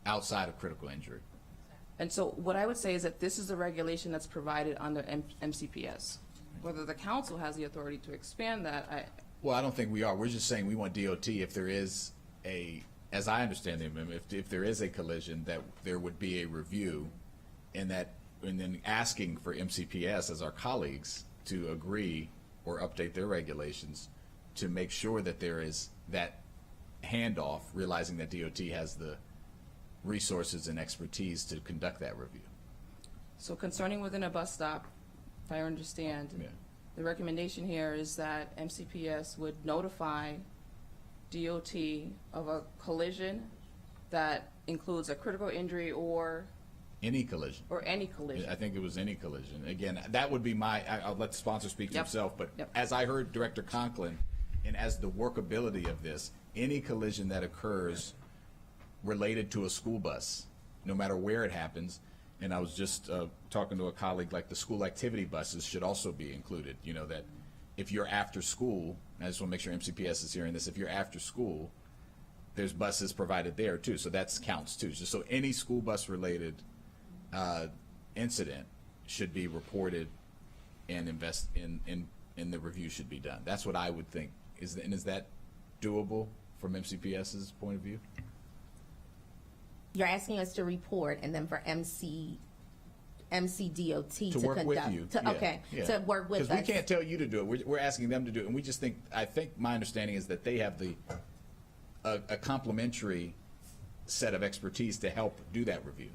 outside of critical injury. and so what I would say is that this is the regulation that's provided under MCPS. Whether the council has the authority to expand that, Well, I don't think we are. We're just saying we want DOT, if there is as I understand the amendment, if there is a collision, that there would be a review, and then asking for MCPS as our colleagues to agree or update their regulations to make sure that there is that handoff, realizing that DOT has the resources and expertise to conduct that review. so concerning within a bus stop, if I understand, the recommendation here is that MCPS would notify DOT of a collision that includes a critical injury or Any collision. any collision. I think it was any collision. Again, that would be I'll let the sponsor speak for Yep. himself, but Yep. as I heard Director Conklin, and as the workability of this, any collision that occurs related to a school bus, no matter where it happens, and I was just talking to a colleague, like the school activity buses should also be included, that if you're after school, and I just want to make sure MCPS is hearing this, if you're after school, there's buses provided there too, so that counts too. So any school bus related incident should be reported and in the review should be done. That's what I would think. Is that doable from MCPS's point of view? You're asking us to report, and then for MCDOT To work conduct. with you. To work with us. Because we can't tell you to do it. We're asking them to do it, and we just I think my understanding is that they have a complementary set of expertise to help do that review.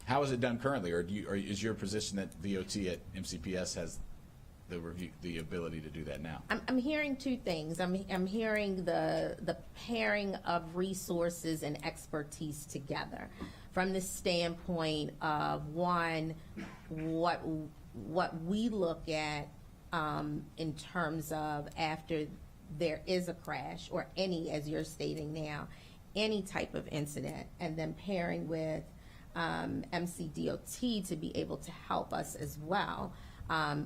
How is it done currently, or is your position that DOT at MCPS has the ability to do that now? I'm hearing two things. I'm hearing the pairing of resources and expertise together, from the standpoint of one, what we look at in terms of after there is a crash or any, as you're stating now, any type of incident, and then pairing with MCDOT to be able to help us as well.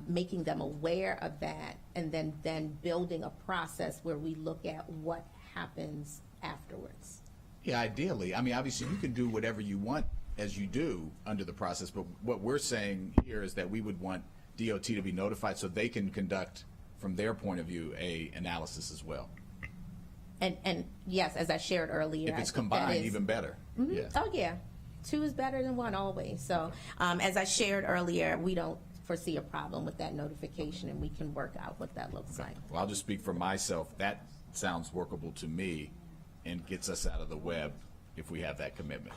Making them aware of that, and then building a process where we look at what happens afterwards. Yeah, ideally. I mean, obviously, you can do whatever you want as you do under the process, but what we're saying here is that we would want DOT to be notified so they can conduct, from their point of view, a analysis as well. And yes, as I shared earlier, If it's combined, even better. Mhm. Yeah. Oh yeah, two is better than one always. So as I shared earlier, we don't foresee a problem with that notification, and we can work out what that looks like. Well, I'll just speak for myself. That sounds workable to me and gets us out of the web if we have that commitment.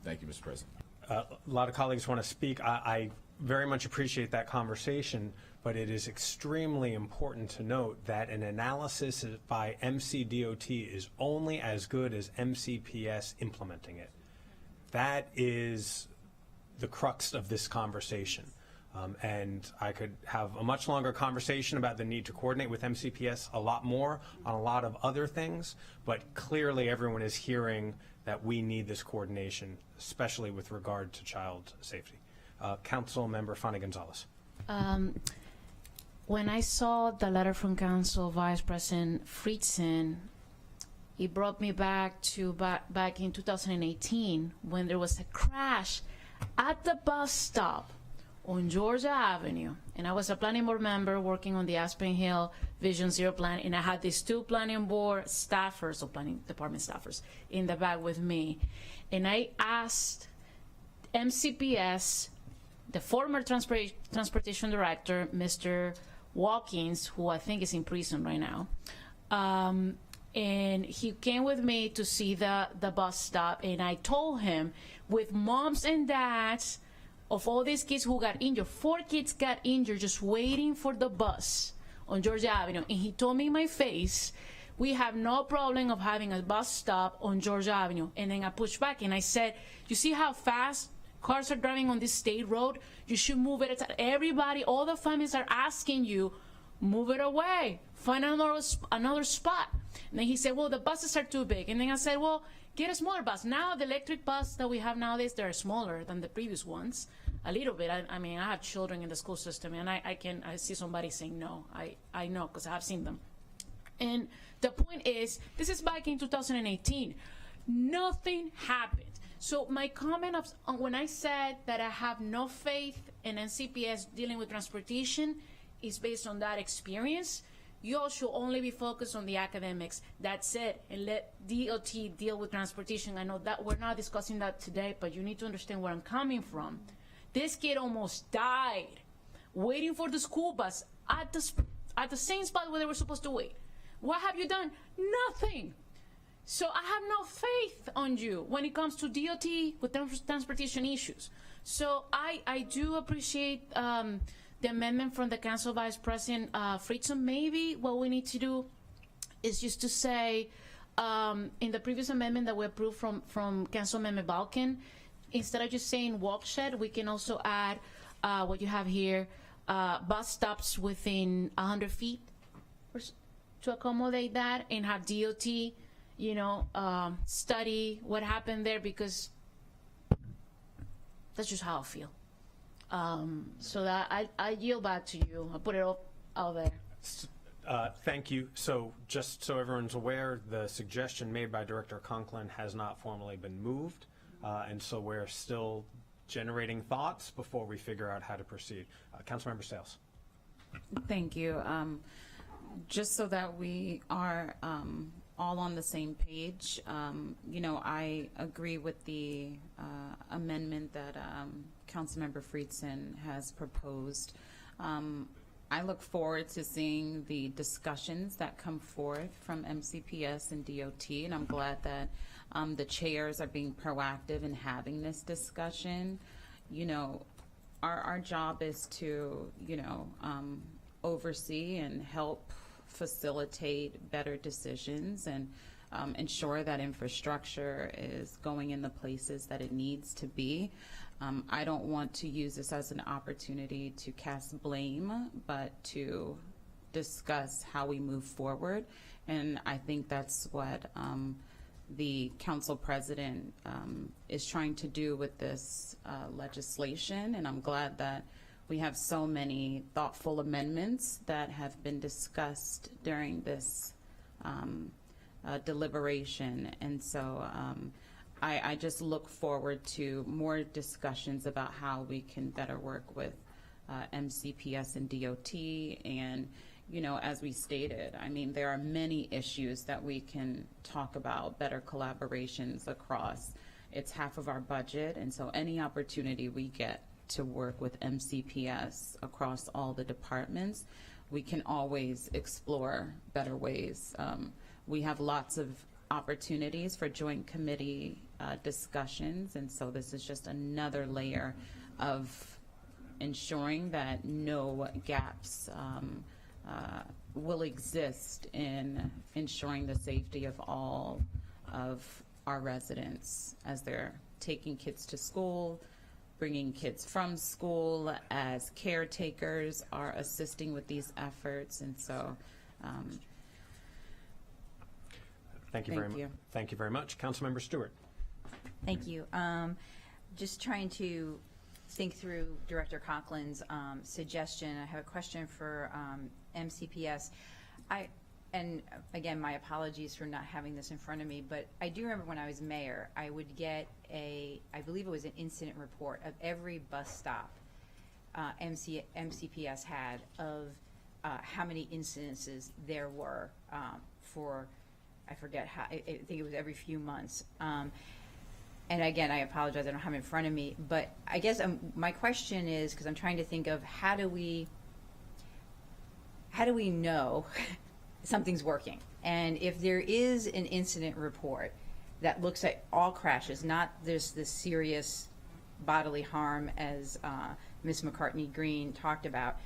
Thank you, Mr. President. A lot of colleagues want to speak. I very much appreciate that conversation, but it is extremely important to note that an analysis by MCDOT is only as good as MCPS implementing it. That is the crux of this conversation. And I could have a much longer conversation about the need to coordinate with MCPS a lot more on a lot of other things, but clearly everyone is hearing that we need this coordination, especially with regard to child safety. Council Member Fanny Gonzalez. When I saw the letter from Council Vice President Friedson, it brought me back to back in 2018 when there was a crash at the bus stop on Georgia Avenue, and I was a planning board member working on the Aspen Hill Vision Zero plan, and I had these two planning board staffers, or planning department staffers, in the back with me, and I asked MCPS, the former transportation director, Mr. Watkins, who I think is in prison right now, and he came with me to see the bus stop, and I told him, with moms and dads of all these kids who got injured, 4 kids got injured just waiting for the bus on Georgia Avenue. And he told me in my face, we have no problem of having a bus stop on Georgia Avenue. And then I pushed back and I said, you see how fast cars are driving on this state road? You should move it. Everybody, all the families are asking you, move it away, find another spot. And then he said, well, the buses are too big. And then I said, well, get a smaller bus. Now the electric bus that we have nowadays, they're smaller than the previous ones, a little bit. I mean, I have children in the school system, and I see somebody saying no. I know, because I have seen them. And the point is, this is back in 2018. Nothing happened. So my comment when I said that I have no faith in NCPS dealing with transportation is based on that experience. You all should only be focused on the academics. That's it, and let DOT deal with transportation. I know that we're not discussing that today, but you need to understand where I'm coming from. This kid almost died waiting for the school bus at the same spot where they were supposed to wait. What have you done? Nothing. So I have no faith on you when it comes to DOT with transportation issues. So I do appreciate the amendment from the Council Vice President Fritzen. Maybe what we need to do is just to say, in the previous amendment that we approved from Councilmember Balkin, instead of just saying walk shed, we can also add what you have here, bus stops within 100 feet to accommodate that, and have DOT, study what happened there, because that's just how I feel. So that I yield back to you. I'll put it all out there. Thank you. So just so everyone's aware, the suggestion made by Director Conklin has not formally been moved, and so we're still generating thoughts before we figure out how to proceed. Councilmember Sales. Thank you. Just so that we are all on the same page, I agree with the amendment that Councilmember Fritzen has proposed. I look forward to seeing the discussions that come forth from MCPS and DOT, and I'm glad that the chairs are being proactive in having this discussion. Our job is to, oversee and help facilitate better decisions and ensure that infrastructure is going in the places that it needs to be. I don't want to use this as an opportunity to cast blame, but to discuss how we move forward. And I think that's what the council president is trying to do with this legislation. And I'm glad that we have so many thoughtful amendments that have been discussed during this deliberation. And so I just look forward to more discussions about how we can better work with MCPS and DOT. And, as we stated, there are many issues that we can talk about, better collaborations across. It's half of our budget, and so any opportunity we get to work with MCPS across all the departments, we can always explore better ways. We have lots of opportunities for joint committee discussions, and so this is just another layer of ensuring that no gaps will exist in ensuring the safety of all of our residents as they're taking kids to school, bringing kids from school, as caretakers are assisting with these efforts. And so Thank you very much. Councilmember Stewart. Thank you. Just trying to think through Director Conklin's suggestion. I have a question for MCPS. and again, my apologies for not having this in front of me, but I do remember when I was mayor, I would get I believe it was an incident report of every bus stop MCPS had of how many incidences there were for, I forget how, I think it was every few months. And again, I apologize, I don't have it in front of me, but I guess my question is, because I'm trying to think of how do we know something's working? And if there is an incident report that looks at all crashes, not this serious bodily harm as Ms. McCartney Green talked about,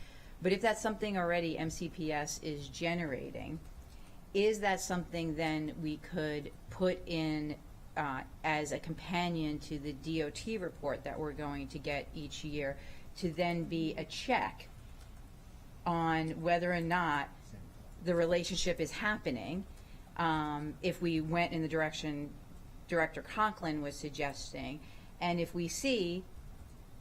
but if that's something already MCPS is generating, is that something then we could put in as a companion to the DOT report that we're going to get each year to then be a check on whether or not the relationship is happening, if we went in the direction Director Conklin was suggesting, and if we see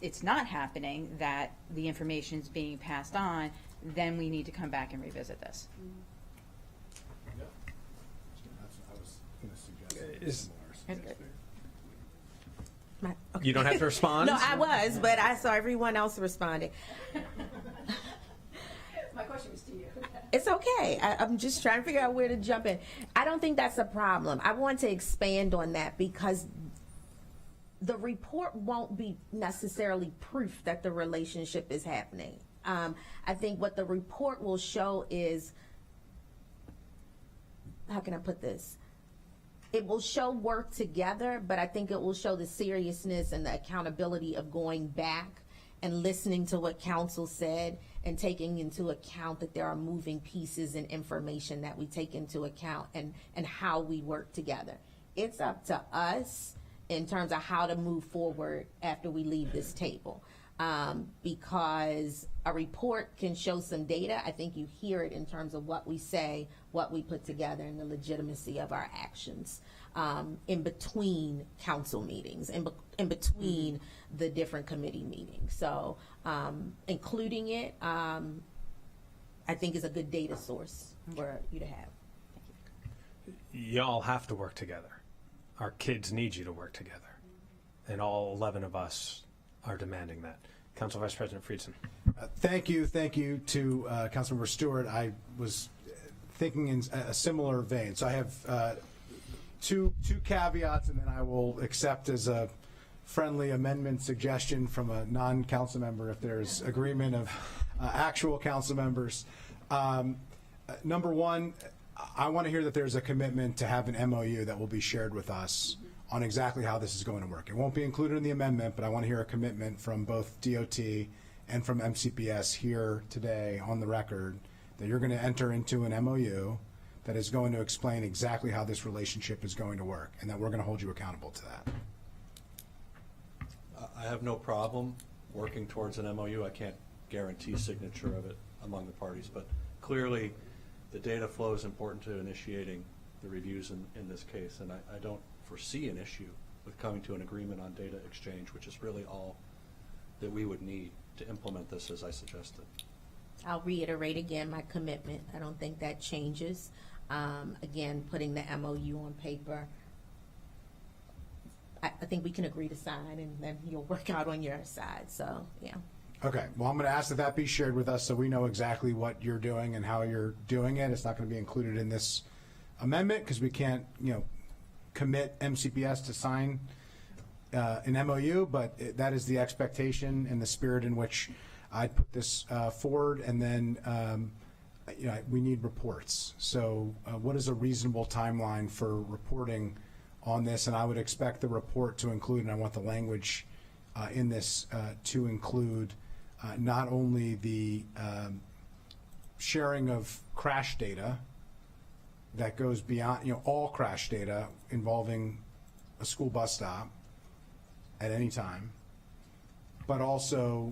it's not happening, that the information is being passed on, then we need to come back and revisit this. You don't have to respond? No, I was, but I saw everyone else responding. My question was to you. It's okay. I'm just trying to figure out where to jump in. I don't think that's a problem. I want to expand on that because the report won't be necessarily proof that the relationship is happening. I think what the report will show is, how can I put this? It will show work together, but I think it will show the seriousness and the accountability of going back and listening to what council said and taking into account that there are moving pieces and information that we take into account and how we work together. It's up to us in terms of how to move forward after we leave this table. Because a report can show some data. I think you hear it in terms of what we say, what we put together, and the legitimacy of our actions in between council meetings, in between the different committee meetings. So including it, I think is a good data source for you to have. Y'all have to work together. Our kids need you to work together. And all 11 of us are demanding that. Council Vice President Friedson. Thank you to Councilmember Stewart. I was thinking in a similar vein. So I have two caveats, and then I will accept as a friendly amendment suggestion from a non-council member if there's agreement of actual council members. Number one, I want to hear that there's a commitment to have an MOU that will be shared with us on exactly how this is going to work. It won't be included in the amendment, but I want to hear a commitment from both DOT and from MCPS here today on the record that you're going to enter into an MOU that is going to explain exactly how this relationship is going to work, and that we're going to hold you accountable to that. I have no problem working towards an MOU. I can't guarantee signature of it among the parties, but clearly the data flow is important to initiating the reviews in this case, and I don't foresee an issue with coming to an agreement on data exchange, which is really all that we would need to implement this as I suggested. I'll reiterate again my commitment. I don't think that changes. Again, putting the MOU on paper, I think we can agree to sign, and then you'll work out on your side. So, yeah. Okay, well, I'm going to ask that that be shared with us so we know exactly what you're doing and how you're doing it. It's not going to be included in this amendment because we can't, commit MCPS to sign an MOU, but that is the expectation and the spirit in which I'd put this forward. And then, we need reports. So what is a reasonable timeline for reporting on this? And I would expect the report to include, and I want the language in this to include not only the sharing of crash data that goes beyond, all crash data involving a school bus stop at any time, but also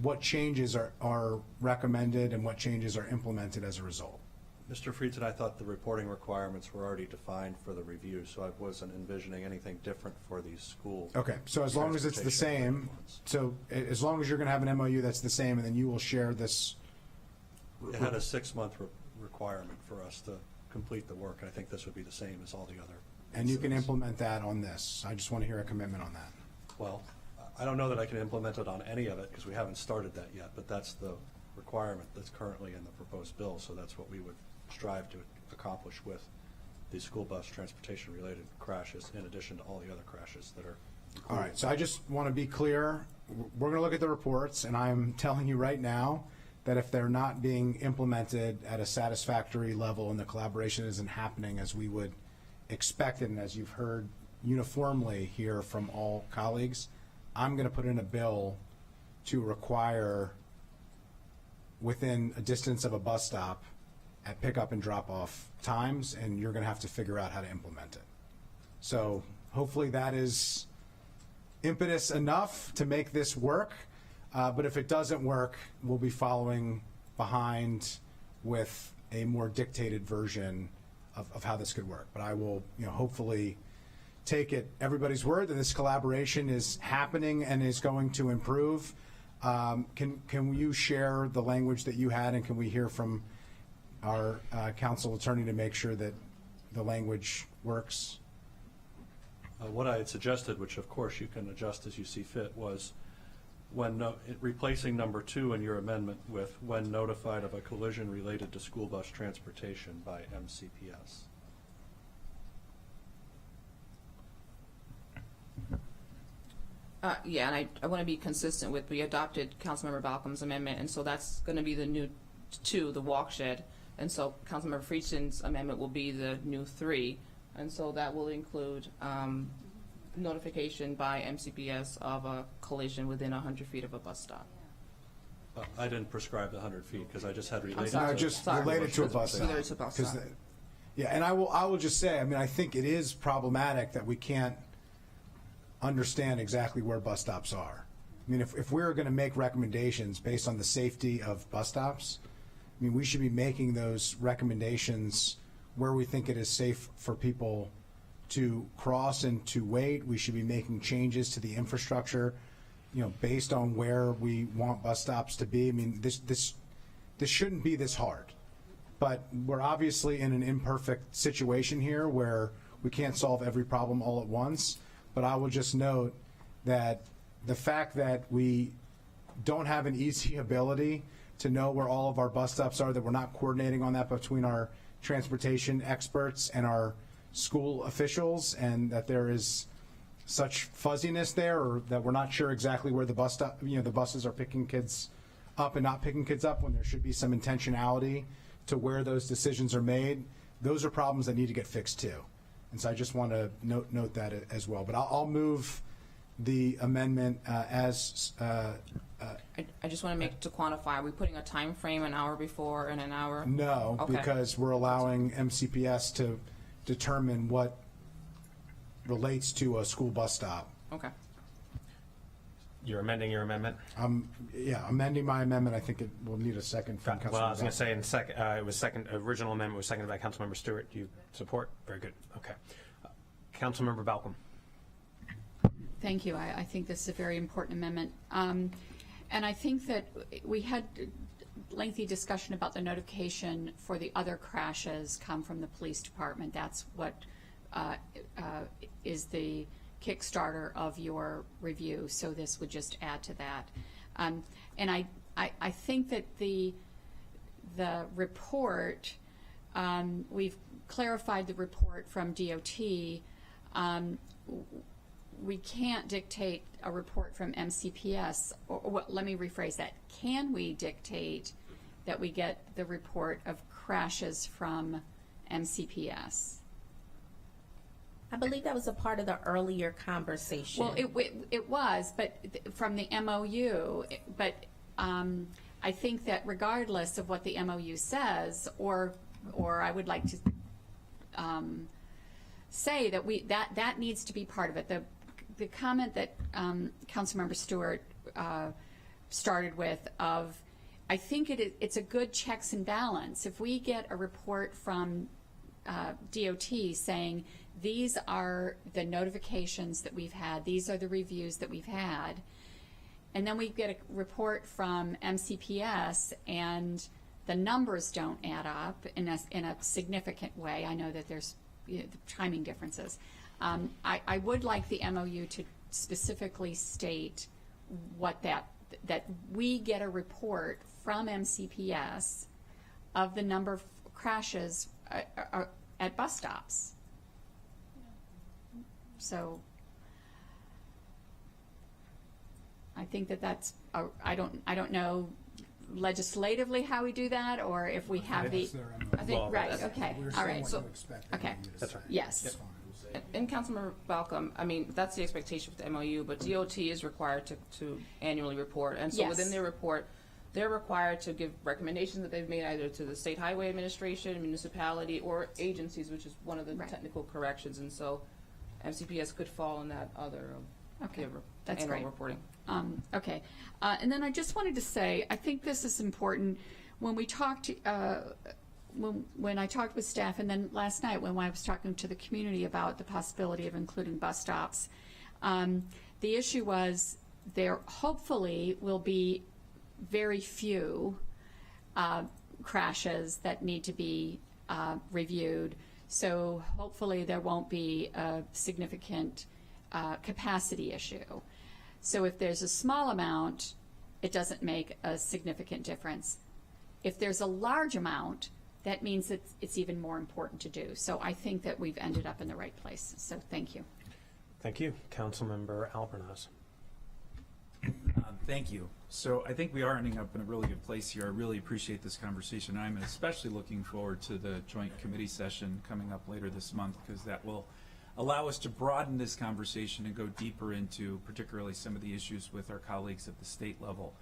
what changes are recommended and what changes are implemented as a result. Mr. Friedson, I thought the reporting requirements were already defined for the review, so I wasn't envisioning anything different for these schools. Okay, so as long as it's the same, so as long as you're going to have an MOU that's the same, and then you will share this. It had a 6-month requirement for us to complete the work. I think this would be the same as all the other. And you can incidents. implement that on this. I just want to hear a commitment on that. Well, I don't know that I can implement it on any of it because we haven't started that yet, but that's the requirement that's currently in the proposed bill, so that's what we would strive to accomplish with the school bus transportation-related crashes, in addition to all the other crashes that are included. All right, so I just want to be clear. We're going to look at the reports, and I'm telling you right now that if they're not being implemented at a satisfactory level and the collaboration isn't happening as we would expect it, and as you've heard uniformly here from all colleagues, I'm going to put in a bill to require within a distance of a bus stop at pickup and drop-off times, and you're going to have to figure out how to implement it. So hopefully that is impetus enough to make this work, but if it doesn't work, we'll be following behind with a more dictated version of how this could work. But I will, hopefully take it everybody's word that this collaboration is happening and is going to improve. Can you share the language that you had, and can we hear from our council attorney to make sure that the language works? What I had suggested, which of course you can adjust as you see fit, was when replacing number 2 in your amendment with when notified of a collision related to school bus transportation by MCPS. Yeah, and I want to be consistent with, we adopted Councilmember Balcom's amendment, and so that's going to be the new 2, the walk shed, and so Councilmember Friedsten's amendment will be the new 3, and so that will include notification by MCPS of a collision within 100 feet of a bus stop. I didn't prescribe the 100 feet because I just had related sorry. to Just related to a bus stop. Related to a bus stop. Yeah, and I will just say, I think it is problematic that we can't understand exactly where bus stops are. If we're going to make recommendations based on the safety of bus stops, we should be making those recommendations where we think it is safe for people to cross and to wait. We should be making changes to the infrastructure, based on where we want bus stops to be. This shouldn't be this hard, but we're obviously in an imperfect situation here where we can't solve every problem all at once. But I will just note that the fact that we don't have an easy ability to know where all of our bus stops are, that we're not coordinating on that between our transportation experts and our school officials, and that there is such fuzziness there, or that we're not sure exactly where the bus stop, the buses are picking kids up and not picking kids up, when there should be some intentionality to where those decisions are made. Those are problems that need to get fixed too. And so I just want to note that as well. But I'll move the amendment as. I just want to quantify. Are we putting a time frame, an hour before and an hour? No, Okay. because we're allowing MCPS to determine what relates to a school bus stop. Okay. You're amending your amendment? Yeah, amending my amendment. I think it will need a second from Councilmember. Well, I was going to say it was original amendment was seconded by Councilmember Stewart. Do you support? Very good. Okay. Councilmember Balcom. Thank you. I think this is a very important amendment. And I think that we had lengthy discussion about the notification for the other crashes come from the police department. That's what is the Kickstarter of your review, so this would just add to that. And I think that the report, we've clarified the report from DOT. We can't dictate a report from MCPS, or let me rephrase that. Can we dictate that we get the report of crashes from MCPS? I believe that was a part of the earlier conversation. Well, it was, but from the MOU, but I think that regardless of what the MOU says, or I would like to say that that needs to be part of it. The comment that Councilmember Stewart started with of, I think it's a good checks and balance. If we get a report from DOT saying these are the notifications that we've had, these are the reviews that we've had, and then we get a report from MCPS and the numbers don't add up in a significant way. I know that there's the timing differences. I would like the MOU to specifically state what that we get a report from MCPS of the number of crashes at bus stops. So I think that's I don't know legislatively how we do that, or if we have the. I think right. Okay. All right. So okay. That's right. Yes. And Councilmember Balcom, I mean, that's the expectation for the MOU, but DOT is required to annually report. And so Yes. within their report, they're required to give recommendations that they've made either to the State Highway Administration, municipality, or agencies, which is one of the technical corrections. And so MCPS could fall in that other That's annual great. reporting. Okay. And then I just wanted to say, I think this is important. When we talked, when I talked with staff, and then last night when I was talking to the community about the possibility of including bus stops, the issue was there hopefully will be very few crashes that need to be reviewed. So hopefully there won't be a significant capacity issue. So if there's a small amount, it doesn't make a significant difference. If there's a large amount, that means that it's even more important to do. So I think that we've ended up in the right place. So thank you. Thank you. Councilmember Albornoz. Thank you. So I think we are ending up in a really good place here. I really appreciate this conversation. I'm especially looking forward to the joint committee session coming up later this month, because that will allow us to broaden this conversation and go deeper into particularly some of the issues with our colleagues at the state level.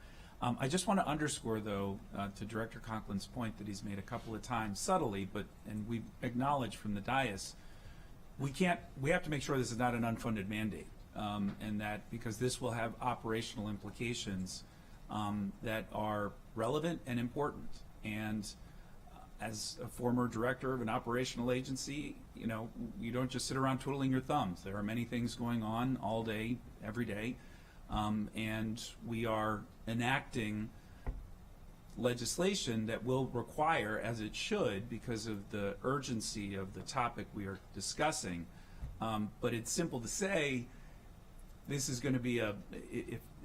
I just want to underscore, though, to Director Conklin's point that he's made a couple of times subtly, and we acknowledge from the dais, we have to make sure this is not an unfunded mandate, and that because this will have operational implications that are relevant and important. And as a former director of an operational agency, you don't just sit around twiddling your thumbs. There are many things going on all day, every day, and we are enacting legislation that will require, as it should, because of the urgency of the topic we are discussing. But it's simple to say this is going to be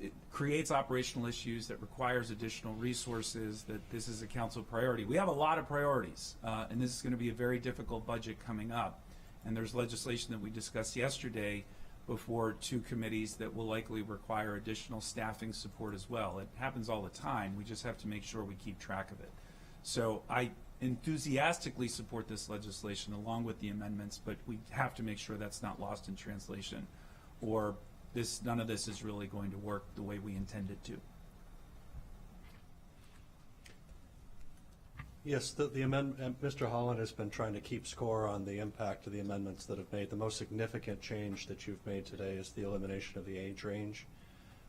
it creates operational issues that requires additional resources, that this is a council priority. We have a lot of priorities, and this is going to be a very difficult budget coming up. And there's legislation that we discussed yesterday before two committees that will likely require additional staffing support as well. It happens all the time. We just have to make sure we keep track of it. So I enthusiastically support this legislation along with the amendments, but we have to make sure that's not lost in translation, or none of this is really going to work the way we intend it to. Yes, the amendment, Mr. Holland has been trying to keep score on the impact of the amendments that have made. The most significant change that you've made today is the elimination of the age range,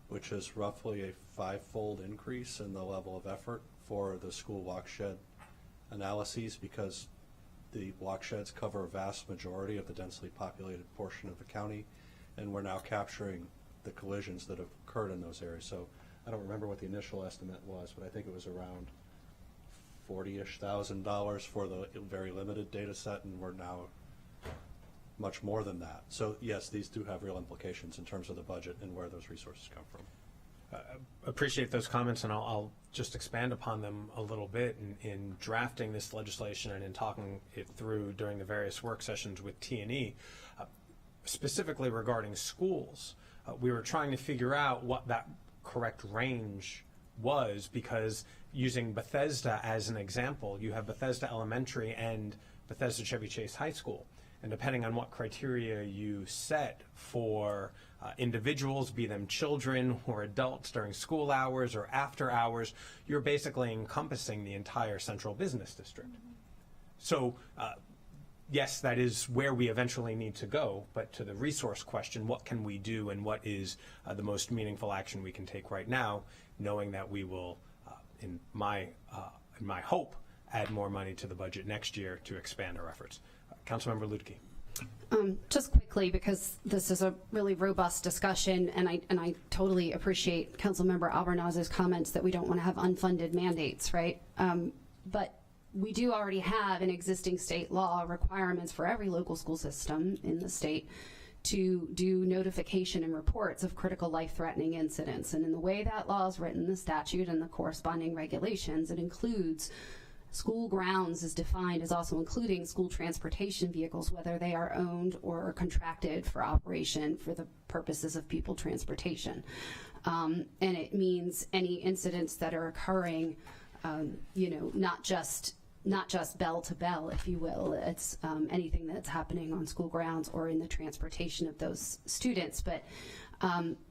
which is roughly a 5-fold increase in the level of effort for the school walk shed analyses, because the walk sheds cover a vast majority of the densely populated portion of the county, and we're now capturing the collisions that have occurred in those areas. So I don't remember what the initial estimate was, but I think it was around $40,000 for the very limited data set, and we're now much more than that. So yes, these do have real implications in terms of the budget and where those resources come from. Appreciate those comments, and I'll just expand upon them a little bit. In drafting this legislation and in talking it through during the various work sessions with T&E, specifically regarding schools, we were trying to figure out what that correct range was, because using Bethesda as an example, you have Bethesda Elementary and Bethesda Chevy Chase High School. And depending on what criteria you set for individuals, be them children or adults during school hours or after hours, you're basically encompassing the entire central business district. So yes, that is where we eventually need to go, but to the resource question, what can we do and what is the most meaningful action we can take right now, knowing that we will, in my hope, add more money to the budget next year to expand our efforts. Councilmember Luedtke. Just quickly, because this is a really robust discussion, and I totally appreciate Councilmember Albernoz's comments that we don't want to have unfunded mandates, right? but we do already have an existing state law requirements for every local school system in the state to do notification and reports of critical life-threatening incidents. And in the way that law is written, the statute and the corresponding regulations, it includes school grounds is defined as also including school transportation vehicles, whether they are owned or contracted for operation for the purposes of people transportation. And it means any incidents that are occurring, not just bell to bell, if you will. It's anything that's happening on school grounds or in the transportation of those students. But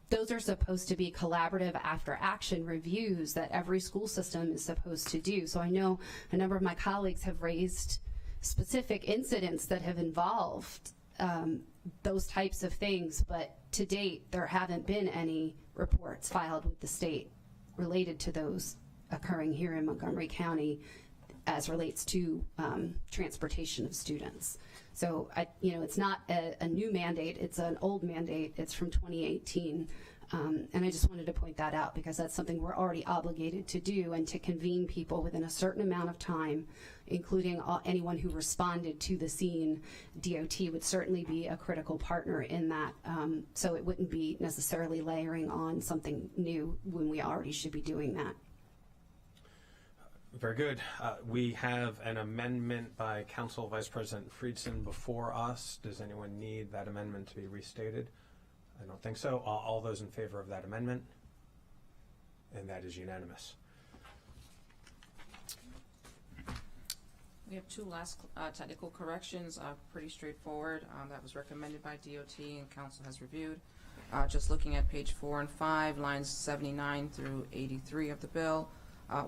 those are supposed to be collaborative after action reviews that every school system is supposed to do. So I know a number of my colleagues have raised specific incidents that have involved those types of things, but to date there haven't been any reports filed with the state related to those occurring here in Montgomery County as relates to transportation of students. So, it's not a new mandate, it's an old mandate, it's from 2018. And I just wanted to point that out because that's something we're already obligated to do, and to convene people within a certain amount of time, including anyone who responded to the scene. DOT would certainly be a critical partner in that, so it wouldn't be necessarily layering on something new when we already should be doing that. Very good. We have an amendment by Council Vice President Friedson before us. Does anyone need that amendment to be restated? I don't think so. All those in favor of that amendment? And that is unanimous. We have two last technical corrections, pretty straightforward. That was recommended by DOT and Council has reviewed. Just looking at page 4 and 5, lines 79 through 83 of the bill.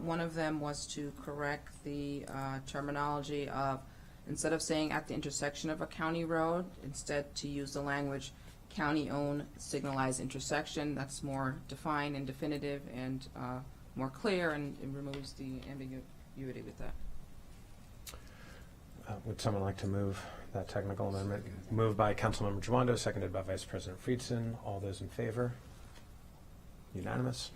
One of them was to correct the terminology of, instead of saying at the intersection of a county road, instead to use the language county-owned signalized intersection. That's more defined and definitive and more clear, and it removes the ambiguity with that. Would someone like to move that technical amendment? Moved by Councilmember Joando, seconded by Vice President Friedson. All those in favor? Unanimous.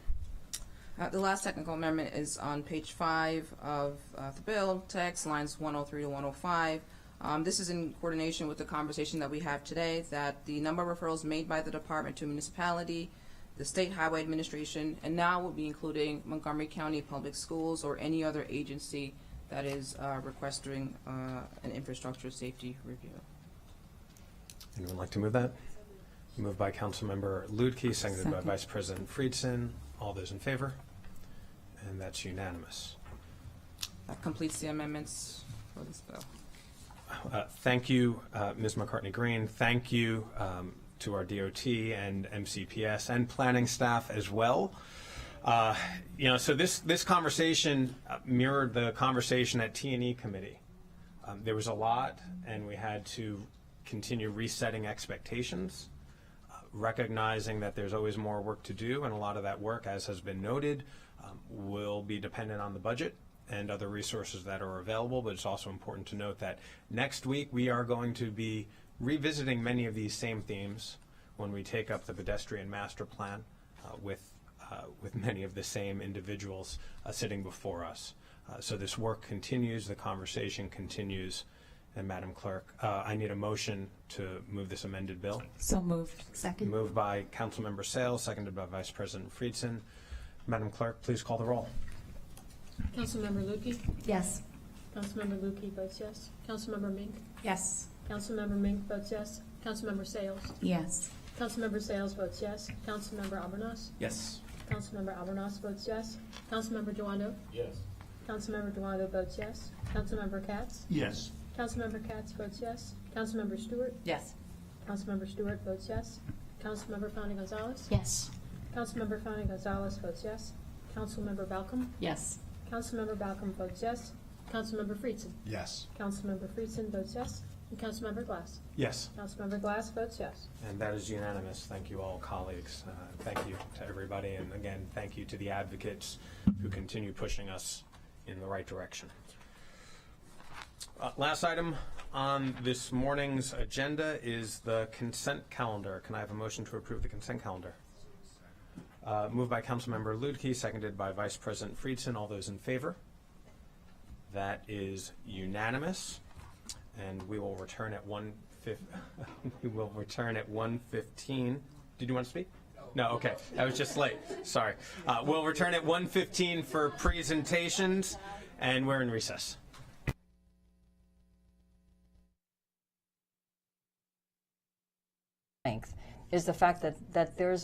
The last technical amendment is on page 5 of the bill text, lines 103 to 105. This is in coordination with the conversation that we have today, that the number of referrals made by the department to municipality, the State Highway Administration, and now will be including Montgomery County Public Schools or any other agency that is requesting an infrastructure safety review. Anyone like to move that? Moved by Councilmember Luedtke, seconded by Vice President Friedson. All those in favor? And that's unanimous. That completes the amendments for this bill. Thank you, Ms. McCartney Green. Thank you to our DOT and MCPS and planning staff as well. So this conversation mirrored the conversation at T&E committee. There was a lot, and we had to continue resetting expectations, recognizing that there's always more work to do, and a lot of that work, as has been noted, will be dependent on the budget and other resources that are available. But it's also important to note that next week we are going to be revisiting many of these same themes when we take up the pedestrian master plan with many of the same individuals sitting before us. So this work continues, the conversation continues. And Madam Clerk, I need a motion to move this amended bill. So moved. Second. Moved by Councilmember Sales, seconded by Vice President Friedson. Madam Clerk, please call the roll. Councilmember Luedtke? Yes. Councilmember Luedtke votes yes. Councilmember Mink? Yes. Councilmember Mink votes yes. Councilmember Sales? Yes. Councilmember Sales votes yes. Councilmember Albornoz? Yes. Councilmember Albornoz votes yes. Councilmember Joando? Yes. Councilmember Joando votes yes. Councilmember Katz? Yes. Councilmember Katz votes yes. Councilmember Stewart? Yes. Councilmember Stewart votes yes. Councilmember Fountain Gonzalez? Yes. Councilmember Fountain Gonzalez votes yes. Councilmember Balcom? Yes. Councilmember Balcom votes yes. Councilmember Friedson? Yes. Councilmember Friedson votes yes. And Councilmember Glass? Yes. Councilmember Glass votes yes. And that is unanimous. Thank you all, colleagues. Thank you to everybody. And again, thank you to the advocates who continue pushing us in the right direction. Last item on this morning's agenda is the consent calendar. Can I have a motion to approve the consent calendar? Moved by Councilmember Luedtke, seconded by Vice President Friedson. All those in favor? That is unanimous, and we will return at 1:15. Did you want to speak? No, okay. I was just late. Sorry. We'll return at 1:15 for presentations, and we're in recess. Is the fact that there's a